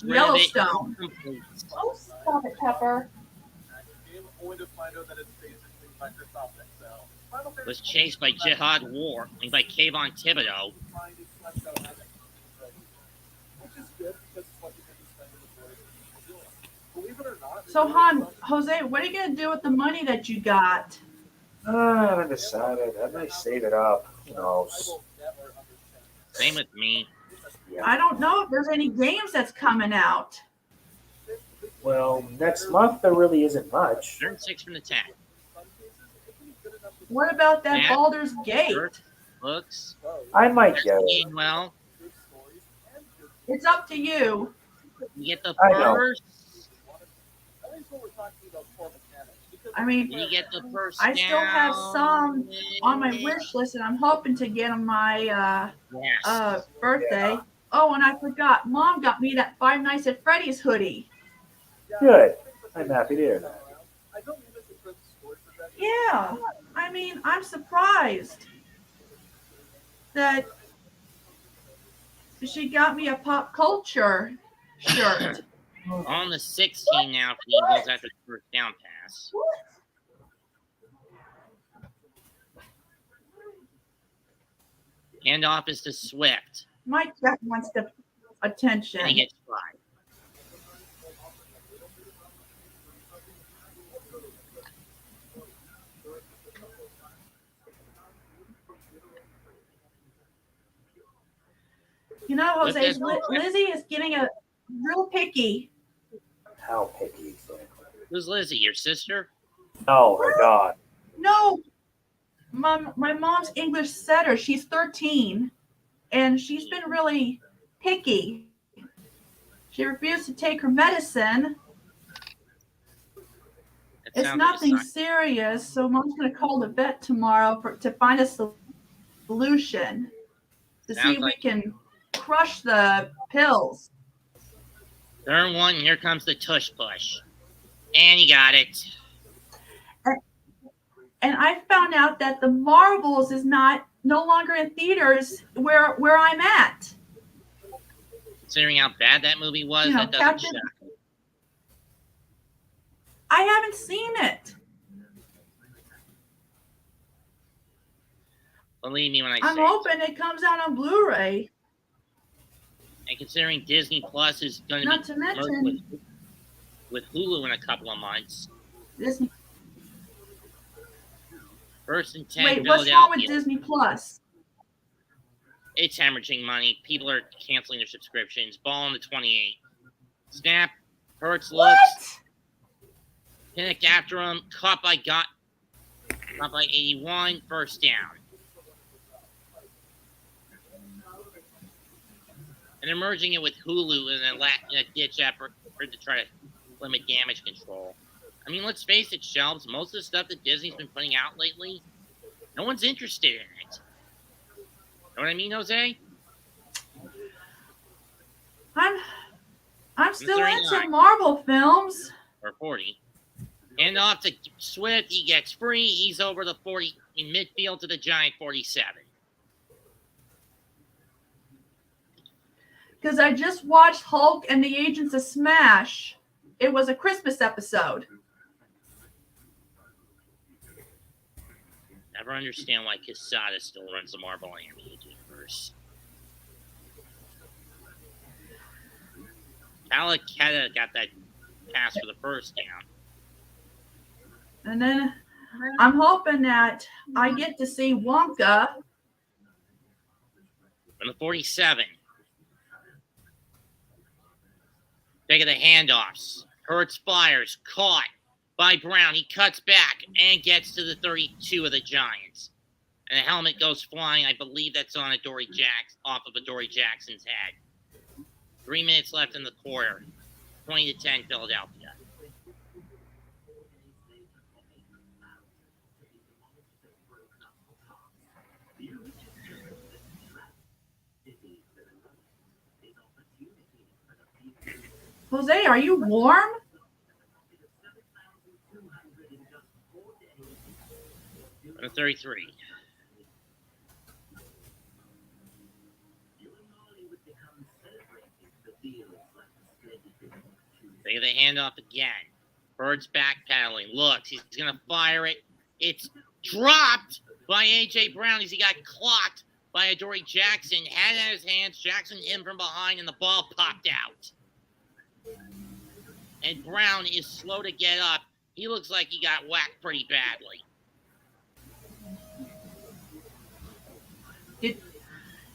Yellowstone. Oh, stop it, Pepper. Was chased by Jihad War and by Kayvon Thibodeau. So, Jose, what are you going to do with the money that you got? I haven't decided. I might save it up. Who knows? Same with me. Yeah. I don't know if there's any games that's coming out. Well, next month there really isn't much. Turn 6 from the 10. What about that Yeah. Baldur's Gate? looks. I might They're go. seeing well. Good stories and good. It's up to you. You get the I know. first. At least when we're talking about core mechanics. Because I mean, You get the first. I still have down. some on my wish list, and I'm hoping to get on my Yes. birthday. Oh, and I forgot. Mom got me that Five Nights at Freddy's hoodie. Good. I'm happy to hear that. I don't mean this to put sports for that. Yeah. I mean, I'm surprised that she got me a pop culture shirt. On the 16 now for the Eagles after the first down pass. Handoff is to Swift, Mike Jack wants the attention. and he gets 5. You know, With Jose, this- Lizzie is getting a real picky. How picky. Who's Lizzie? Your sister? Oh my God. No, my mom's English setter. She's 13, and she's been really picky. She refused to take her medicine. That It's sounds like a nothing sign. serious, so mom's going to call the vet tomorrow to find a solution to see Sounds if like- we can crush the pills. Turn 1, here comes the tush push. And he got it. And I found out that the Marvels is no longer in theaters where I'm at. Considering how bad that movie was, You know, that doesn't Captain- shock. I haven't seen it. Believe me when I I'm say it. hoping it comes out on Blu-ray. And considering Disney Plus is going to Not be to merged mention with Hulu in a couple of months. Disney. First and 10, Wait, what's wrong with Philadelphia. Disney Plus? It's hemorrhaging money. People are canceling their subscriptions. Ball on the 28. Snap. Hurts looks. What? Pinnock after him. Caught by 81. First down. And they're merging it with Hulu in a ditch effort to try to limit damage control. I mean, let's face it, Shelves. Most of the stuff that Disney's been putting out lately, no one's interested in it. Know what I mean, Jose? I'm still 39. into Marvel films. Or 40. And off to Swift. He gets free. He's over the 40 in midfield to the Giant 47. Because I just watched Hulk and the Agents of Smash. It was a Christmas episode. Never understand why Quesada still runs the Marvel animated universe. Calacetta got that pass for the first down. And then I'm hoping that I get to see Wonka. From the 47. Take of the handoffs. Hurts fires. Caught by Brown. He cuts back and gets to the 32 of the Giants. And the helmet goes flying. I believe that's on off of Adoree Jackson's head. 3 minutes left in the quarter. 20-10 Philadelphia. Jose, are you warm? From the 33. They the handoff again. Bird's backpedaling. Looks, he's going to fire it. It's dropped by A.J. Brown as he got clocked by Adoree Jackson. Had it in his hands. Jackson in from behind, and the ball popped out. And Brown is slow to get up. He looks like he got whacked pretty badly.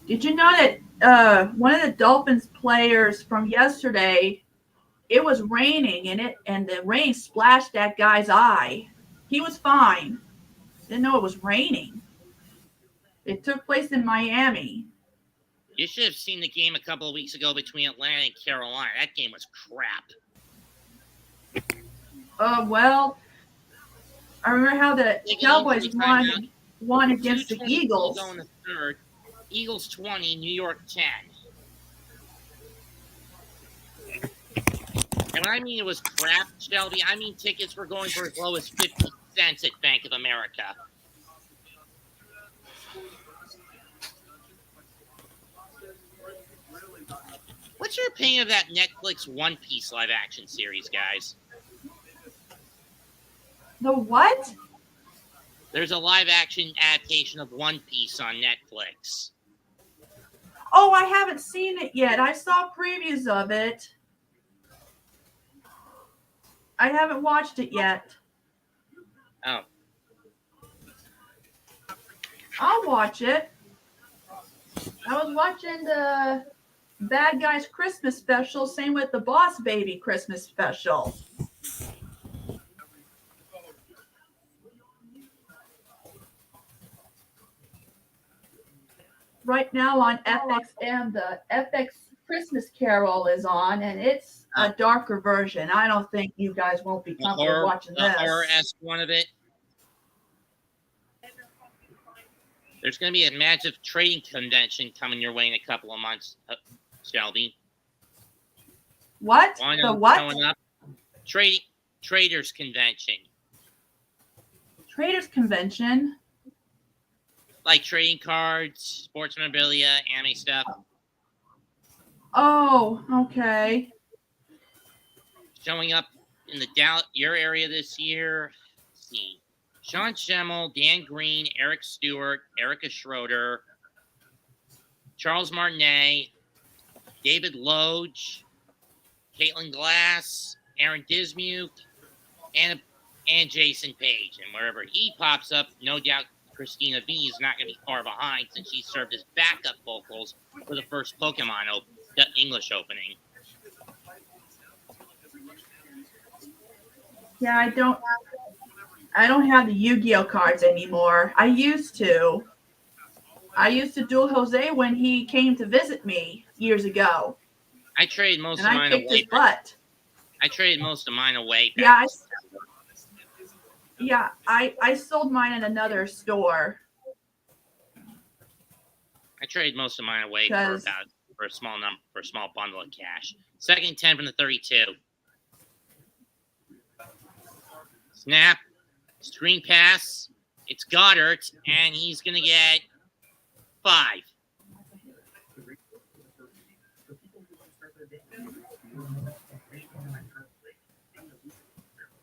Did you know that one of the Dolphins players from yesterday, it was raining and the rain splashed that guy's eye. He was fine. Didn't know it was raining. It took place in Miami. You should have seen the game a couple of weeks ago between Atlanta and Carolina. That game was crap. Well, I remember how the Cowboys won against the Eagles. Go in the third. Eagles 20, New York 10. And when I mean it was crap, Shelby, I mean tickets were going for as low as 50 cents at Bank of America. What's your opinion of that Netflix One Piece live action series, guys? The what? There's a live action adaptation of One Piece on Netflix. Oh, I haven't seen it yet. I saw previews of it. I haven't watched it yet. Oh. I'll watch it. I was watching the Bad Guys Christmas special, same with the Boss Baby Christmas special. Right now on FXM, the FX Christmas Carol is on, and it's a darker version. I don't think you guys won't be comfortable watching this. The horror-esque one of it. There's going to be a massive trading convention coming your way in a couple of months, Shelby. What? The what? Up. Traders convention. Traders convention? Like trading cards, sports memorabilia, anime stuff. Oh, okay. Showing up in your area this year. Let's see. Sean Schemmel, Dan Green, Eric Stewart, Erica Schroeder, Charles Martinet, David Loge, Caitlin Glass, Aaron Dismuke, and Jason Page. And wherever he pops up, no doubt Christina V is not going to be far behind since she served as backup vocals for the first Pokemon English opening. Yeah, I don't have the Yu-Gi-Oh cards anymore. I used to duel Jose when he came to visit me years ago. I traded most of mine away. And I kicked his butt. I traded most of mine away. I sold mine at another store. I traded most of mine away for a small bundle of cash. Second 10 from the 32. Snap. Screen pass. It's Goddard, and he's going to get 5.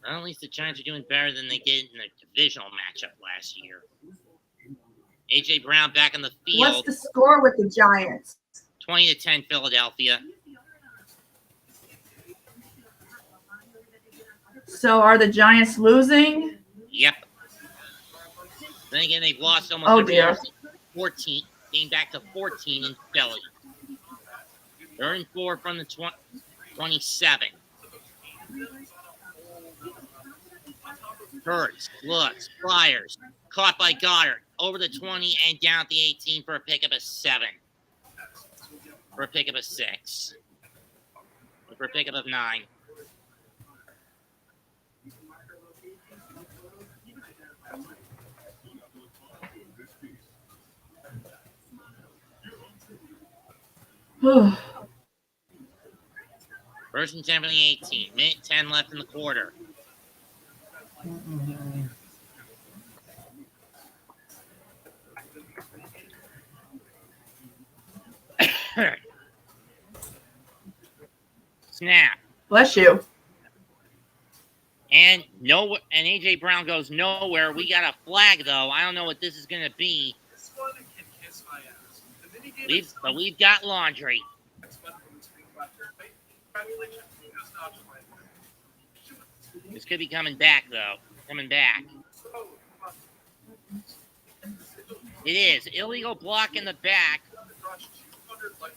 Well, at least the Giants are doing better than they did in the divisional matchup last year. A.J. Brown back in the field. What's the score with the Giants? 20-10 Philadelphia. So are the Giants losing? Yep. Then again, they've lost almost 14, getting back to 14 in Philly. 3rd and 4 from the 27. Hurts, looks, flyers, caught by Goddard, over the 20 and down at the 18 for a pickup of 7. For a pickup of 6. For a pickup of 9. First and 10 from the 18. Minute 10 left in the quarter. Snap. Bless you. And AJ Brown goes nowhere. We got a flag though. I don't know what this is going to be. We've got laundry. This could be coming back though. Coming back. It is illegal block in the back.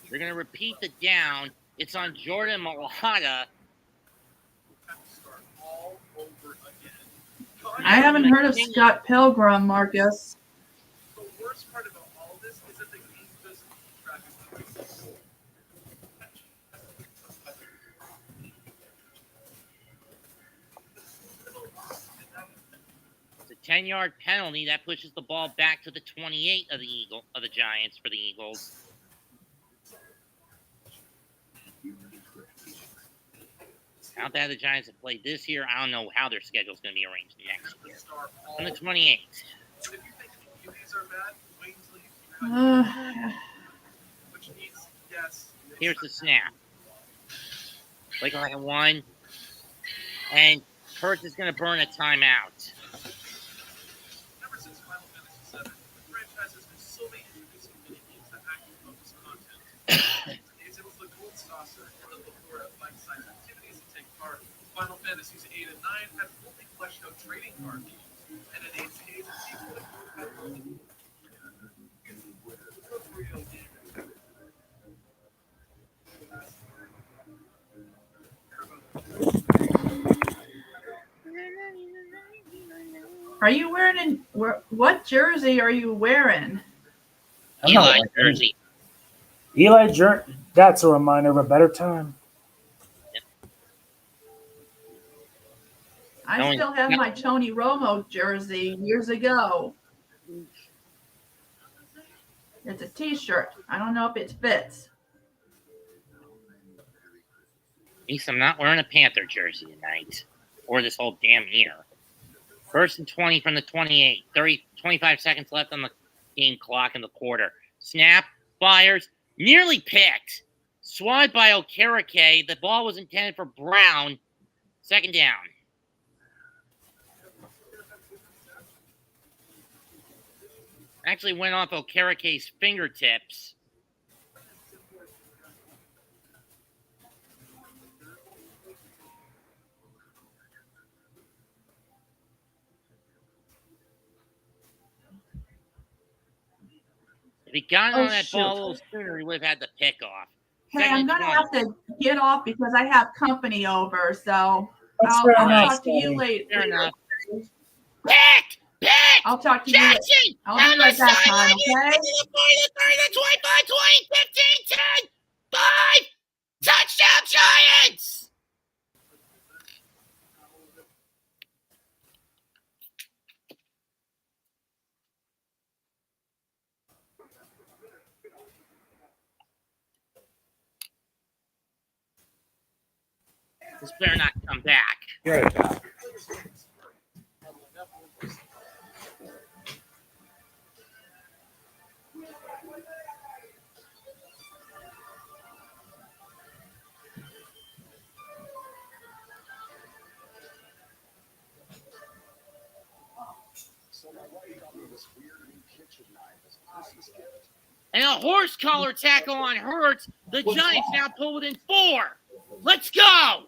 They're going to repeat the down. It's on Jordan Malata. I haven't heard of Scott Pilgrim, Marcus. The worst part about 10-yard penalty that pushes the ball back to the 28 of the Giants for the Eagles. How bad the Giants have played this year, I don't know how their schedule is going to be arranged next year. On the 28th. Here's the snap. Like I had one. And Kurtz is going to burn a timeout. Ever since Final Fantasy VII, the franchise has been slowly introducing mini-games that actively focus content. It's able to the gold saucer and the plethora of life-size activities to take part. Final Fantasies 8 and 9 have fully fleshed out trading card games, and in 8's case, it seems like Are you wearing what jersey are you wearing? Eli jersey. Eli jersey. That's a reminder of a better time. I still have my Tony Romo jersey years ago. It's a T-shirt. I don't know if it fits. At least I'm not wearing a Panther jersey tonight. Or this whole damn year. 1st and 20 from the 28. 25 seconds left on the game clock in the quarter. Snap, fires, nearly picked. Swatted by Okereke. The ball was intended for Brown. 2nd down. Actually went off Okereke's fingertips. If he got on that ball a little sooner, he would have had the pick off. Hey, I'm going to have to get off because I have company over, so I'll talk to you later. Fair enough. Pick! I'll talk to you later. I'll be right back, time, okay? 25, 20, 15, 10, 5! Touchdown, Giants! This better not come back. Good. And a horse collar tackle on Hurts. The Giants now pull within 4. Let's go!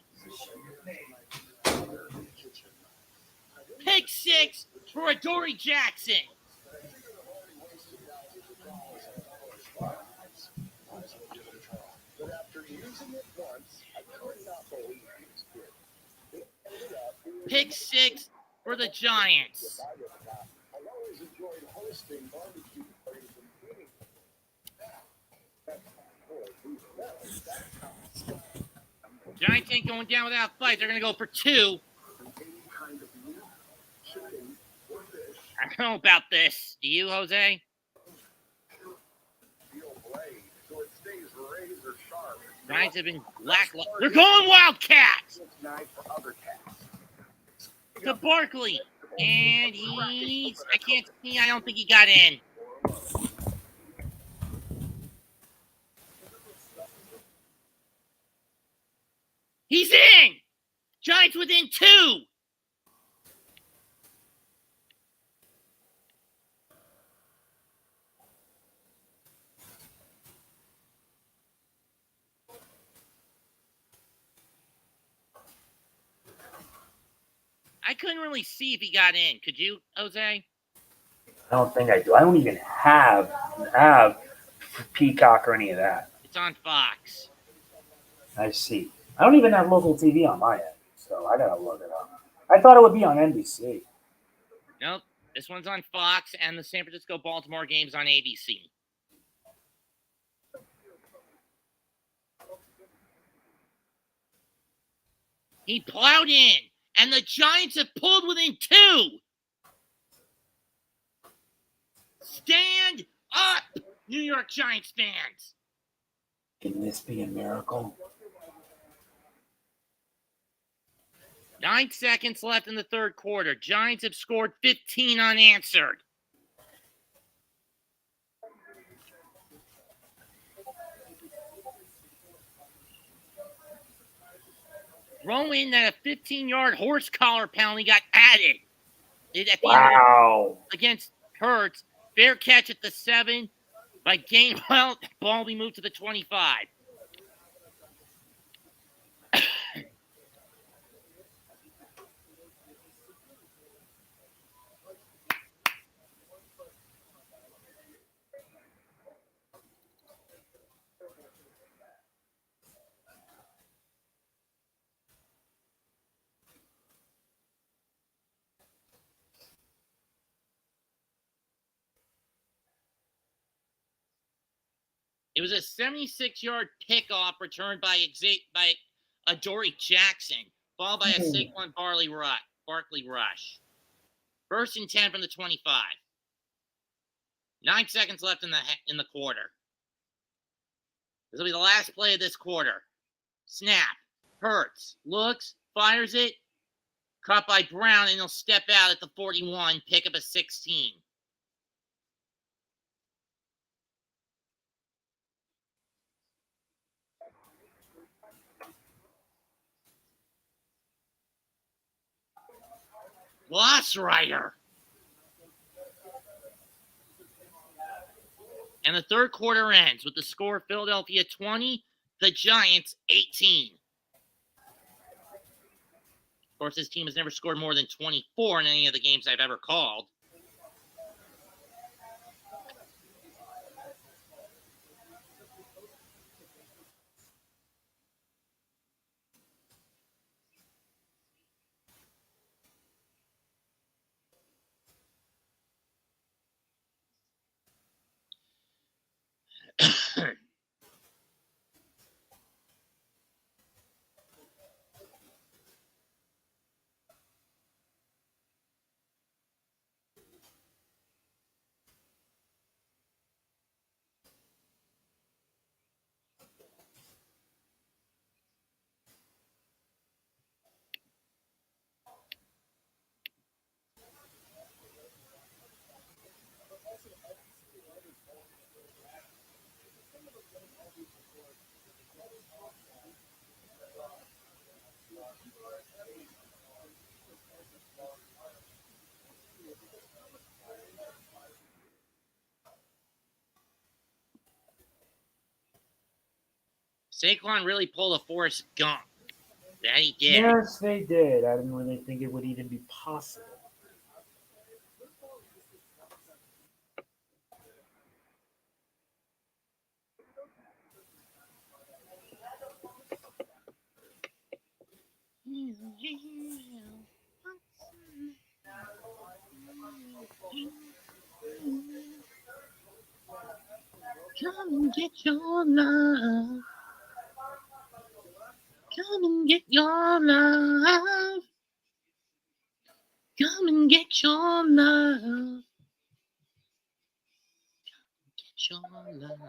Pick 6 for Adoree Jackson. Pick 6 for the Giants. Giants ain't going down without a fight. They're going to go for 2. I don't know about this. Do you, Jose? Giants have been lackluster. They're going Wildcats! To Barkley. And I can't see. I don't think he got in. He's in! Giants within 2! I couldn't really see if he got in. Could you, Jose? I don't think I do. I don't even have Peacock or any of that. It's on Fox. I see. I don't even have local TV on my end, so I gotta look it up. I thought it would be on NBC. Nope. This one's on Fox, and the San Francisco-Baltimore game's on ABC. He plowed in, and the Giants have pulled within 2. Stand up, New York Giants fans. Can this be a miracle? 9 seconds left in the third quarter. Giants have scored 15 unanswered. Throw in that a 15-yard horse collar penalty got added at the end Wow. against Hurts. Fair catch at the 7 by Gainwell. Ball be moved to the 25. It was a 76-yard pickoff returned by Adoree Jackson, followed by a Saquon Barkley rush. 1st and 10 from the 25. 9 seconds left in the quarter. This will be the last play of this quarter. Snap. Hurts. Looks. Fires it. Caught by Brown, and he'll step out at the 41. Pick up a 16. Loss Rider. And the third quarter ends with the score Philadelphia 20, the Giants 18. Of course, this team has never scored more than 24 in any of the games I've ever called. Saquon really pulled a Forrest Gump. That he did. Yes, they did. I didn't really think it would even be possible. Come and get your love. Come and get your love. Come and get your love. Get your love.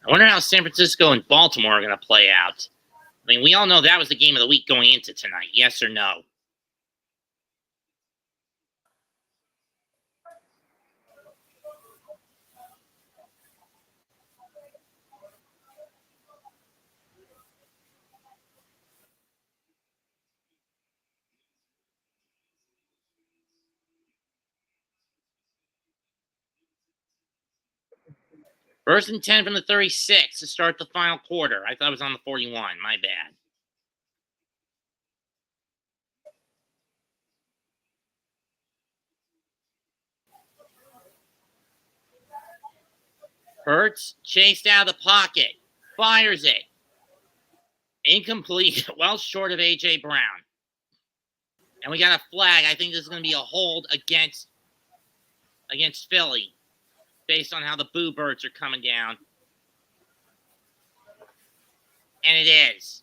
I wonder how San Francisco and Baltimore are going to play out. I mean, we all know that was the game of the week going into tonight. Yes or no? First and 10 from the 36 to start the final quarter. I thought it was on the 41. My bad. Hurts chased out of the pocket. Fires it. Incomplete. Well short of A.J. Brown. And we got a flag. I think this is going to be a hold against against Philly, based on how the Boo Birds are coming down. And it is.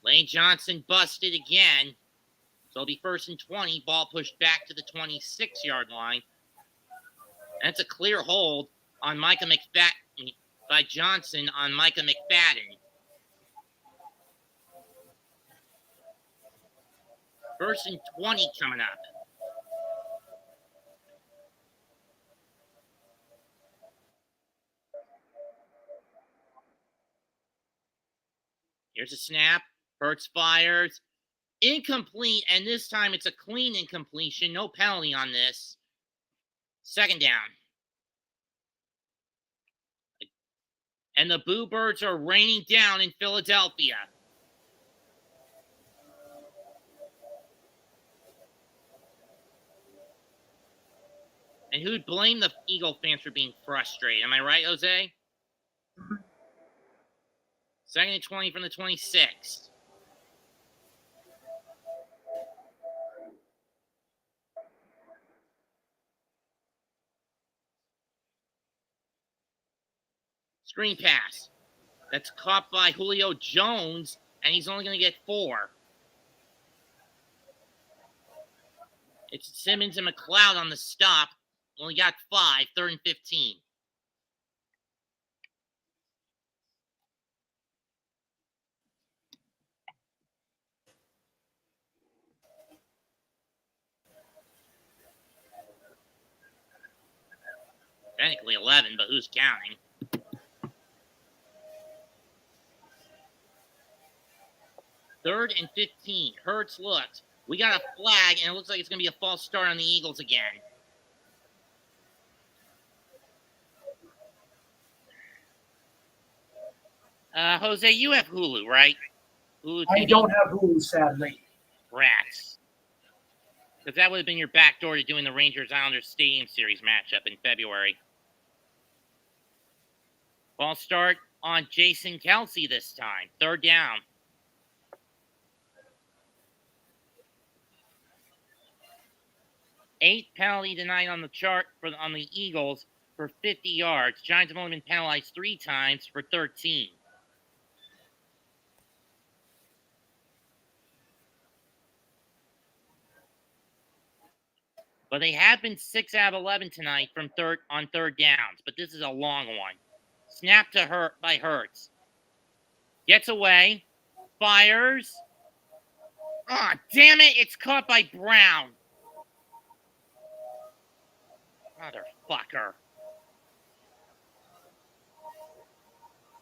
Lane Johnson busted again. So it'll be 1st and 20. Ball pushed back to the 26-yard line. And it's a clear hold on Micah McFadden by Johnson on Micah McFadden. 1st and 20 coming up. Here's a snap. Hurts fires. Incomplete, and this time it's a clean incompletion. No penalty on this. 2nd down. And the Boo Birds are raining down in Philadelphia. And who'd blame the Eagle fans for being frustrated? Am I right, Jose? 2nd and 20 from the 26. Screen pass. That's caught by Julio Jones, and he's only going to get 4. It's Simmons and McLeod on the stop. Only got 5, 3rd and 15. Technically 11, but who's counting? Third and 15. Hurts looks. We got a flag, and it looks like it's going to be a false start on the Eagles again. Jose, you have Hulu, right? Hulu TV? I don't have Hulu, sadly. Rats. Because that would have been your backdoor to doing the Rangers-Islanders Stadium Series matchup in February. False start on Jason Kelsey this time. 3rd down. Eighth penalty tonight on the chart on the Eagles for 50 yards. Giants have only been penalized 3 times for 13. But they have been 6 out of 11 tonight from on 3rd downs. But this is a long one. Snap to by Hurts. Gets away. Fires. Ah, oh, damn it! It's caught by Brown. Motherfucker.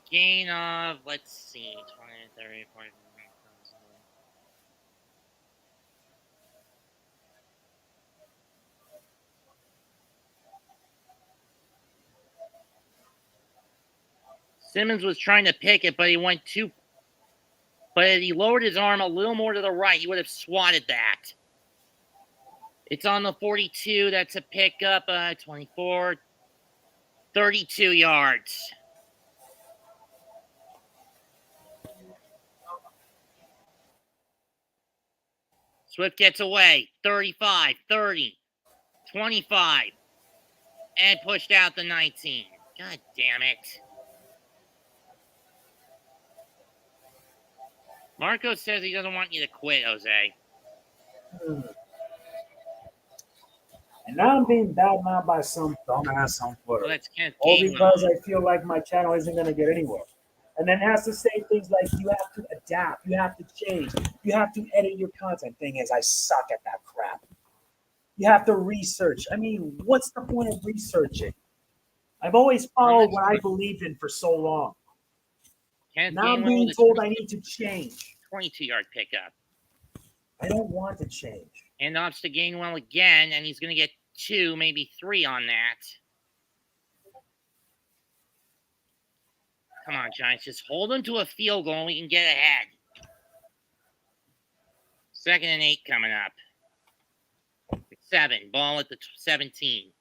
Gain of, let's see, 20, 30, 40. Simmons was trying to pick it, but he went too. But if he lowered his arm a little more to the right, he would have swatted that. It's on the 42. That's a pickup. 24. 32 yards. Swift gets away. 35, 30, 25. And pushed out the 19. God damn it. Marco says he doesn't want you to quit, Jose. And now I'm being badmouthed by some dumbass on Twitter. Well, that's Kenneth All Gainwell. because I feel like my channel isn't going to get anywhere. And then has to say things like, you have to adapt, you have to change, you have to edit your content. Thing is, I suck at that crap. You have to research. I mean, what's the point of researching? I've always followed what I believed in for so long. Kenneth Now I'm Gainwell being with a told I need to change. 22-yard pickup. I don't want to change. Handoffs to Gainwell again, and he's going to get 2, maybe 3 on that. Come on, Giants. Just hold them to a field goal and we can get ahead. 2nd and 8 coming up. 7. Ball at the 17.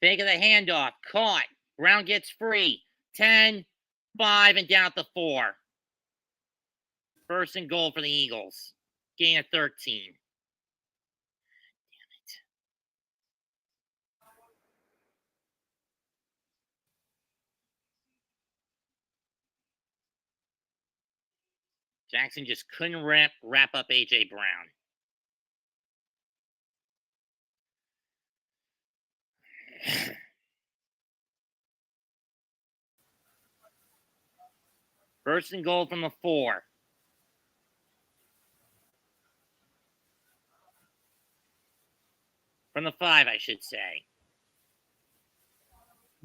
Fake of the handoff. Caught. Brown gets free. 10, 5, and down to 4. First and goal for the Eagles. Gain of 13. Jackson just couldn't wrap up A.J. Brown. First and goal from the 4. From the 5, I should say.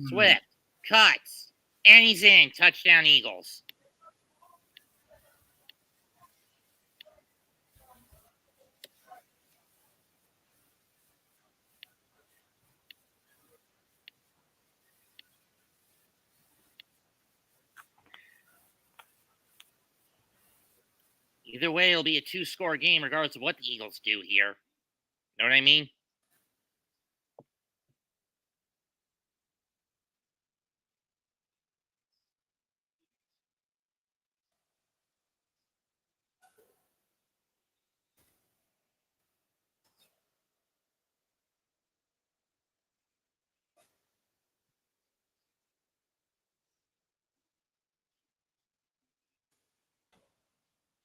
Swift. Cuts. And he's in. Touchdown, Eagles. Either way, it'll be a 2-score game regardless of what the Eagles do here. Know what I mean?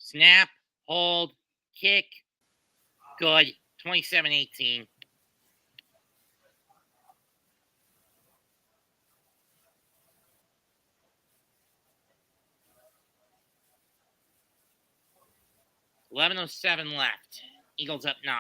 Snap, hold, kick. Good. 27-18. $11:07 left. Eagles up 9.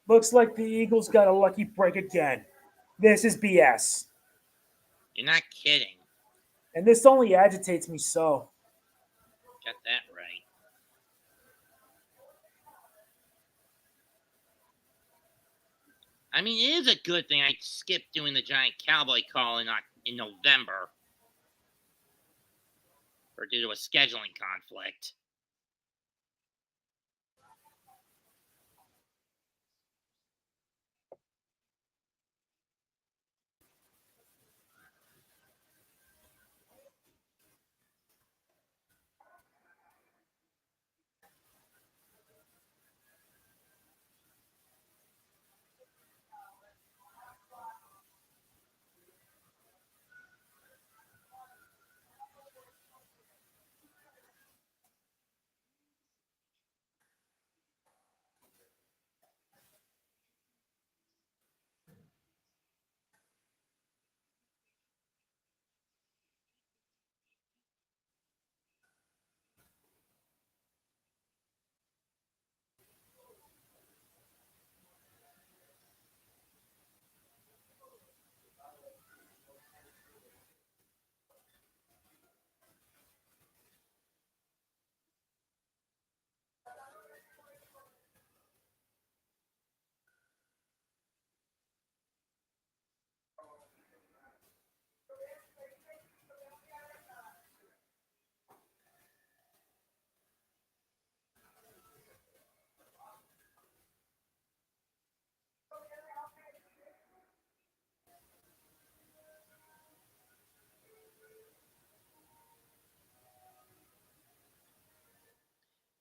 Looks like the Eagles got a lucky break again. This is BS. You're not kidding. And this only agitates me so. Got that right. I mean, it is a good thing I skipped doing the Giant Cowboy call in November. Or due to a scheduling conflict.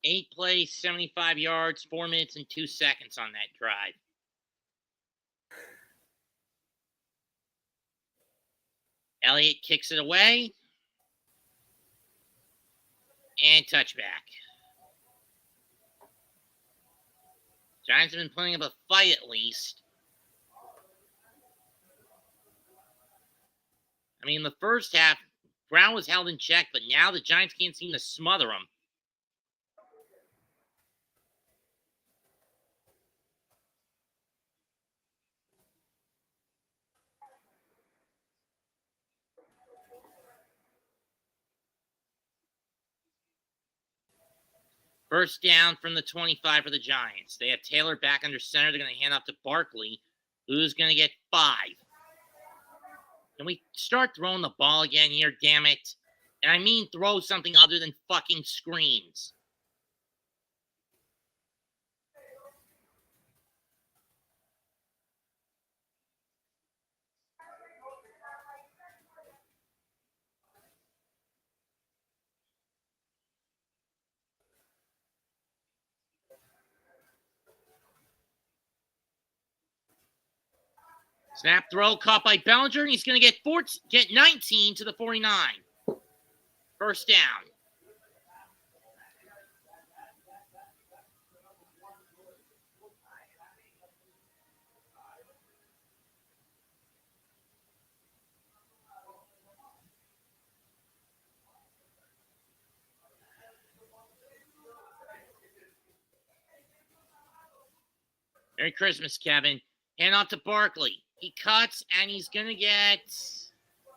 Eight plays, 75 yards, 4 minutes and 2 seconds on that drive. Elliott kicks it away. And touchback. Giants have been putting up a fight at least. I mean, in the first half, Brown was held in check, but now the Giants can't seem to smother him. First down from the 25 for the Giants. They have Taylor back under center. They're going to hand off to Barkley, who's going to get 5. Can we start throwing the ball again here, damn it? And I mean throw something other than fucking screens. Snap throw caught by Bellinger, and he's going to get 19 to the 49. First down. Merry Christmas, Kevin. Hand off to Barkley. He cuts, and he's going to get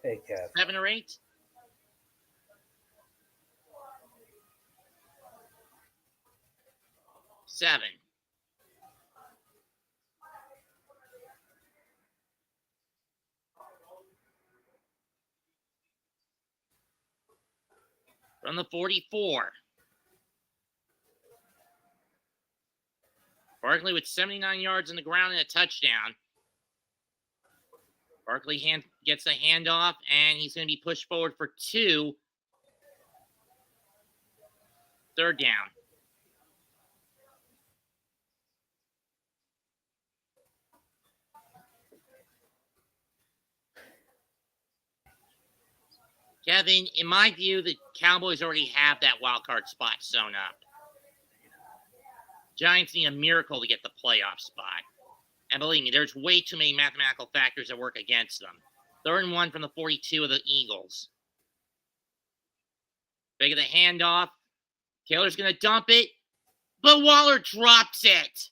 Hey, Kev. 7 or 8. Seven. From the 44. Barkley with 79 yards on the ground and a touchdown. Barkley gets the handoff, and he's going to be pushed forward for 2. Third down. Kevin, in my view, the Cowboys already have that wild card spot sewn up. Giants need a miracle to get the playoff spot. And believe me, there's way too many mathematical factors that work against them. 3rd and 1 from the 42 of the Eagles. They get the handoff. Taylor's going to dump it, but Waller drops it.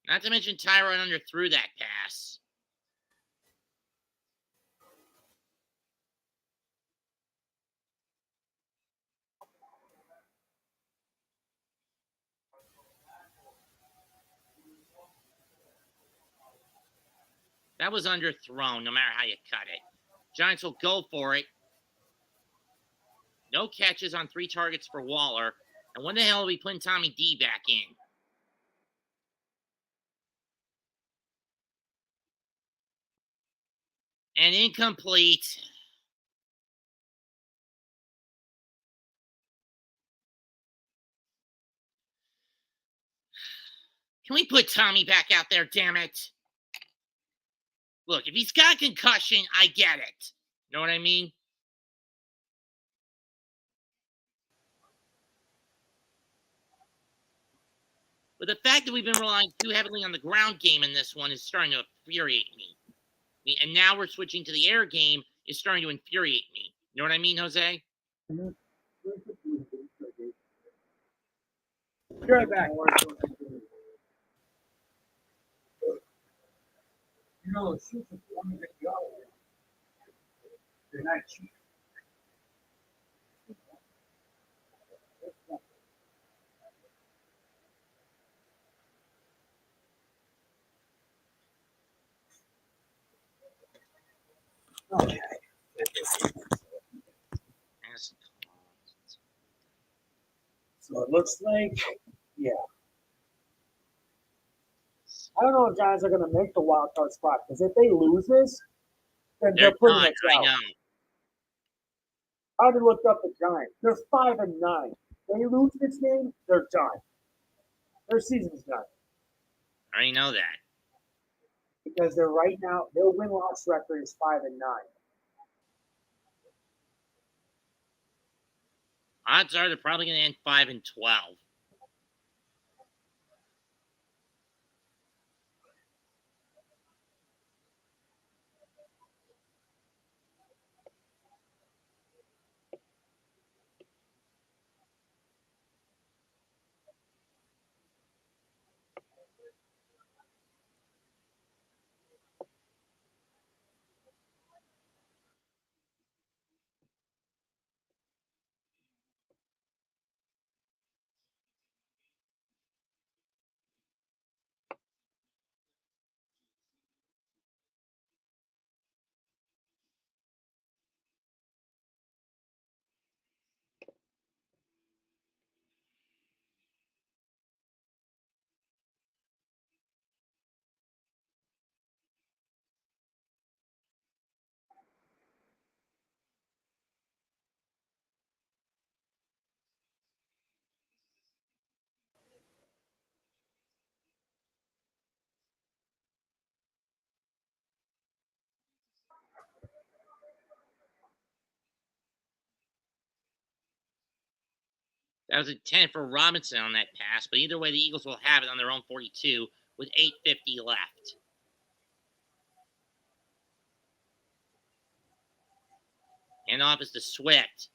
Not to mention Tyrone underthrew that pass. That was underthrown, no matter how you cut it. Giants will go for it. No catches on 3 targets for Waller. And when the hell are we putting Tommy D back in? And incomplete. Can we put Tommy back out there, damn it? Look, if he's got concussion, I get it. Know what I mean? But the fact that we've been relying too heavily on the ground game in this one is starting to infuriate me. And now we're switching to the air game is starting to infuriate me. You know what I mean, Jose? Be right back. You know, the shoots are coming to go. They're not cheap. Okay. So it looks like, yeah. I don't know if Giants are going to make the wild card spot because if they lose this, then they're pretty much I out. know. I already looked up the Giants. They're 5-9. They lose this game, they're done. Their season's done I already know that. because they're right now. Their win-loss record is 5-9. Odds are they're probably going to end 5-12. That was intended for Robinson on that pass, but either way, the Eagles will have it on their own 42 with 8:50 left. And off is to Swift,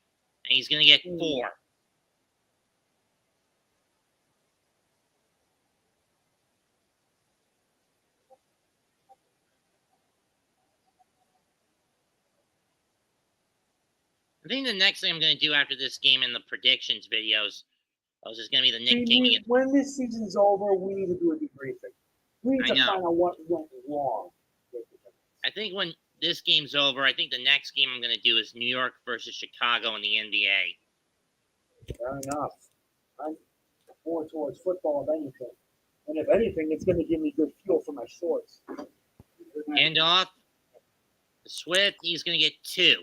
and he's going to get 4. I think the next thing I'm going to do after this game in the predictions videos is going to be the Nick King. When this season's over, we need to do a debriefing. We need to find out what went wrong. I think when this game's over, I think the next game I'm going to do is New York versus Chicago in the NBA. Fair enough. I'm more towards football than anything. And if anything, it's going to give me good fuel for my shorts. Hand off. Swift, he's going to get 2.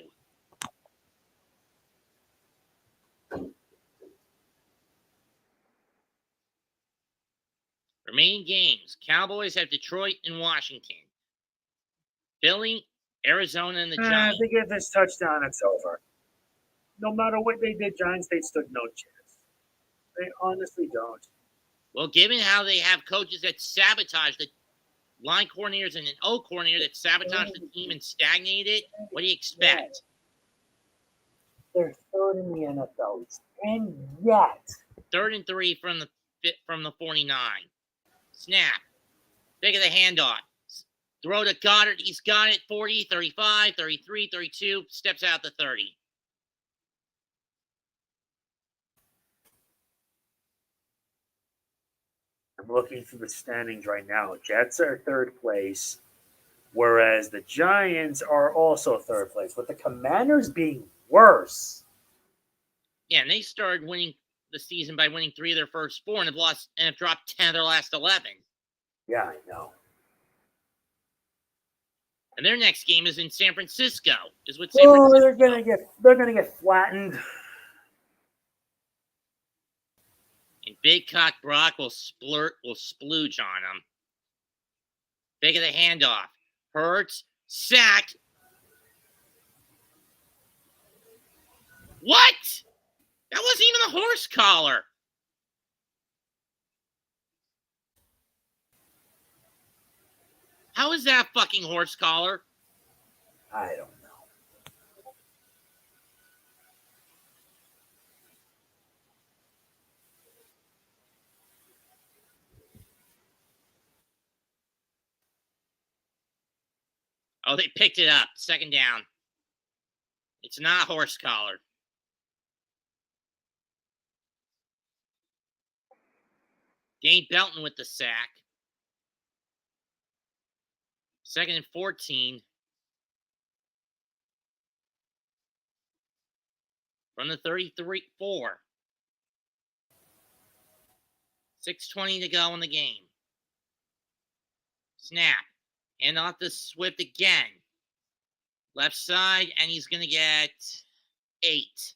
Remaining games. Cowboys have Detroit and Washington. Philly, Arizona, and the Giants. If they get this touchdown, it's over. No matter what they did, Giants, they stood no chance. They honestly don't. Well, given how they have coaches that sabotage the line coordinators and an O coordinator that sabotage the team and stagnate it, what do you expect? They're third in the NFL. And yet. 3rd and 3 from the 49. Snap. Fake of the handoff. Throw to Goddard. He's got it. 40, 35, 33, 32. Steps out the 30. I'm looking through the standings right now. Jets are 3rd place, whereas the Giants are also 3rd place, with the Commanders being worse. Yeah, and they started winning the season by winning 3 of their first 4 and have dropped 10 of their last 11. Yeah, I know. And their next game is in San Francisco. They're gonna get flattened. And Big Cock Brock will splooge on them. Fake of the handoff. Hurts. Sacked. What? That wasn't even a horse collar. How is that fucking horse collar? I don't know. Oh, they picked it up. 2nd down. It's not horse collar. Dane Belton with the sack. 2nd and 14. From the 33-4. 6:20 to go in the game. Snap. Hand off to Swift again. Left side, and he's going to get 8.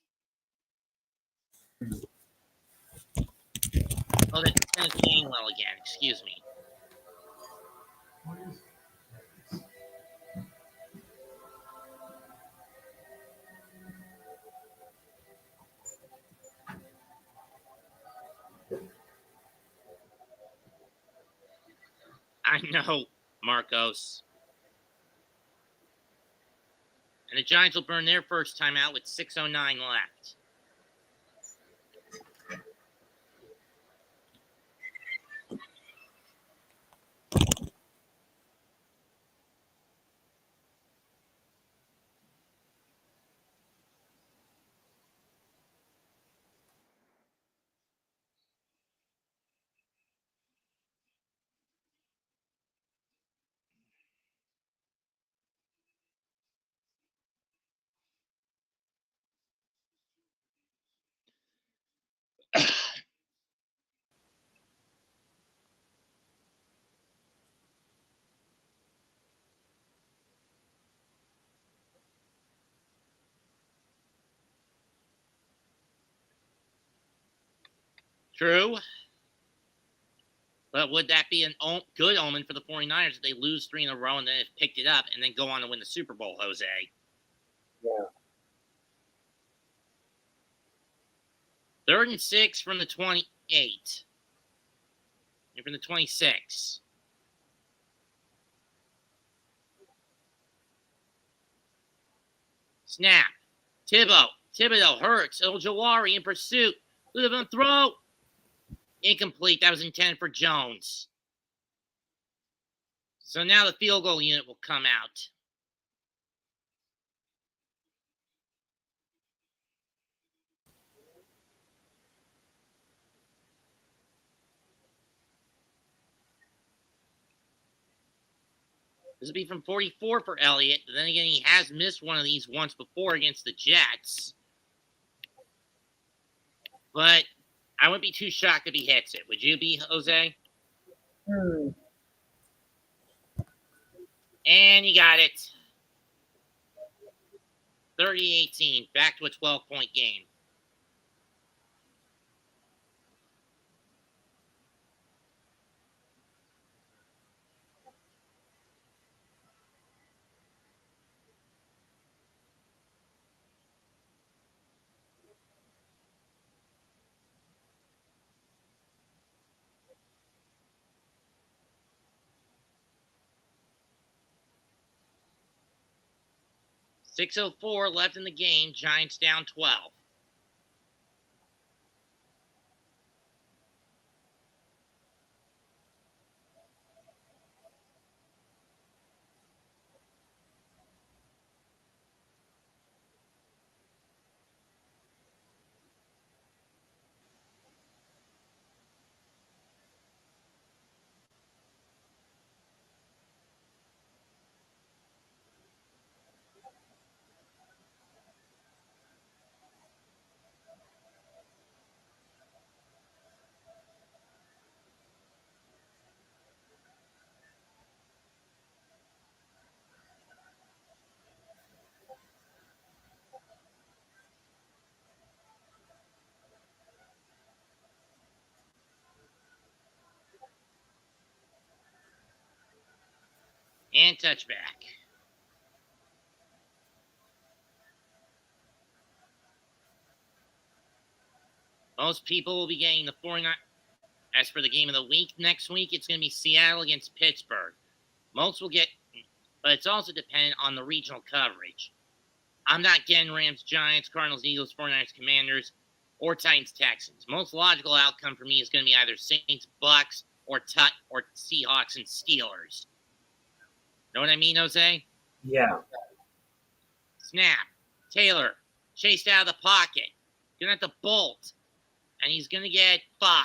Oh, that's Dennis Gainwell again. Excuse me. I know, Marcos. And the Giants will burn their first timeout with 6:09 left. True. But would that be a good omen for the 49ers if they lose 3 in a row and then have picked it up and then go on to win the Super Bowl, Jose? Yeah. 3rd and 6 from the 28. And from the 26. Snap. Thibodeau hurts. Ojawari in pursuit. Look at him throw. Incomplete. That was intended for Jones. So now the field goal unit will come out. This will be from 44 for Elliott. But then again, he has missed one of these once before against the Jets. But I wouldn't be too shocked if he hits it. Would you be, Jose? And he got it. 30-18. Back to a 12-point game. .604 left in the game. Giants down 12. And touchback. Most people will be getting the 49. As for the game of the week, next week, it's going to be Seattle against Pittsburgh. Most will get, but it's also dependent on the regional coverage. I'm not getting Rams, Giants, Cardinals, Eagles, 49ers, Commanders, or Titans, Texans. Most logical outcome for me is going to be either Saints, Bucks, or Seahawks and Steelers. Know what I mean, Jose? Yeah. Snap. Taylor chased out of the pocket. Gonna have to bolt. And he's gonna get 5.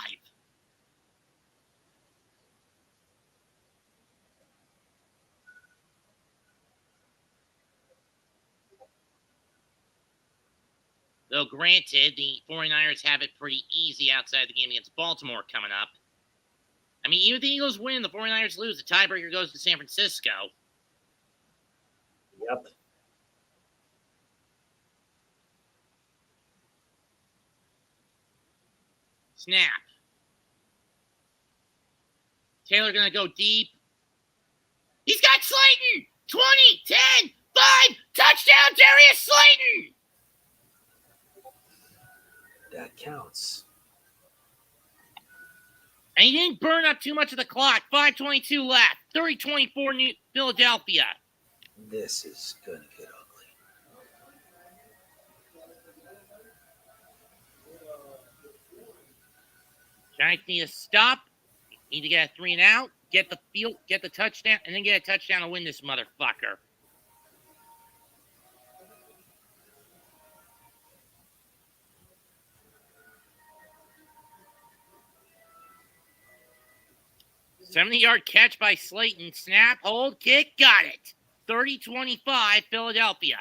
Though granted, the 49ers have it pretty easy outside the game against Baltimore coming up. I mean, even if the Eagles win, the 49ers lose, the tiebreaker goes to San Francisco. Yep. Snap. Taylor going to go deep. He's got Slayton! 20, 10, 5, touchdown, Darius Slayton! That counts. And he didn't burn up too much of the clock. 5:22 left. 30-24 New Philadelphia. This is going to get ugly. Giants need to stop. Need to get a 3 and out. Get the field, get the touchdown, and then get a touchdown to win this motherfucker. $70-yard catch by Slayton. Snap, hold, kick, got it. 30-25, Philadelphia.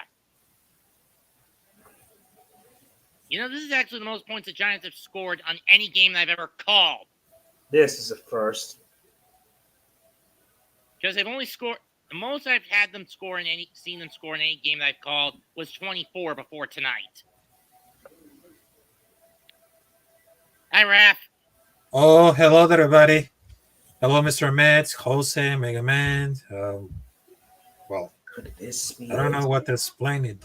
You know, this is actually the most points the Giants have scored on any game that I've ever called. This is a first. Because they've only scored, the most I've had them score in seen them score in any game that I've called was 24 before tonight. Hi, Raph. Oh, hello, everybody. Hello, Mr. Mets, Jose, MegaMets. Well, Could this be I don't it? know what to explain it.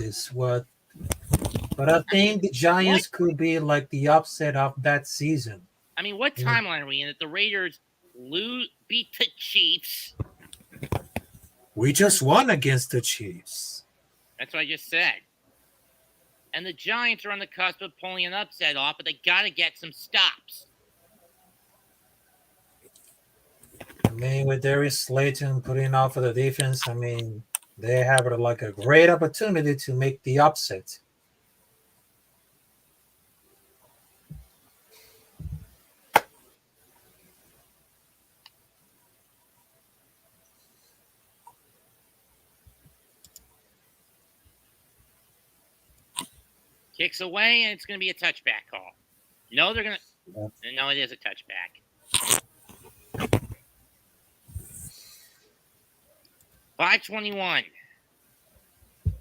But But I think the Giants could be like the upset of that season. I mean, what timeline are we in? That the Raiders beat the Chiefs. We just won against the Chiefs. That's what I just said. And the Giants are on the cusp of pulling an upset off, but they got to get some stops. I mean, with Darius Slayton putting off for the defense, I mean, they have like a great opportunity to make the upset. Kicks away, and it's going to be a touchback call. No, they're going to. Yeah. No, it is a touchback. 5:21. As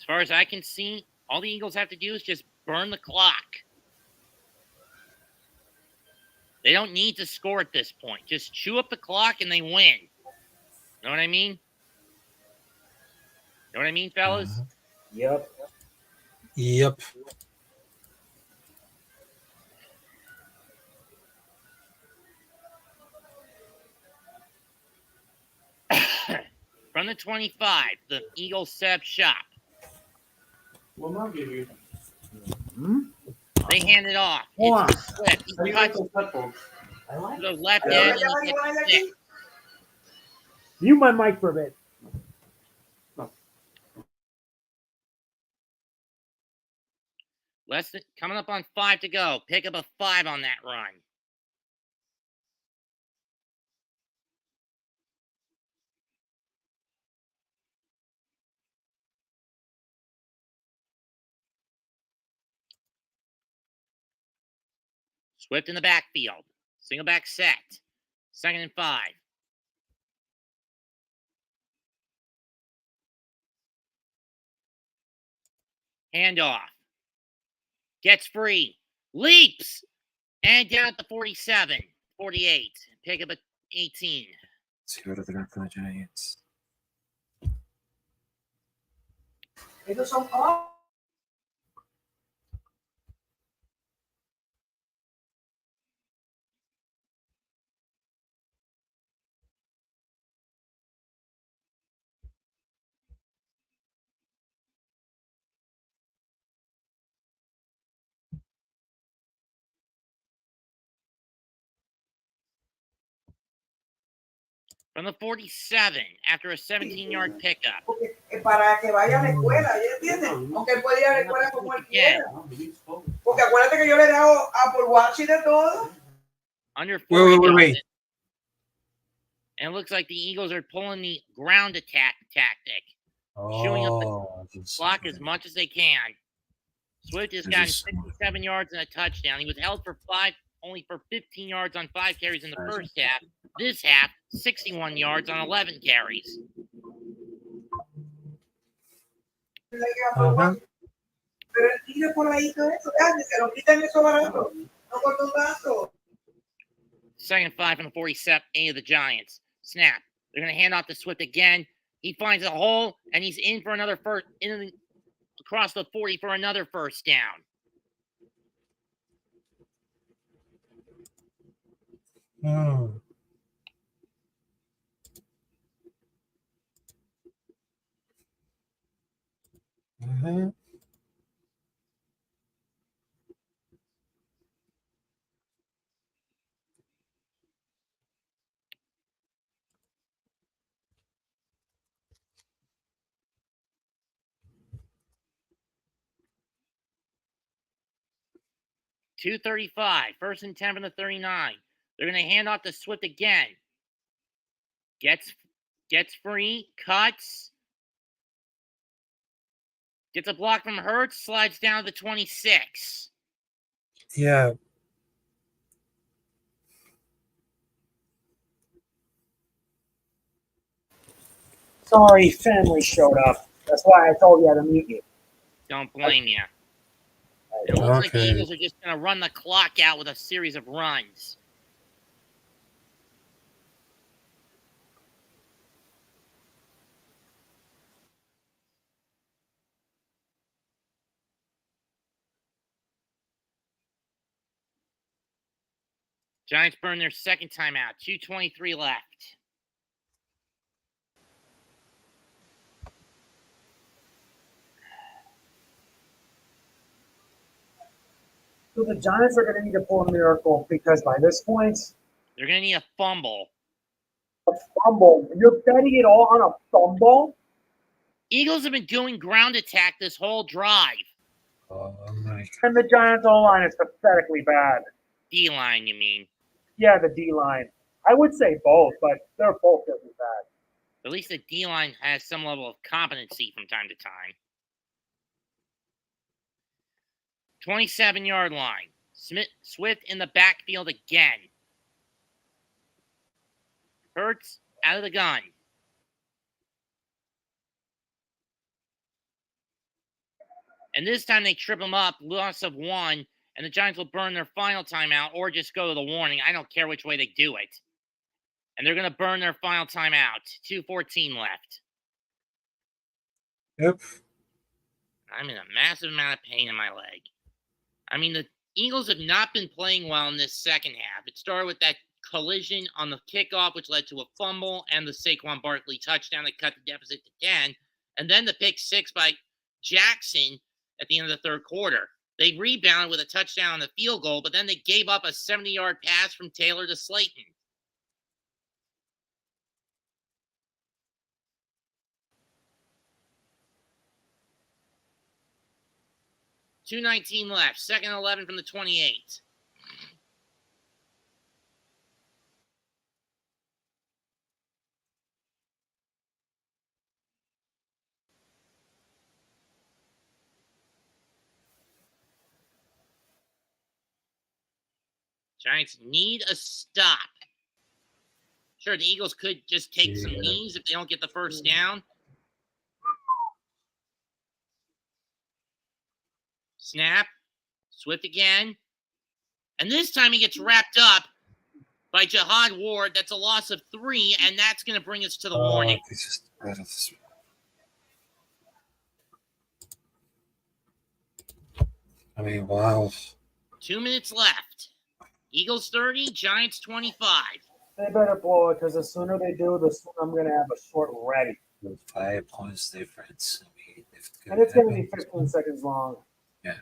far as I can see, all the Eagles have to do is just burn the clock. They don't need to score at this point. Just chew up the clock and they win. Know what I mean? Know what I mean, fellas? Yep. Yep. From the 25, the Eagles set up shop. Well, I'll give you. They hand it off. Wow. It's Swift. He How do you like cuts those headphones? to the left end. And he gets six. Mute my mic for a bit. Coming up on 5 to go. Pick up a 5 on that run. Swift in the backfield. Single back set. 2nd and 5. Handoff. Gets free. Leaps. And down at the 47. 48. Pick up a 18. Let's see what they got for the Giants. From the 47, after a 17-yard pickup. Para que vaya a la escuela, ¿ya entiendes? Aunque él puede ir a la escuela como él quiera. Porque acuérdate que yo le he dado Apple Watch y de todo. Under 40 Wait. And it looks like the Eagles are pulling the ground attack tactic. Showing up the clock as much as they can. Swift has gotten 67 yards and a touchdown. He was held for only for 15 yards on 5 carries in the first half. This half, 61 yards on 11 carries. Pero el tigre por ahí todo eso, se lo quitan eso barato. No por un gasto. 2nd and 5 from the 47 of the Giants. Snap. They're going to hand off to Swift again. He finds a hole, and he's in for another across the 40 for another first down. Mm-hmm. .235, 1st and 10 from the 39. They're going to hand off to Swift again. Gets free, cuts. Gets a block from Hurts, slides down to the 26. Yeah. Sorry, family showed up. That's why I told you to mute you. Don't blame you. It looks like the Eagles are just going to run the clock out with a series of runs. Giants burn their second timeout. 2:23 left. So the Giants are going to need to pull a miracle because by this point, they're going to need a fumble. A fumble? You're betting it all on a fumble? Eagles have been doing ground attack this whole drive. Oh my! And the Giants' O-line is pathetically bad. D-line, you mean? Yeah, the D-line. I would say both, but they're both really bad. At least the D-line has some level of competency from time to time. 27-yard line. Swift in the backfield again. Hurts out of the gun. And this time they trip him up, loss of 1, and the Giants will burn their final timeout or just go to the warning. I don't care which way they do it. And they're going to burn their final timeout. 2:14 left. Yep. I'm in a massive amount of pain in my leg. I mean, the Eagles have not been playing well in this second half. It started with that collision on the kickoff, which led to a fumble, and the Saquon Barkley touchdown that cut the deficit to 10. And then the pick 6 by Jackson at the end of the third quarter. They rebounded with a touchdown on the field goal, but then they gave up a 70-yard pass from Taylor to Slayton. $2:19 left. 2nd and 11 from the 28. Giants need a stop. Sure, the Eagles could just take some knees if they don't get the first down. Snap. Swift again. And this time he gets wrapped up by Jihad Ward. That's a loss of 3, and that's going to bring us to the warning. I mean, wow. 2 minutes left. Eagles 30, Giants 25. They better blow it because the sooner they do, the sooner I'm going to have a short ready. 5 points difference. I mean, and it's going to be 15 seconds long. Yeah.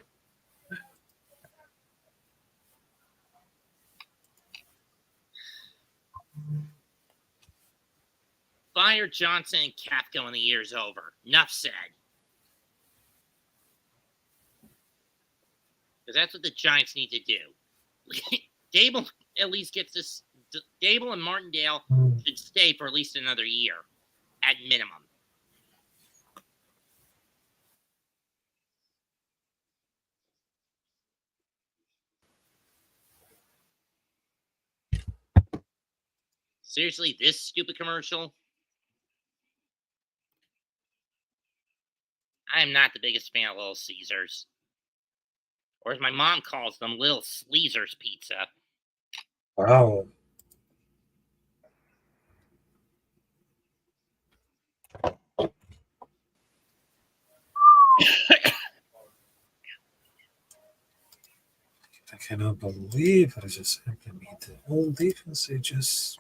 Fire Johnson and Kafka when the year's over. Enough said. Because that's what the Giants need to do. Dable at least gets this. Dable and Martindale should stay for at least another year, at minimum. Seriously, this stupid commercial? I am not the biggest fan of Little Caesars. Or as my mom calls them, Little Sleezers Pizza. Wow. I cannot believe I just implemented the whole defense. It just.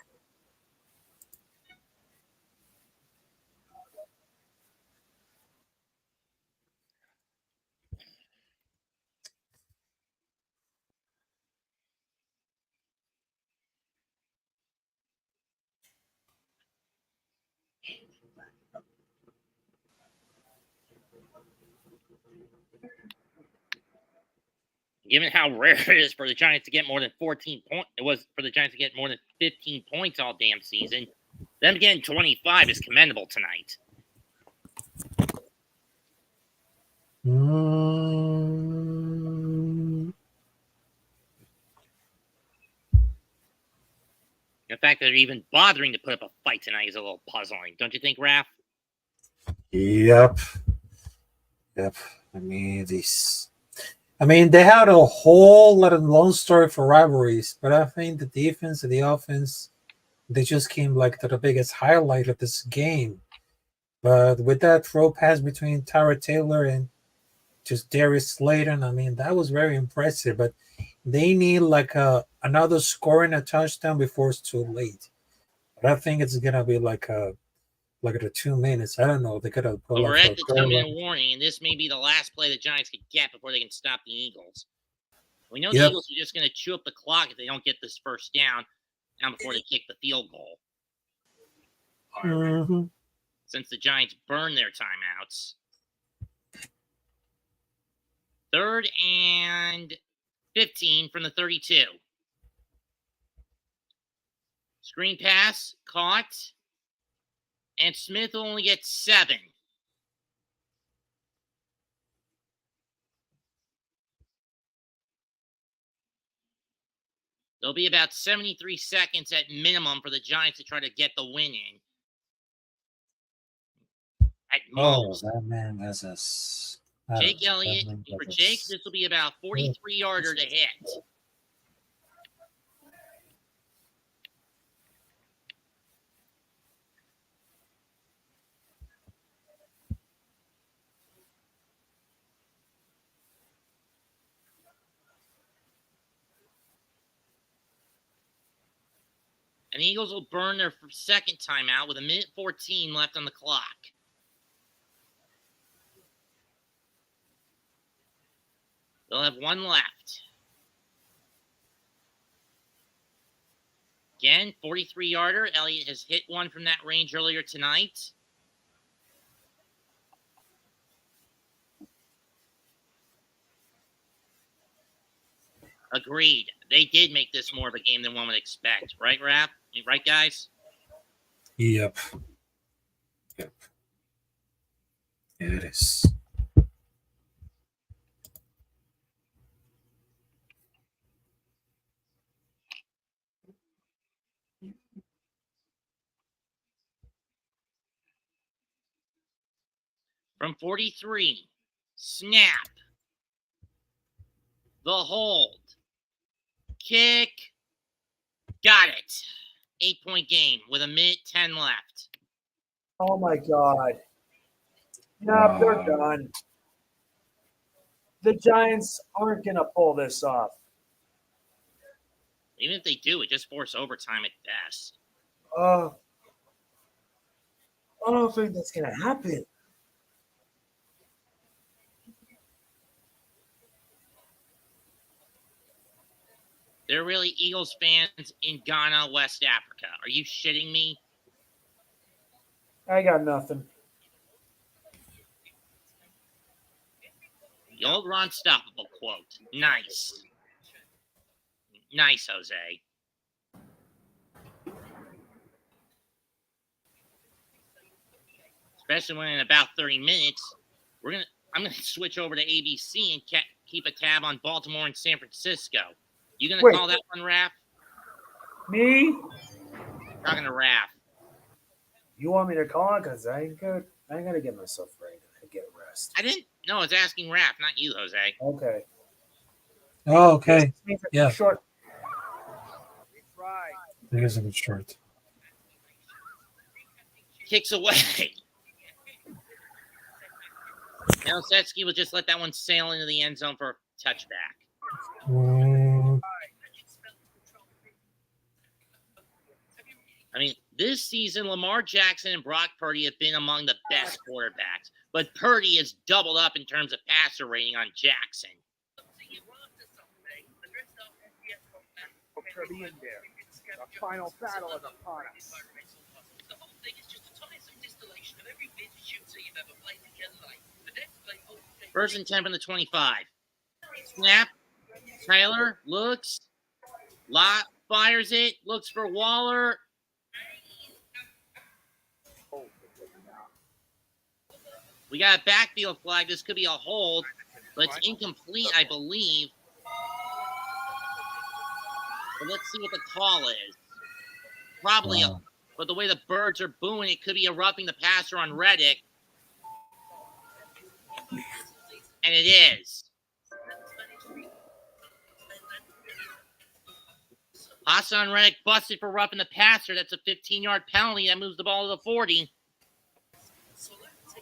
Given how rare it is for the Giants to get more than 14 points, it was for the Giants to get more than 15 points all damn season. Them getting 25 is commendable tonight. The fact that they're even bothering to put up a fight tonight is a little puzzling. Don't you think, Raph? Yep. I mean, they had a whole lot of long story for rivalries, but I think the defense and the offense, they just came like to the biggest highlight of this game. But with that throw pass between Tyra Taylor and just Darius Slayton, I mean, that was very impressive. But they need like an another scoring a touchdown before it's too late. But I think it's gonna be like a 2 minutes. I don't know. They could have put We're like at the 2-minute warning, and this may be the last play the Giants could get before they can stop the Eagles. We know the Eagles are just going to chew up the clock if they don't get this first down before they kick the field goal. Mm-hmm. Since the Giants burn their timeouts. 3rd and 15 from the 32. Screen pass, caught. And Smith will only get 7. There'll be about 73 seconds at minimum for the Giants to try to get the win in. At most. That man has us. Jake Elliott, for Jake, this will be about 43-yarder to hit. And the Eagles will burn their second timeout with 1:14 left on the clock. They'll have 1 left. Again, 43-yarder. Elliott has hit one from that range earlier tonight. Agreed. They did make this more of a game than one would expect. Right, Raph? Right, guys? Yep. Yeah, it is. From 43. Snap. The hold. Kick. Got it. 8-point game with 1:10 left. Oh my God. Yeah, they're done. The Giants aren't going to pull this off. Even if they do, it just force overtime at best. I don't think that's going to happen. They're really Eagles fans in Ghana, West Africa. Are you shitting me? I got nothing. The old Ron Stoppable quote. Nice. Nice, Jose. Especially when in about 30 minutes, I'm gonna switch over to ABC and keep a tab on Baltimore and San Francisco. You gonna call that one, Raph? Me? Talking to Raph. You want me to call it? Because I gotta get myself ready to get a rest. I didn't. No, I was asking Raph, not you, Jose. Okay. Oh, okay. Yeah. Short. It is a bit short. Kicks away. Now Setsky will just let that one sail into the end zone for a touchback. I mean, this season, Lamar Jackson and Brock Purdy have been among the best quarterbacks, but Purdy has doubled up in terms of passer rating on Jackson. Purdy in there. The final battle is upon us. First and 10 from the 25. Snap. Tyler looks. Lot fires it. Looks for Waller. We got a backfield flag. This could be a hold, but it's incomplete, I believe. But let's see what the call is. Probably, but the way the Birds are booing, it could be a roughing the passer on Reddick. And it is. Hassan Reddick busted for roughing the passer. That's a 15-yard penalty. That moves the ball to the 40.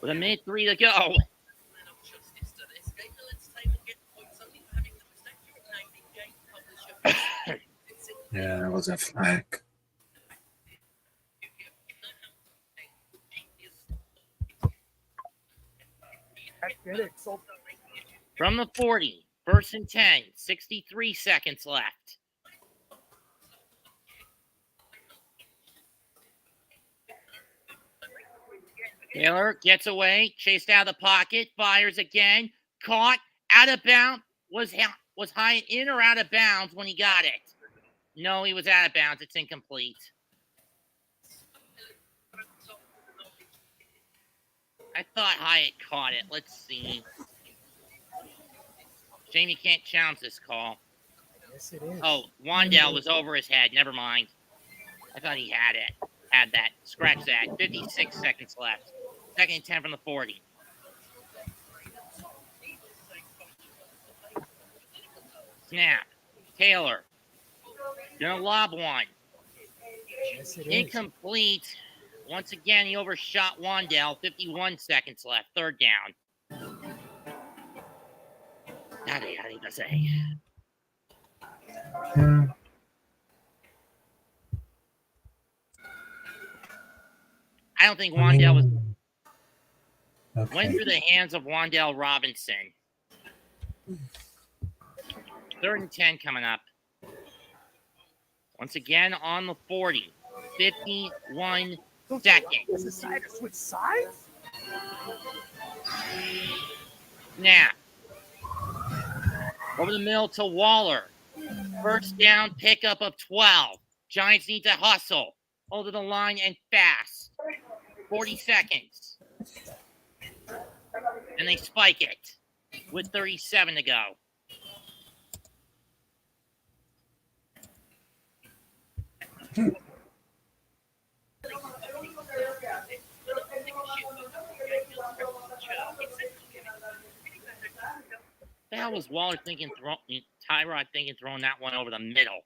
With 1:03 to go. Yeah, there was a flag. From the 40, 1st and 10, 63 seconds left. Taylor gets away, chased out of the pocket, fires again, caught, out of bounds. Was Hyatt in or out of bounds when he got it? No, he was out of bounds. It's incomplete. I thought Hyatt caught it. Let's see. Shame you can't challenge this call. Yes, it is. Oh, Wandell was over his head. Never mind. I thought he had it. Had that. Scratch that. 56 seconds left. 2nd and 10 from the 40. Snap. Taylor. Gonna lob one. Yes, it is. Incomplete. Once again, he overshot Wandell. 51 seconds left. 3rd down. Howdy, does it? I don't think Wandell was went through the hands of Wandell Robinson. 3rd and 10 coming up. Once again on the 40. 51 seconds. Decided to switch sides? Snap. Over the middle to Waller. 1st down, pickup of 12. Giants need to hustle. Hold to the line and fast. 40 seconds. And they spike it with 37 to go. The hell was Waller thinking? Tyrod thinking throwing that one over the middle.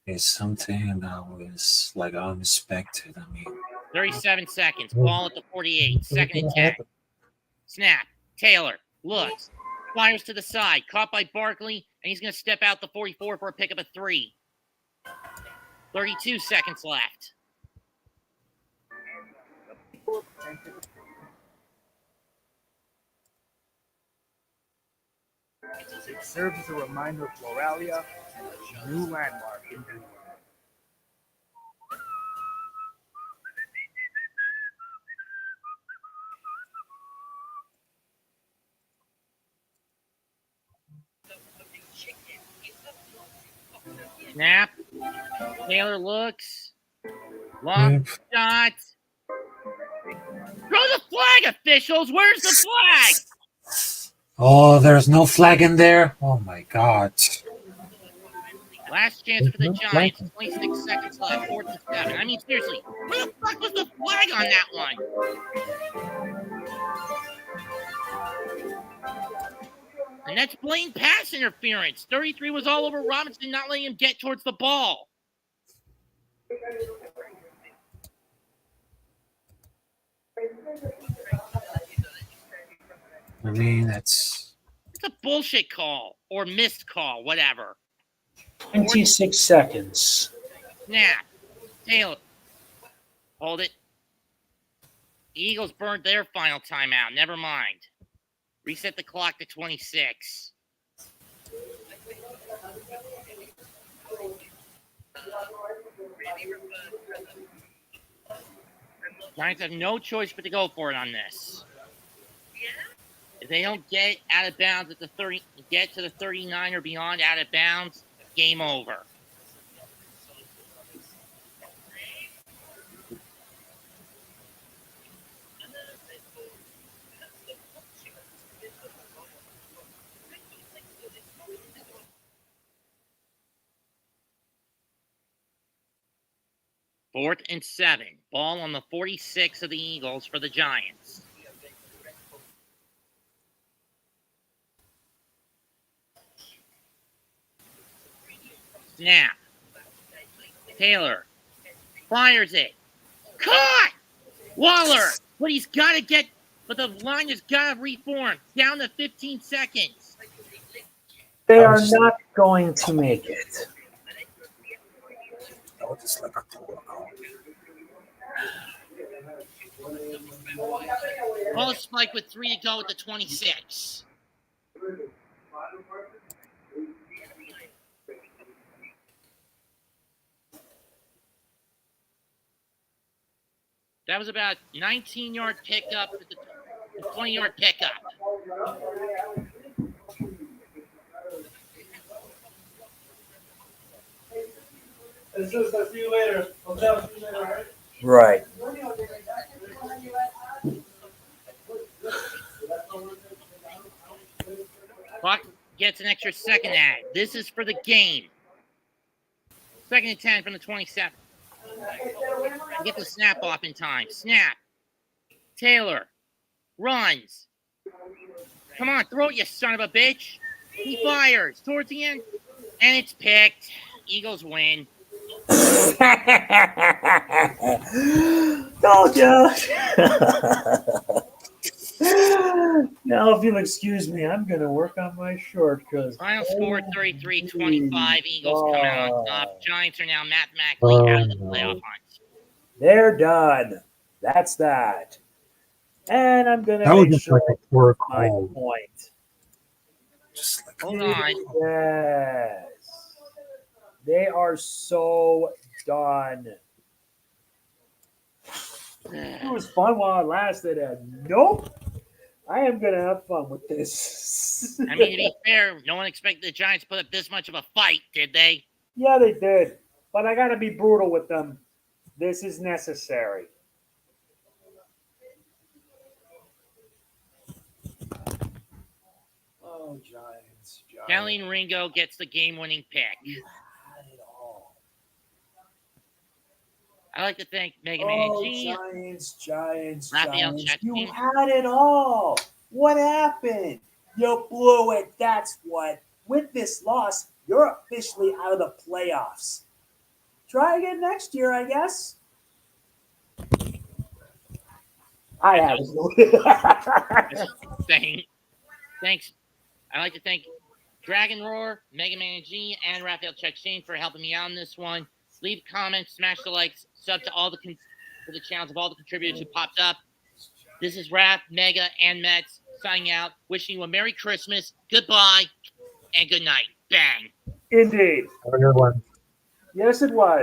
It's something that was like unexpected. I mean, 37 seconds. Ball at the 48. 2nd and 10. Snap. Taylor looks. Fires to the side. Caught by Barkley, and he's going to step out the 44 for a pickup of 3. 32 seconds left. It serves as a reminder of Floralia and a new landmark in Denver. Snap. Taylor looks. Long shot. Throw the flag, officials. Where's the flag? Oh, there's no flag in there. Oh my God. Last chance for the Giants. 26 seconds left. 4th and 7. I mean, seriously, where the fuck was the flag on that one? And that's blatant pass interference. 33 was all over Robinson, not letting him get towards the ball. I mean, it's a bullshit call or missed call, whatever. 26 seconds. Snap. Taylor. Hold it. The Eagles burned their final timeout. Never mind. Reset the clock to 26. Giants have no choice but to go for it on this. If they don't get out of bounds at the 30, get to the 39 or beyond out of bounds, game over. Fourth and 7. Ball on the 46 of the Eagles for the Giants. Snap. Taylor fires it. Caught! Waller! But he's got to get, but the line has got to reform. Down to 15 seconds. They are not going to make it. Call a spike with 3 to go at the 26. That was about 19-yard pickup at the 20-yard pickup. It's just I'll see you later. I'll see you later, all right? Right. Clock gets an extra second at it. This is for the game. 2nd and 10 from the 27. Get the snap off in time. Snap. Taylor runs. Come on, throw it, you son of a bitch. He fires towards the end, and it's picked. Eagles win. Told ya. Now, if you'll excuse me, I'm going to work on my short because. Final score 33-25. Eagles come out on top. Giants are now mathematically out of the playoff hunt. They're done. That's that. And I'm going to That was make just sure like a poor my call. point. Just like Hold on. Yes. They are so done. It was fun while it lasted, and nope. I am going to have fun with this. I mean, to be fair, no one expected the Giants to put up this much of a fight, did they? Yeah, they did. But I got to be brutal with them. This is necessary. Oh, Giants. Kelly Ringo gets the game-winning pick. You had it all. I'd like to thank MegaMets. Oh, Giants. Raphael You Chachkin. had it all. What happened? You blew it. That's what. With this loss, you're officially out of the playoffs. Try again next year, I guess. I have Thanks. I'd like to thank Dragon Roar, MegaMan G, and Raphael Chachkin for helping me out on this one. Leave comments, smash the likes, sub to all the to the channels of all the contributors who popped up. This is Raph, Mega, and Mets signing out. Wishing you a Merry Christmas, goodbye, and good night. Bang. Indeed. Have a good one. Yes, it was.